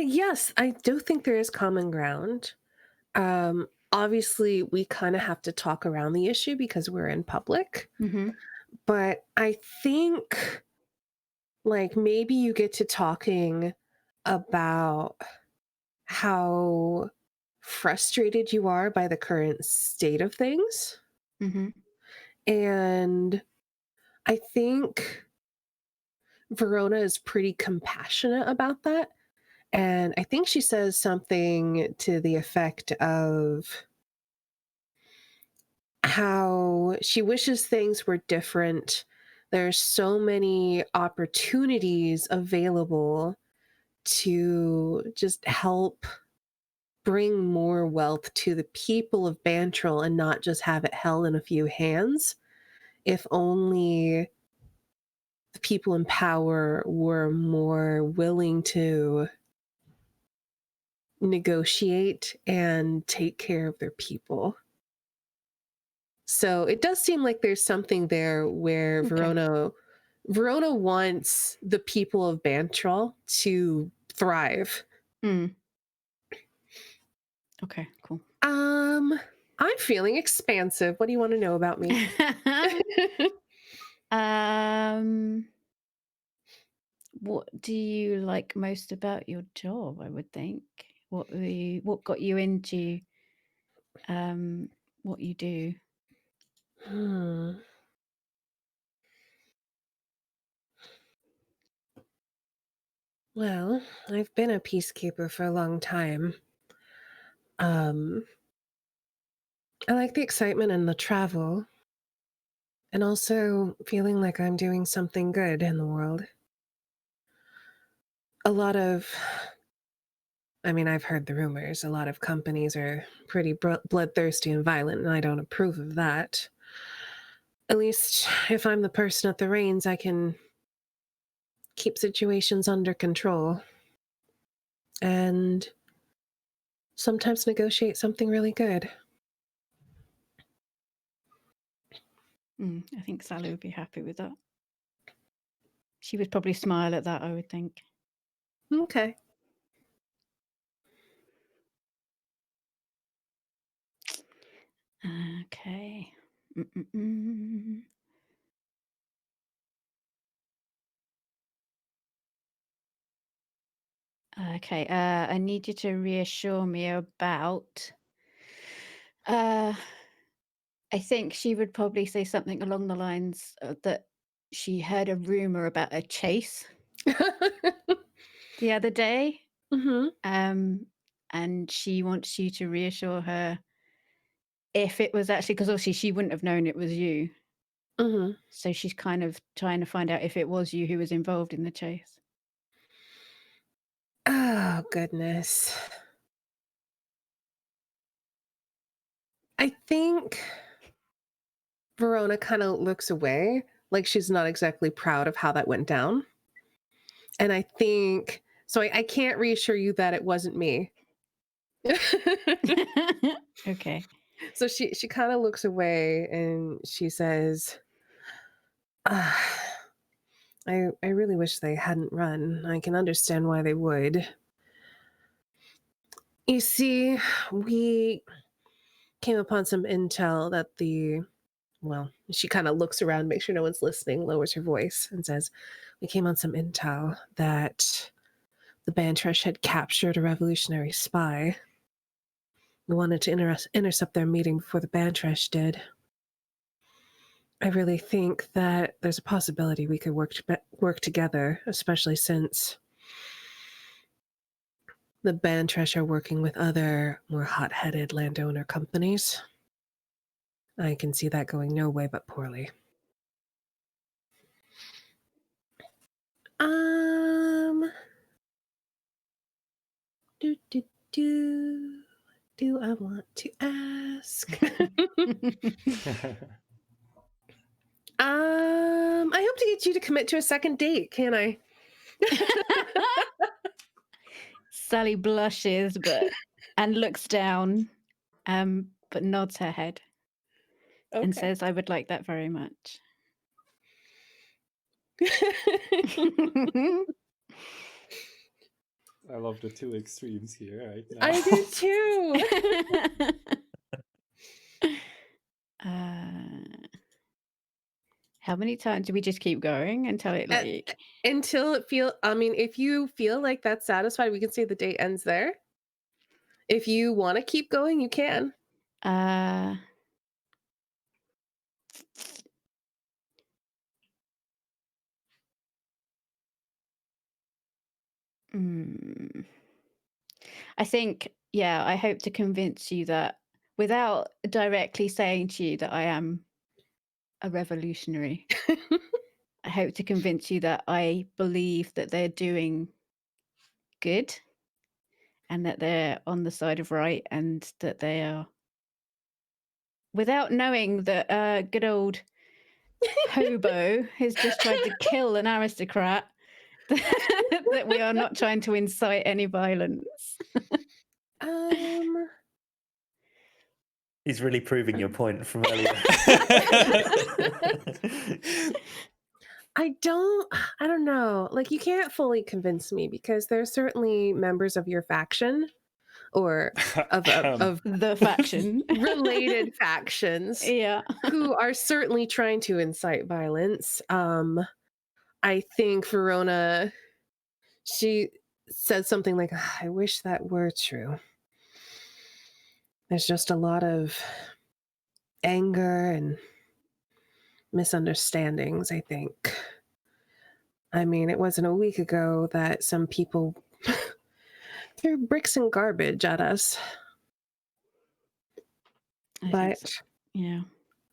Yes, I do think there is common ground. Obviously, we kind of have to talk around the issue because we're in public. Mm-hmm. But I think like maybe you get to talking about how frustrated you are by the current state of things. Mm-hmm. And I think Verona is pretty compassionate about that. And I think she says something to the effect of how she wishes things were different. There's so many opportunities available to just help bring more wealth to the people of Bantrel and not just have it held in a few hands. If only the people in power were more willing to negotiate and take care of their people. So it does seem like there's something there where Okay. Verona wants the people of Bantrel to thrive. Okay, cool. I'm feeling expansive. What do you want to know about me? What do you like most about your job? I would think. What got you into what you do? Well, I've been a peacekeeper for a long time. I like the excitement and the travel, and also feeling like I'm doing something good in the world. I've heard the rumors. A lot of companies are pretty bloodthirsty and violent, and I don't approve of that. At least if I'm the person at the reins, I can keep situations under control and sometimes negotiate something really good. I think Sally would be happy with that. She would probably smile at that, I would think. Okay. Okay. Okay. I need you to reassure me about. I think she would probably say something along the lines that she heard a rumor about a chase the other day. And she wants you to reassure her if it was actually, because obviously she wouldn't have known it was you. So she's kind of trying to find out if it was you who was involved in the chase. Oh, goodness. I think Verona kind of looks away, like she's not exactly proud of how that went down. And I think, so I can't reassure you that it wasn't me. Okay. So she kind of looks away and she says, I really wish they hadn't run. I can understand why they would. You see, we came upon some intel that she kind of looks around, makes sure no one's listening, lowers her voice, and says, we came on some intel that the Bantresh had captured a revolutionary spy. We wanted to intercept their meeting before the Bantresh did. I really think that there's a possibility we could work together, especially since the Bantresh are working with other, more hot-headed landowner companies. I can see that going no way but poorly. Do I want to ask? I hope to get you to commit to a second date, can I? Sally blushes and looks down, but nods her head and says, I would like that very much. I love the two extremes here right now. I do too. How many times do we just keep going until it until it if you feel like that's satisfied, we can say the date ends there. If you want to keep going, you can. I think, yeah, I hope to convince you that without directly saying to you that I am a revolutionary, I hope to convince you that I believe that they're doing good and that they're on the side of right and that they are, without knowing that good old hobo has just tried to kill an aristocrat, that we are not trying to incite any violence. Um, He's really proving your point from earlier. I don't know. Like, you can't fully convince me because there's certainly members of your faction or of The faction. related factions Yeah. who are certainly trying to incite violence. I think Verona, she said something like, I wish that were true. There's just a lot of anger and misunderstandings, I think. I mean, it wasn't a week ago that some people threw bricks and garbage at us. I think But so. Yeah.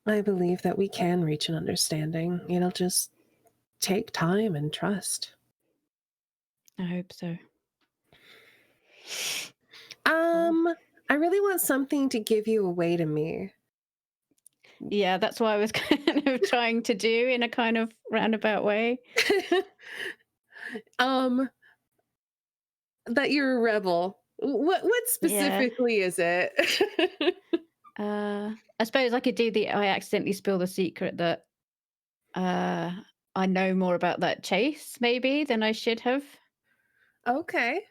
I believe that we can reach an understanding. It'll just take time and trust. I hope so. I really want something to give you away to me. Yeah, that's what I was kind of trying to do in a kind of roundabout way. That you're a rebel. What specifically is it? I suppose I could do I accidentally spill the secret that I know more about that chase maybe than I should have. Okay.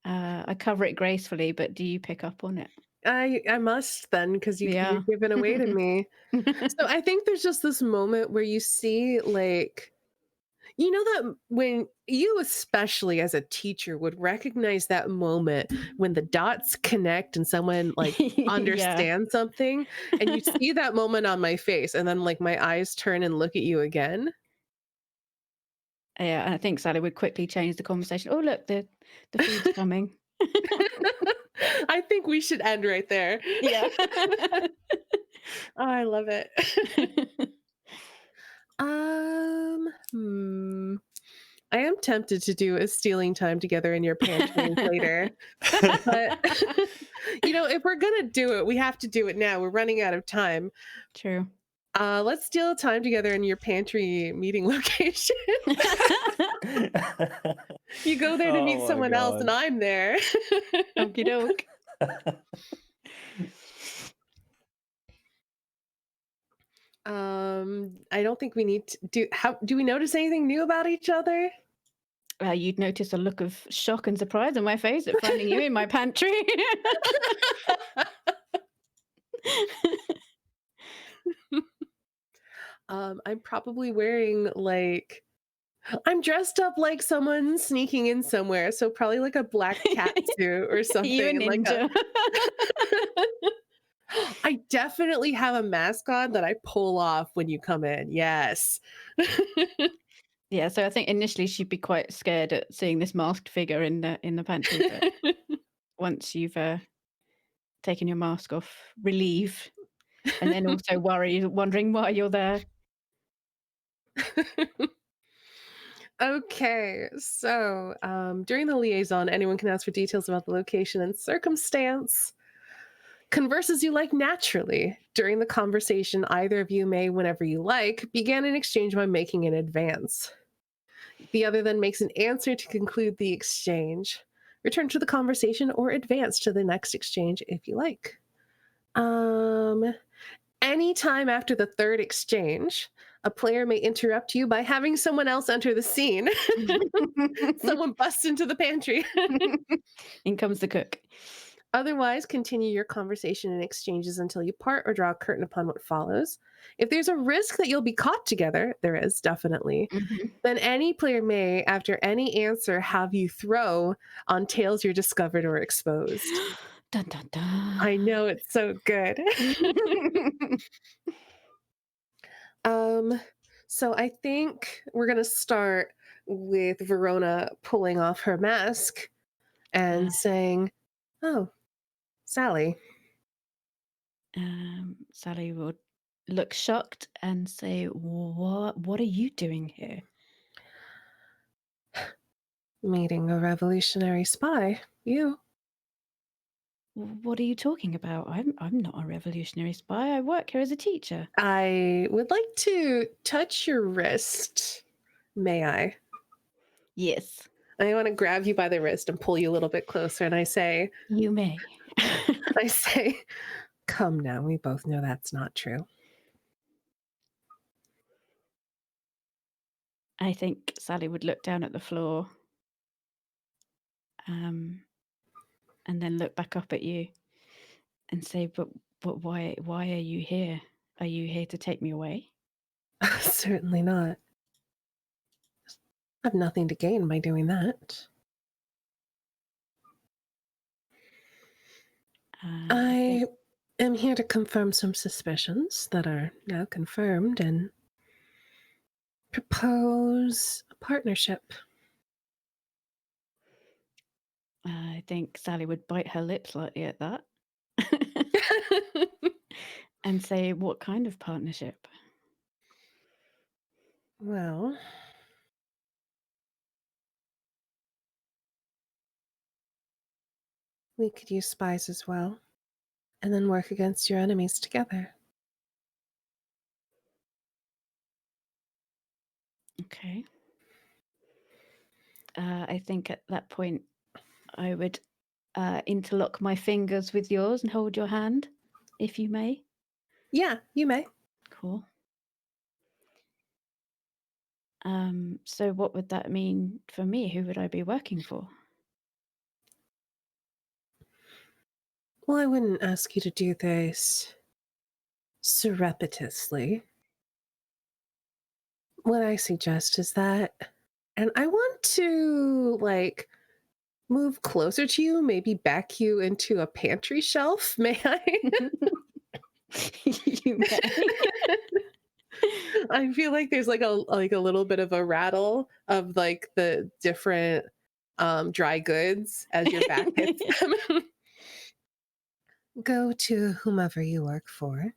I cover it gracefully, but do you pick up on it? I must then, because Yeah. you're giving away to me. So I think there's just this moment where you see, like, you know, that when you, especially as a teacher, would recognize that moment when the dots connect and someone like Yeah. understands something, and you see that moment on my face, and then like my eyes turn and look at you again. Yeah, and I think Sally would quickly change the conversation. Oh, look, the food's coming. I think we should end right there. Yeah. Oh, I love it. I am tempted to do a stealing time together in your pantry later. But you know, if we're gonna do it, we have to do it now. We're running out of time. True. Let's steal time together in your pantry meeting location. You go there to meet Oh my someone else, and God. I'm there. Okie doke. I don't think we need to do we notice anything new about each other? You'd notice a look of shock and surprise on my face at finding you in my pantry. I'm probably wearing like I'm dressed up like someone sneaking in somewhere, so probably like a black cat suit or something. You a and like ninja. I definitely have a mask on that I pull off when you come in. Yes. Yeah, so I think initially she'd be quite scared at seeing this masked figure in the pantry, but once you've taken your mask off, relieved, and then also wondering why you're there. Okay, so during the liaison, anyone can ask for details about the location and circumstance. Converse as you like naturally. During the conversation, either of you may, whenever you like, begin an exchange by making an advance. The other then makes an answer to conclude the exchange. Return to the conversation or advance to the next exchange if you like. Anytime after the third exchange, a player may interrupt you by having someone else enter the scene. Someone busts into the pantry. In comes the cook. Otherwise, continue your conversation and exchanges until you part or draw a curtain upon what follows. If there's a risk that you'll be caught together, there is definitely, then any player may, after any answer, have you throw on tales you're discovered or exposed. Dun, dun, dun. I know, it's so good. So I think we're going to start with Verona pulling off her mask and saying, "Oh, Sally." Sally would look shocked and say, What are you doing here?" Meeting a revolutionary spy. You. "What are you talking about? I'm not a revolutionary spy. I work here as a teacher." I would like to touch your wrist. May I? "Yes, I want to grab you by the wrist and pull you a little bit closer. And I say, you may." "Come now, we both know that's not true." I think Sally would look down at the floor, and then look back up at you and say, But why are you here? Are you here to take me away?" Certainly not. I have nothing to gain by doing that. I am here to confirm some suspicions that are now confirmed and propose a partnership. I think Sally would bite her lip slightly at that and say, "What kind of partnership?" Well, we could use spies as well, and then work against your enemies together. Okay. I think at that point I would interlock my fingers with yours and hold your hand, if you may. Yeah, you may. Cool. So what would that mean for me? Who would I be working for? Well, I wouldn't ask you to do this surreptitiously. What I suggest is that, and I want to move closer to you, maybe back you into a pantry shelf. May I? You may. I feel like there's a little bit of a rattle of the different dry goods as your back hits them. Go to whomever you work for.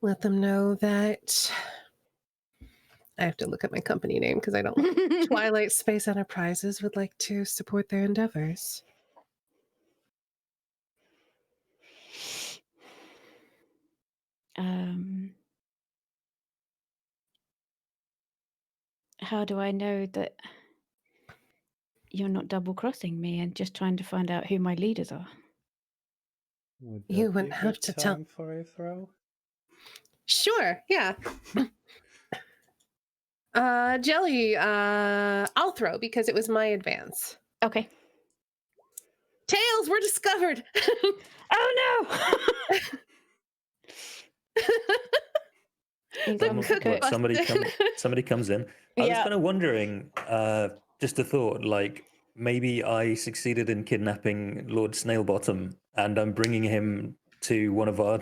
Let them know that I have to look at my company name because I don't. Twilight Space Enterprises would like to support their endeavors. How do I know that you're not double-crossing me and just trying to find out who my leaders are? Would You that be wouldn't a have good to tell. time for a throw? Sure, yeah. Jelly, I'll throw because it was my advance. Okay. Tails were discovered. Oh no! Somebody comes in. I was Yeah. kind of wondering, just a thought, like maybe I succeeded in kidnapping Lord Snailbottom, and I'm bringing him to one of our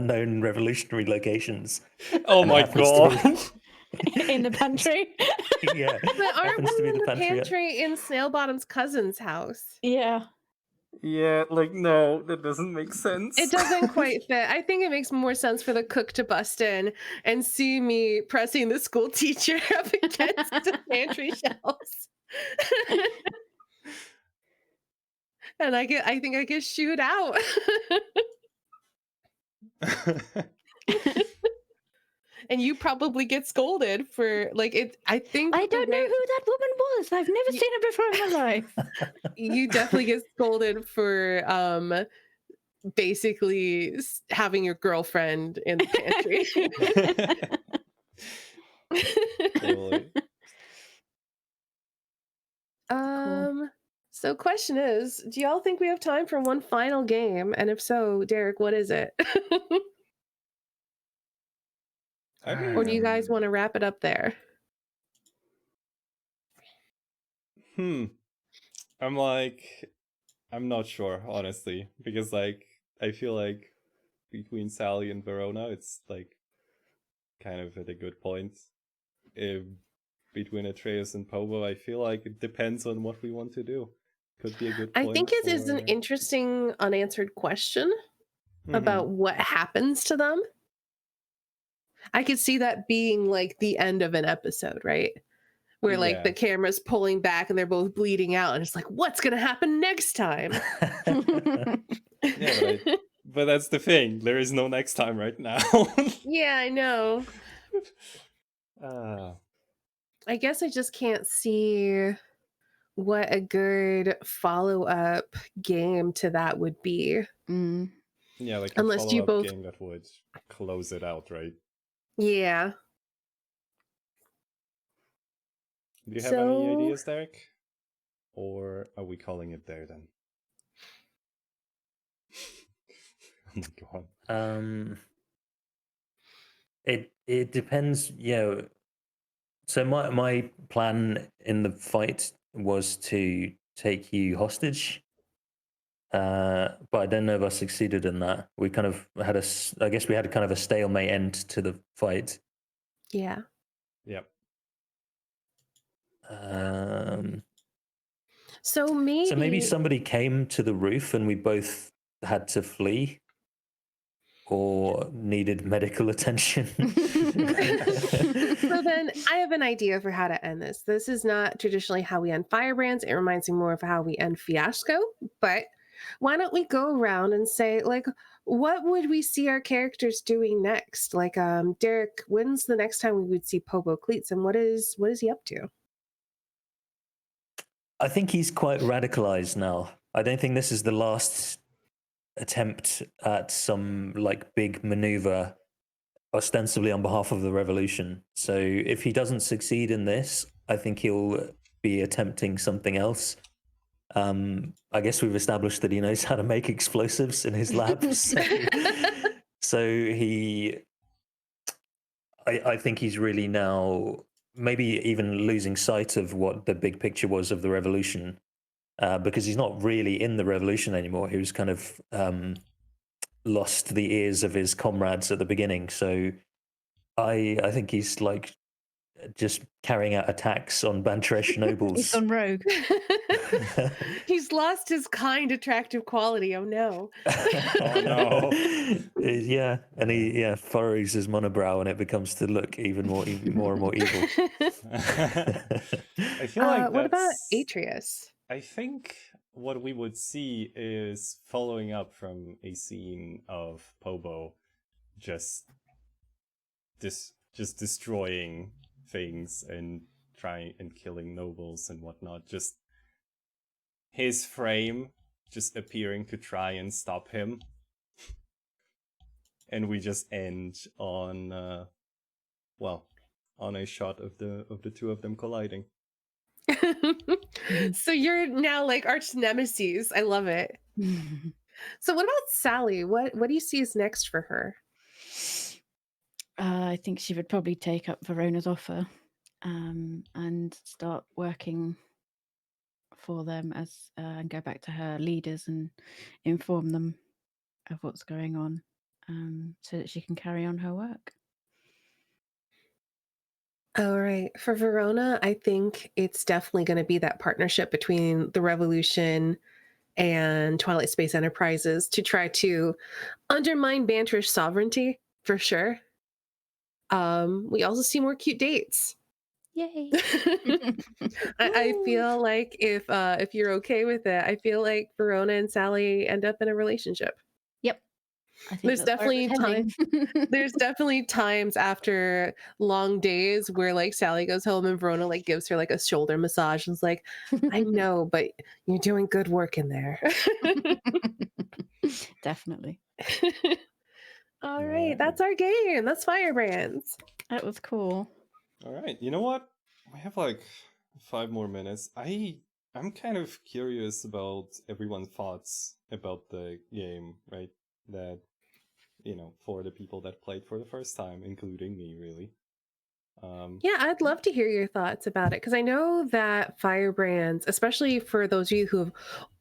known revolutionary locations. Oh And it my happens to god! In the pantry. Yeah, But aren't happens to we be in the the pantry. pantry in Snailbottom's cousin's house? Yeah. Yeah, no, that doesn't make sense. It doesn't quite fit. I think it makes more sense for the cook to bust in and see me pressing the school teacher up against the pantry shelves. And I think I get shooed out. And you probably get scolded for it. I think I don't know who that woman was. I've never seen her before in my life. You definitely get scolded for basically having your girlfriend in the pantry. Totally. Cool. So question is, do y'all think we have time for one final game? And if so, Derek, what is it? I mean, Or do you guys want to wrap it up there? I'm not sure, honestly, because I feel like between Sally and Verona, it's kind of at a good point. Between Atreus and Pobo, I feel like it depends on what we want to do. could be a good I point. think it is an for- interesting unanswered question Mhm. about what happens to them. I could see that being like the end of an episode, right? Where like Yeah. the camera's pulling back and they're both bleeding out, and it's like, what's gonna happen next time? Yeah, but that's the thing. There is no next time right now. Yeah, I know. uh, I guess I just can't see what a good follow-up game to that would be. Mm. yeah, like a Unless you follow-up both- game that would close it out, right? Yeah. Do you have any So- ideas, Derek? Or are we calling it there then? Oh my god. It depends. Yeah. So my plan in the fight was to take you hostage. But I don't know if I succeeded in that. We kind of had I guess we had kind of a stalemate end to the fight. Yeah. Yep. So maybe So maybe somebody came to the roof and we both had to flee or needed medical attention. So then I have an idea for how to end this. This is not traditionally how we end Firebrands. It reminds me more of how we end Fiasco. But why don't we go around and say, like, what would we see our characters doing next? Like, Derek, when's the next time we would see Pobo Cleats, and what is he up to? I think he's quite radicalized now. I don't think this is the last attempt at some like big maneuver ostensibly on behalf of the revolution. So if he doesn't succeed in this, I think he'll be attempting something else. I guess we've established that he knows how to make explosives in his lab. So I think he's really now maybe even losing sight of what the big picture was of the revolution, because he's not really in the revolution anymore. He was kind of lost the ears of his comrades at the beginning. So I think he's like just carrying out attacks on Bantresh nobles. He's on rogue. He's lost his kind, attractive quality. Oh no. Oh no. Yeah, and he furrows his monobrow, and it becomes to look even more and more evil. I feel like what about that's- Atreus? I think what we would see is following up from a scene of Pobo just destroying things and trying and killing nobles and whatnot. Just his frame just appearing to try and stop him. And we just end on on a shot of the two of them colliding. So you're now like arch nemesis. I love it. So what about Sally? What do you see as next for her? I think she would probably take up Verona's offer and start working for them as and go back to her leaders and inform them of what's going on, so that she can carry on her work. All right. For Verona, I think it's definitely going to be that partnership between the Revolution and Twilight Space Enterprises to try to undermine Bantrish sovereignty, for sure. We also see more cute dates. Yay! I feel like if you're okay with it, I feel like Verona and Sally end up in a relationship. Yep. I think There's that's where it was heading. There's definitely times after long days where like Sally goes home and Verona like gives her like a shoulder massage and is like, I know, but you're doing good work in there. Definitely. All right, that's our game. That's Firebrands. That was cool. All right. You know what? We have like 5 more minutes. I'm kind of curious about everyone's thoughts about the game, right? That, for the people that played for the first time, including me, really. Yeah, I'd love to hear your thoughts about it because I know that Firebrands, especially for those of you who have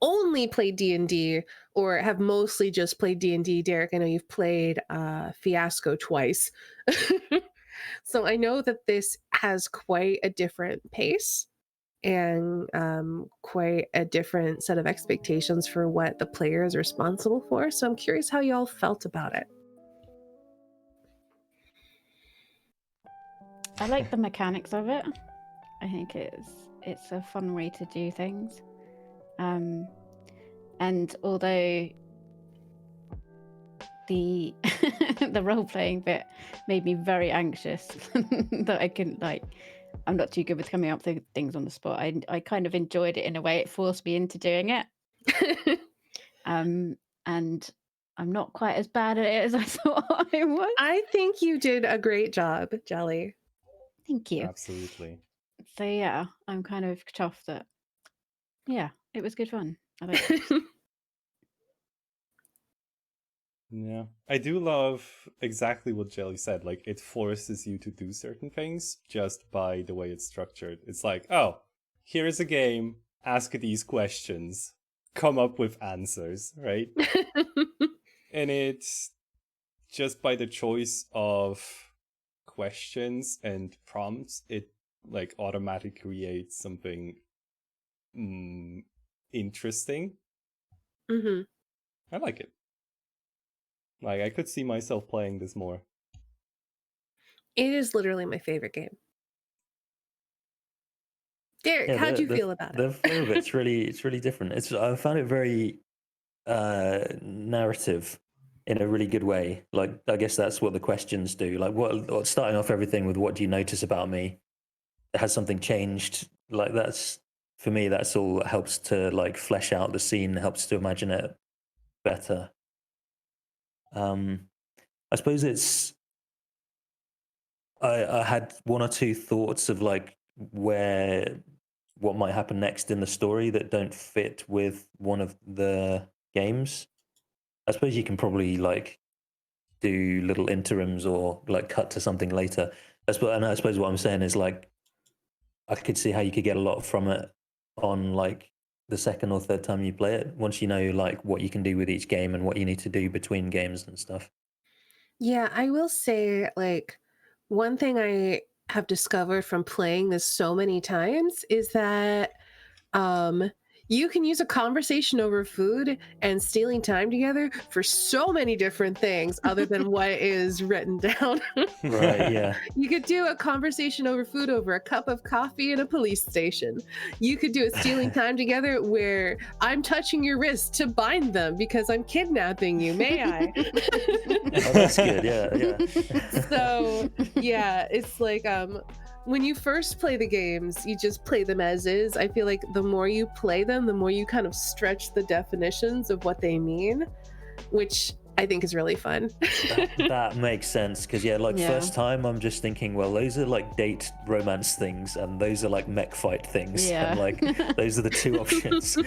only played D&D or have mostly just played D&D, Derek, I know you've played Fiasco twice. So I know that this has quite a different pace and quite a different set of expectations for what the player is responsible for. So I'm curious how y'all felt about it. I like the mechanics of it. I think it's a fun way to do things. And although the the role playing bit made me very anxious that I couldn't I'm not too good with coming up with things on the spot. I kind of enjoyed it in a way. It forced me into doing it. And I'm not quite as bad at it as I thought I was. I think you did a great job, Jelly. Thank you. Absolutely. So yeah, I'm kind of chuffed that. Yeah, it was good fun. I liked it. Yeah, I do love exactly what Jelly said. Like, it forces you to do certain things just by the way it's structured. It's like, oh, here's a game, ask these questions, come up with answers, right? And it's just by the choice of questions and prompts, it like automatically creates something interesting. Mm-hmm. I like it. Like, I could see myself playing this more. It is literally my favorite game. Derek, how'd you feel about The it? flow of it's really different. I found it very narrative in a really good way. Like, I guess that's what the questions do. Like, what starting off everything with what do you notice about me? Has something changed? Like, that's for me. That's all that helps to like flesh out the scene. Helps to imagine it better. I suppose it's. I had one or two thoughts of like what might happen next in the story that don't fit with one of the games. I suppose you can probably like do little interims or like cut to something later. And I suppose what I'm saying is like I could see how you could get a lot from it on like the second or third time you play it, once you know like what you can do with each game and what you need to do between games and stuff. Yeah, I will say, like, one thing I have discovered from playing this so many times is that you can use a conversation over food and stealing time together for so many different things other than what is written down. Right, yeah. You could do a conversation over food over a cup of coffee in a police station. You could do a stealing time together where I'm touching your wrist to bind them because I'm kidnapping you. May I? Oh, that's good. Yeah. So yeah, it's like when you first play the games, you just play them as is. I feel like the more you play them, the more you kind of stretch the definitions of what they mean, which I think is really fun. That makes sense, because first time I'm just thinking, well, those are like date romance things and those are like mech fight things. Yeah. And like those are the two options.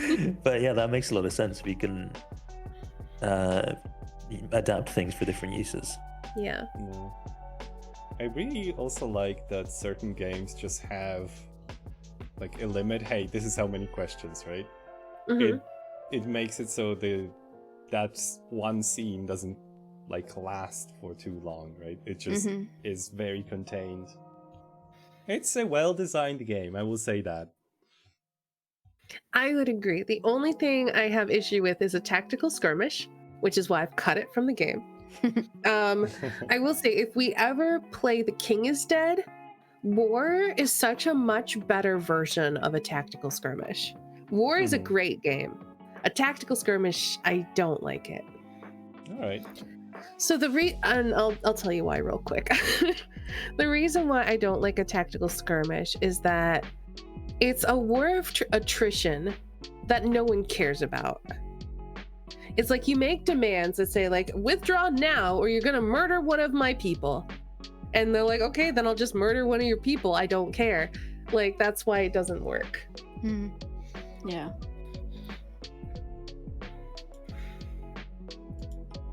But yeah, that makes a lot of sense if you can adapt things for different uses. Yeah. I really also like that certain games just have like a limit. Hey, this is how many questions, right? Mm-hmm. It makes it so that one scene doesn't like last for too long, right? It just is very contained. It's a well-designed game, I will say that. I would agree. The only thing I have issue with is a tactical skirmish, which is why I've cut it from the game. I will say, if we ever play The King is Dead, War is such a much better version of a tactical skirmish. War is a great game. A tactical skirmish, I don't like it. All right. So and I'll tell you why real quick. The reason why I don't like a tactical skirmish is that it's a war of attrition that no one cares about. It's like you make demands that say like, withdraw now or you're gonna murder one of my people. And they're like, okay, then I'll just murder one of your people. I don't care. Like, that's why it doesn't work. Yeah.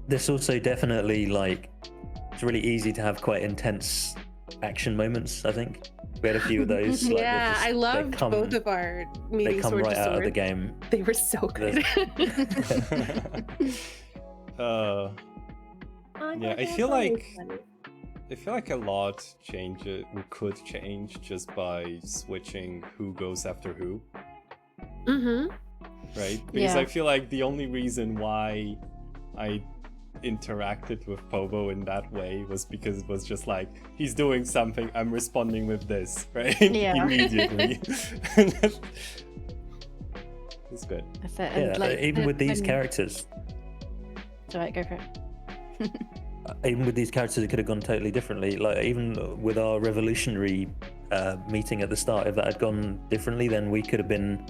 There's also definitely like, it's really easy to have quite intense action moments, I think. We had a few of those. Like, yeah, I loved both of our meetings. They come right out of the game. They were so good. Yeah, I feel like I feel like a lot could change just by switching who goes after who. Mm-hmm. Right? Because Yeah. I feel like the only reason why I interacted with Pobo in that way was because it was just like, he's doing something, I'm responding with this, right? Yeah. Immediately. It's good. That's it. Yeah, And like even with these when- characters, It's alright, go for it. even with these characters, it could have gone totally differently. Like even with our revolutionary meeting at the start, if that had gone differently, then we could have been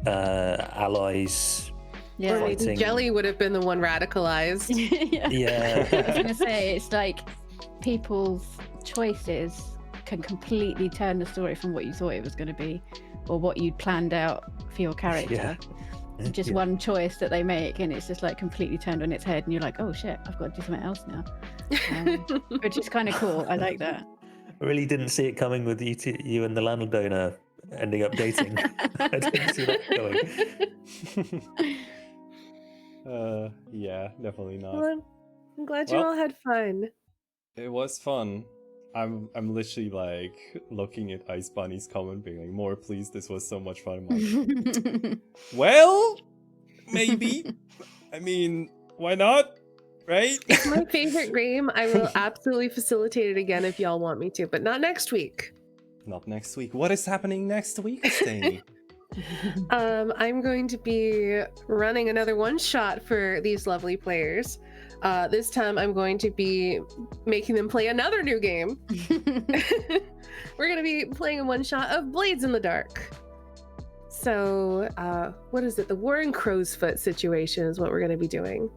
allies. Yeah. Or maybe Fighting. Jelly would have been the one radicalized. Yeah. I was Yeah, gonna say it's like people's choices can completely turn the story from what you thought it was going to be, or what you'd planned out for your character. yeah. Just Yeah. one choice that they make, and it's just like completely turned on its head, and you're like, oh shit, I've got to do something else now. Which is kind of cool. I like that. I really didn't see it coming with you and the landowner ending up dating. I didn't see that going. Yeah, definitely not. Well, I'm glad you Well- all had fun. It was fun. I'm literally like looking at Ice Bunny's comment, being like, "More, please. This was so much fun." I'm like, well, maybe. I mean, why not? Right? It's my favorite game. I will absolutely facilitate it again if y'all want me to, but not next week. Not next week. What is happening next week, Stay? I'm going to be running another one shot for these lovely players. This time I'm going to be making them play another new game. We're going to be playing a one shot of Blades in the Dark. So, what is it? The War in Crow's Foot situation is what we're going to be doing.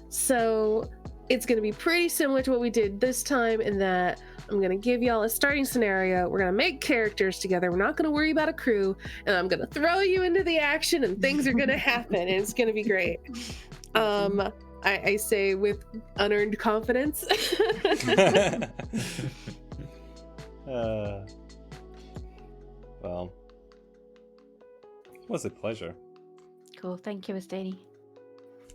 So, it's going to be pretty similar to what we did this time in that I'm going to give y'all a starting scenario. We're going to make characters together. We're not going to worry about a crew. And I'm going to throw you into the action and things are going to happen. And it's going to be great. I say with unearned confidence. Well, it was a pleasure. Cool. Thank you, Estani.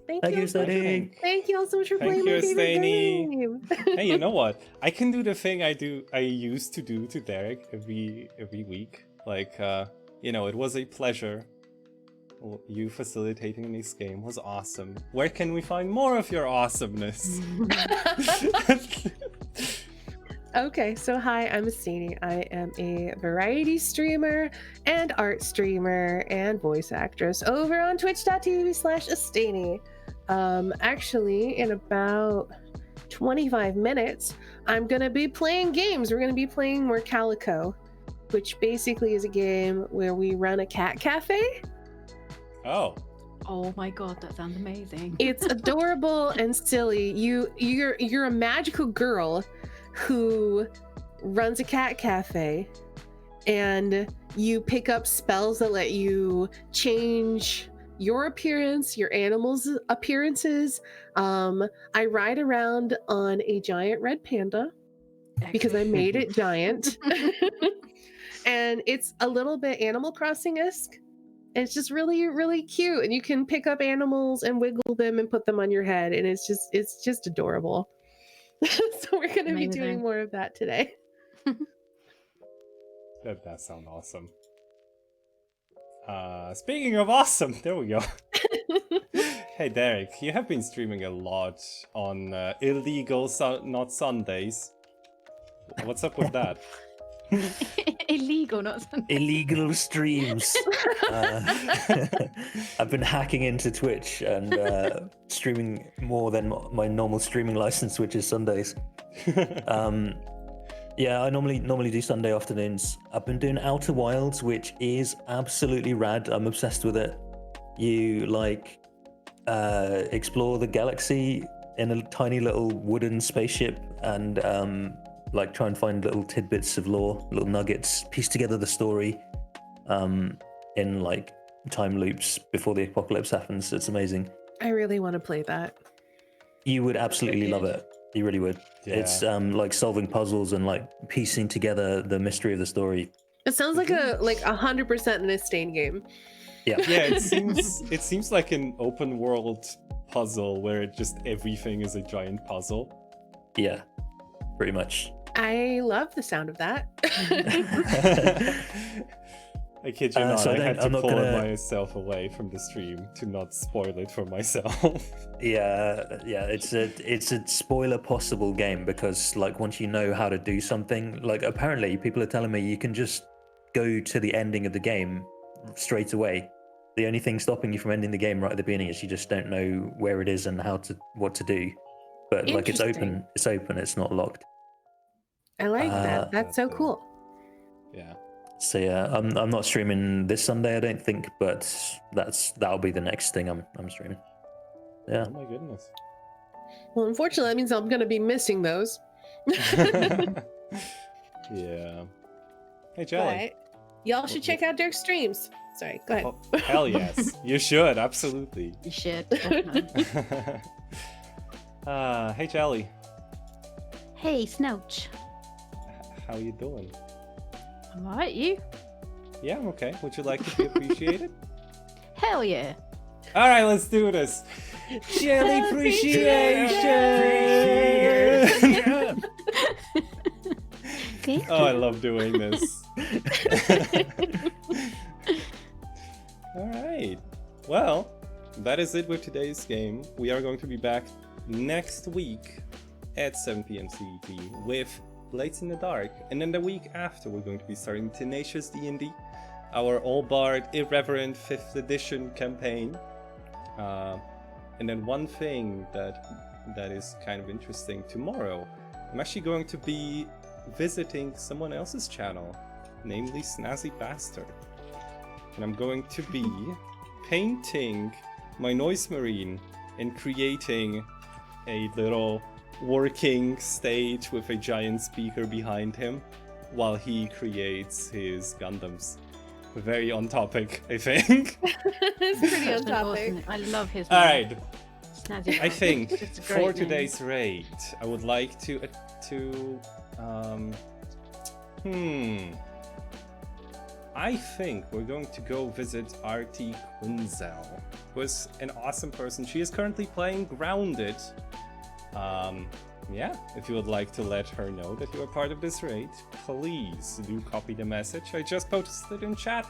Thank Thank you you, so much. Steny. Thank you all so much for Thank playing you, my favorite Steny. game. Hey, you know what? I can do the thing I used to do to Derek every week. Like, it was a pleasure. You facilitating this game was awesome. Where can we find more of your awesomeness? Okay, so hi, I'm Estani. I am a variety streamer and art streamer and voice actress over on twitch.tv/Estani. Actually, in about 25 minutes, I'm gonna be playing games. We're gonna be playing more Calico, which basically is a game where we run a cat cafe. Oh. Oh my god, that sounds amazing. It's adorable and silly. You're a magical girl who runs a cat cafe, and you pick up spells that let you change your appearance, your animals' appearances. I ride around on a giant red panda because I made it giant. And it's a little bit Animal Crossing-esque. And it's just really, really cute. And you can pick up animals and wiggle them and put them on your head. And it's just adorable. So we're going to be doing Amazing. more of that today. That does sound awesome. Speaking of awesome, there we go. Hey Derek, you have been streaming a lot on illegal not Sundays. What's up with that? Illegal, not something. Illegal streams. I've been hacking into Twitch and streaming more than my normal streaming license, which is Sundays. Yeah, I normally do Sunday afternoons. I've been doing Outer Wilds, which is absolutely rad. I'm obsessed with it. You explore the galaxy in a tiny little wooden spaceship and try and find little tidbits of lore, little nuggets, piece together the story in time loops before the apocalypse happens. It's amazing. I really want to play that. You would absolutely love it. You really would. Yeah. It's solving puzzles and piecing together the mystery of the story. It sounds like a 100% an Estain game. Yeah. Yeah, it seems like an open world puzzle where everything is a giant puzzle. Yeah. pretty much. I love the sound of that. I kid you not, so I had to I'm not pull gonna- myself away from the stream to not spoil it for myself. Yeah, it's a spoiler possible game because like once you know how to do something, like apparently people are telling me you can just go to the ending of the game straight away. The only thing stopping you from ending the game right at the beginning is you just don't know where it is and what to do. But like it's Interesting. open, it's not locked. I like that. Uh, That's so That's, cool. yeah. So yeah, I'm not streaming this Sunday, I don't think, but that'll be the next thing I'm streaming. Yeah. Oh my goodness. Well, unfortunately, that means I'm going to be missing those. Yeah. Hey, Jelly. But y'all should check out Dirk's streams. Sorry, go ahead. Oh, hell yes. You should, absolutely. You should. Definitely. Hey, Jelly. Hey, Snouch. How you doing? I'm alright, you? Yeah, I'm okay. Would you like to be appreciated? Hell yeah. All right, let's do this. Jelly appreciation. Oh, I love doing this. All right. Well, that is it with today's game. We are going to be back next week at 7 p.m. CET with Blades in the Dark. And then the week after, we're going to be starting Tenacious D&D, our all-bard irreverent 5th edition campaign. And then one thing that is kind of interesting, tomorrow, I'm actually going to be visiting someone else's channel, namely Snazzy Bastard. And I'm going to be painting my Noise Marine and creating a little working stage with a giant speaker behind him while he creates his Gundams. Very on topic, I think. It's pretty on That's topic. awesome. I love his All name. right. Snazzy I Bastard. think It's a for great name. today's raid, I would like to I think we're going to go visit RT Quinzel, who is an awesome person. She is currently playing Grounded. Yeah, if you would like to let her know that you are part of this raid, please do copy the message I just posted in chat,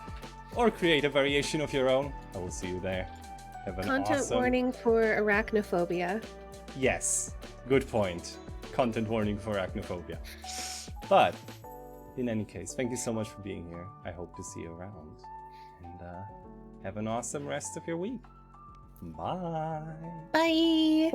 or create a variation of your own. I will see you there. Have an Content awesome... warning for arachnophobia. Yes, good point. Content warning for arachnophobia. But, in any case, thank you so much for being here. I hope to see you around. And have an awesome rest of your week. Bye. Bye.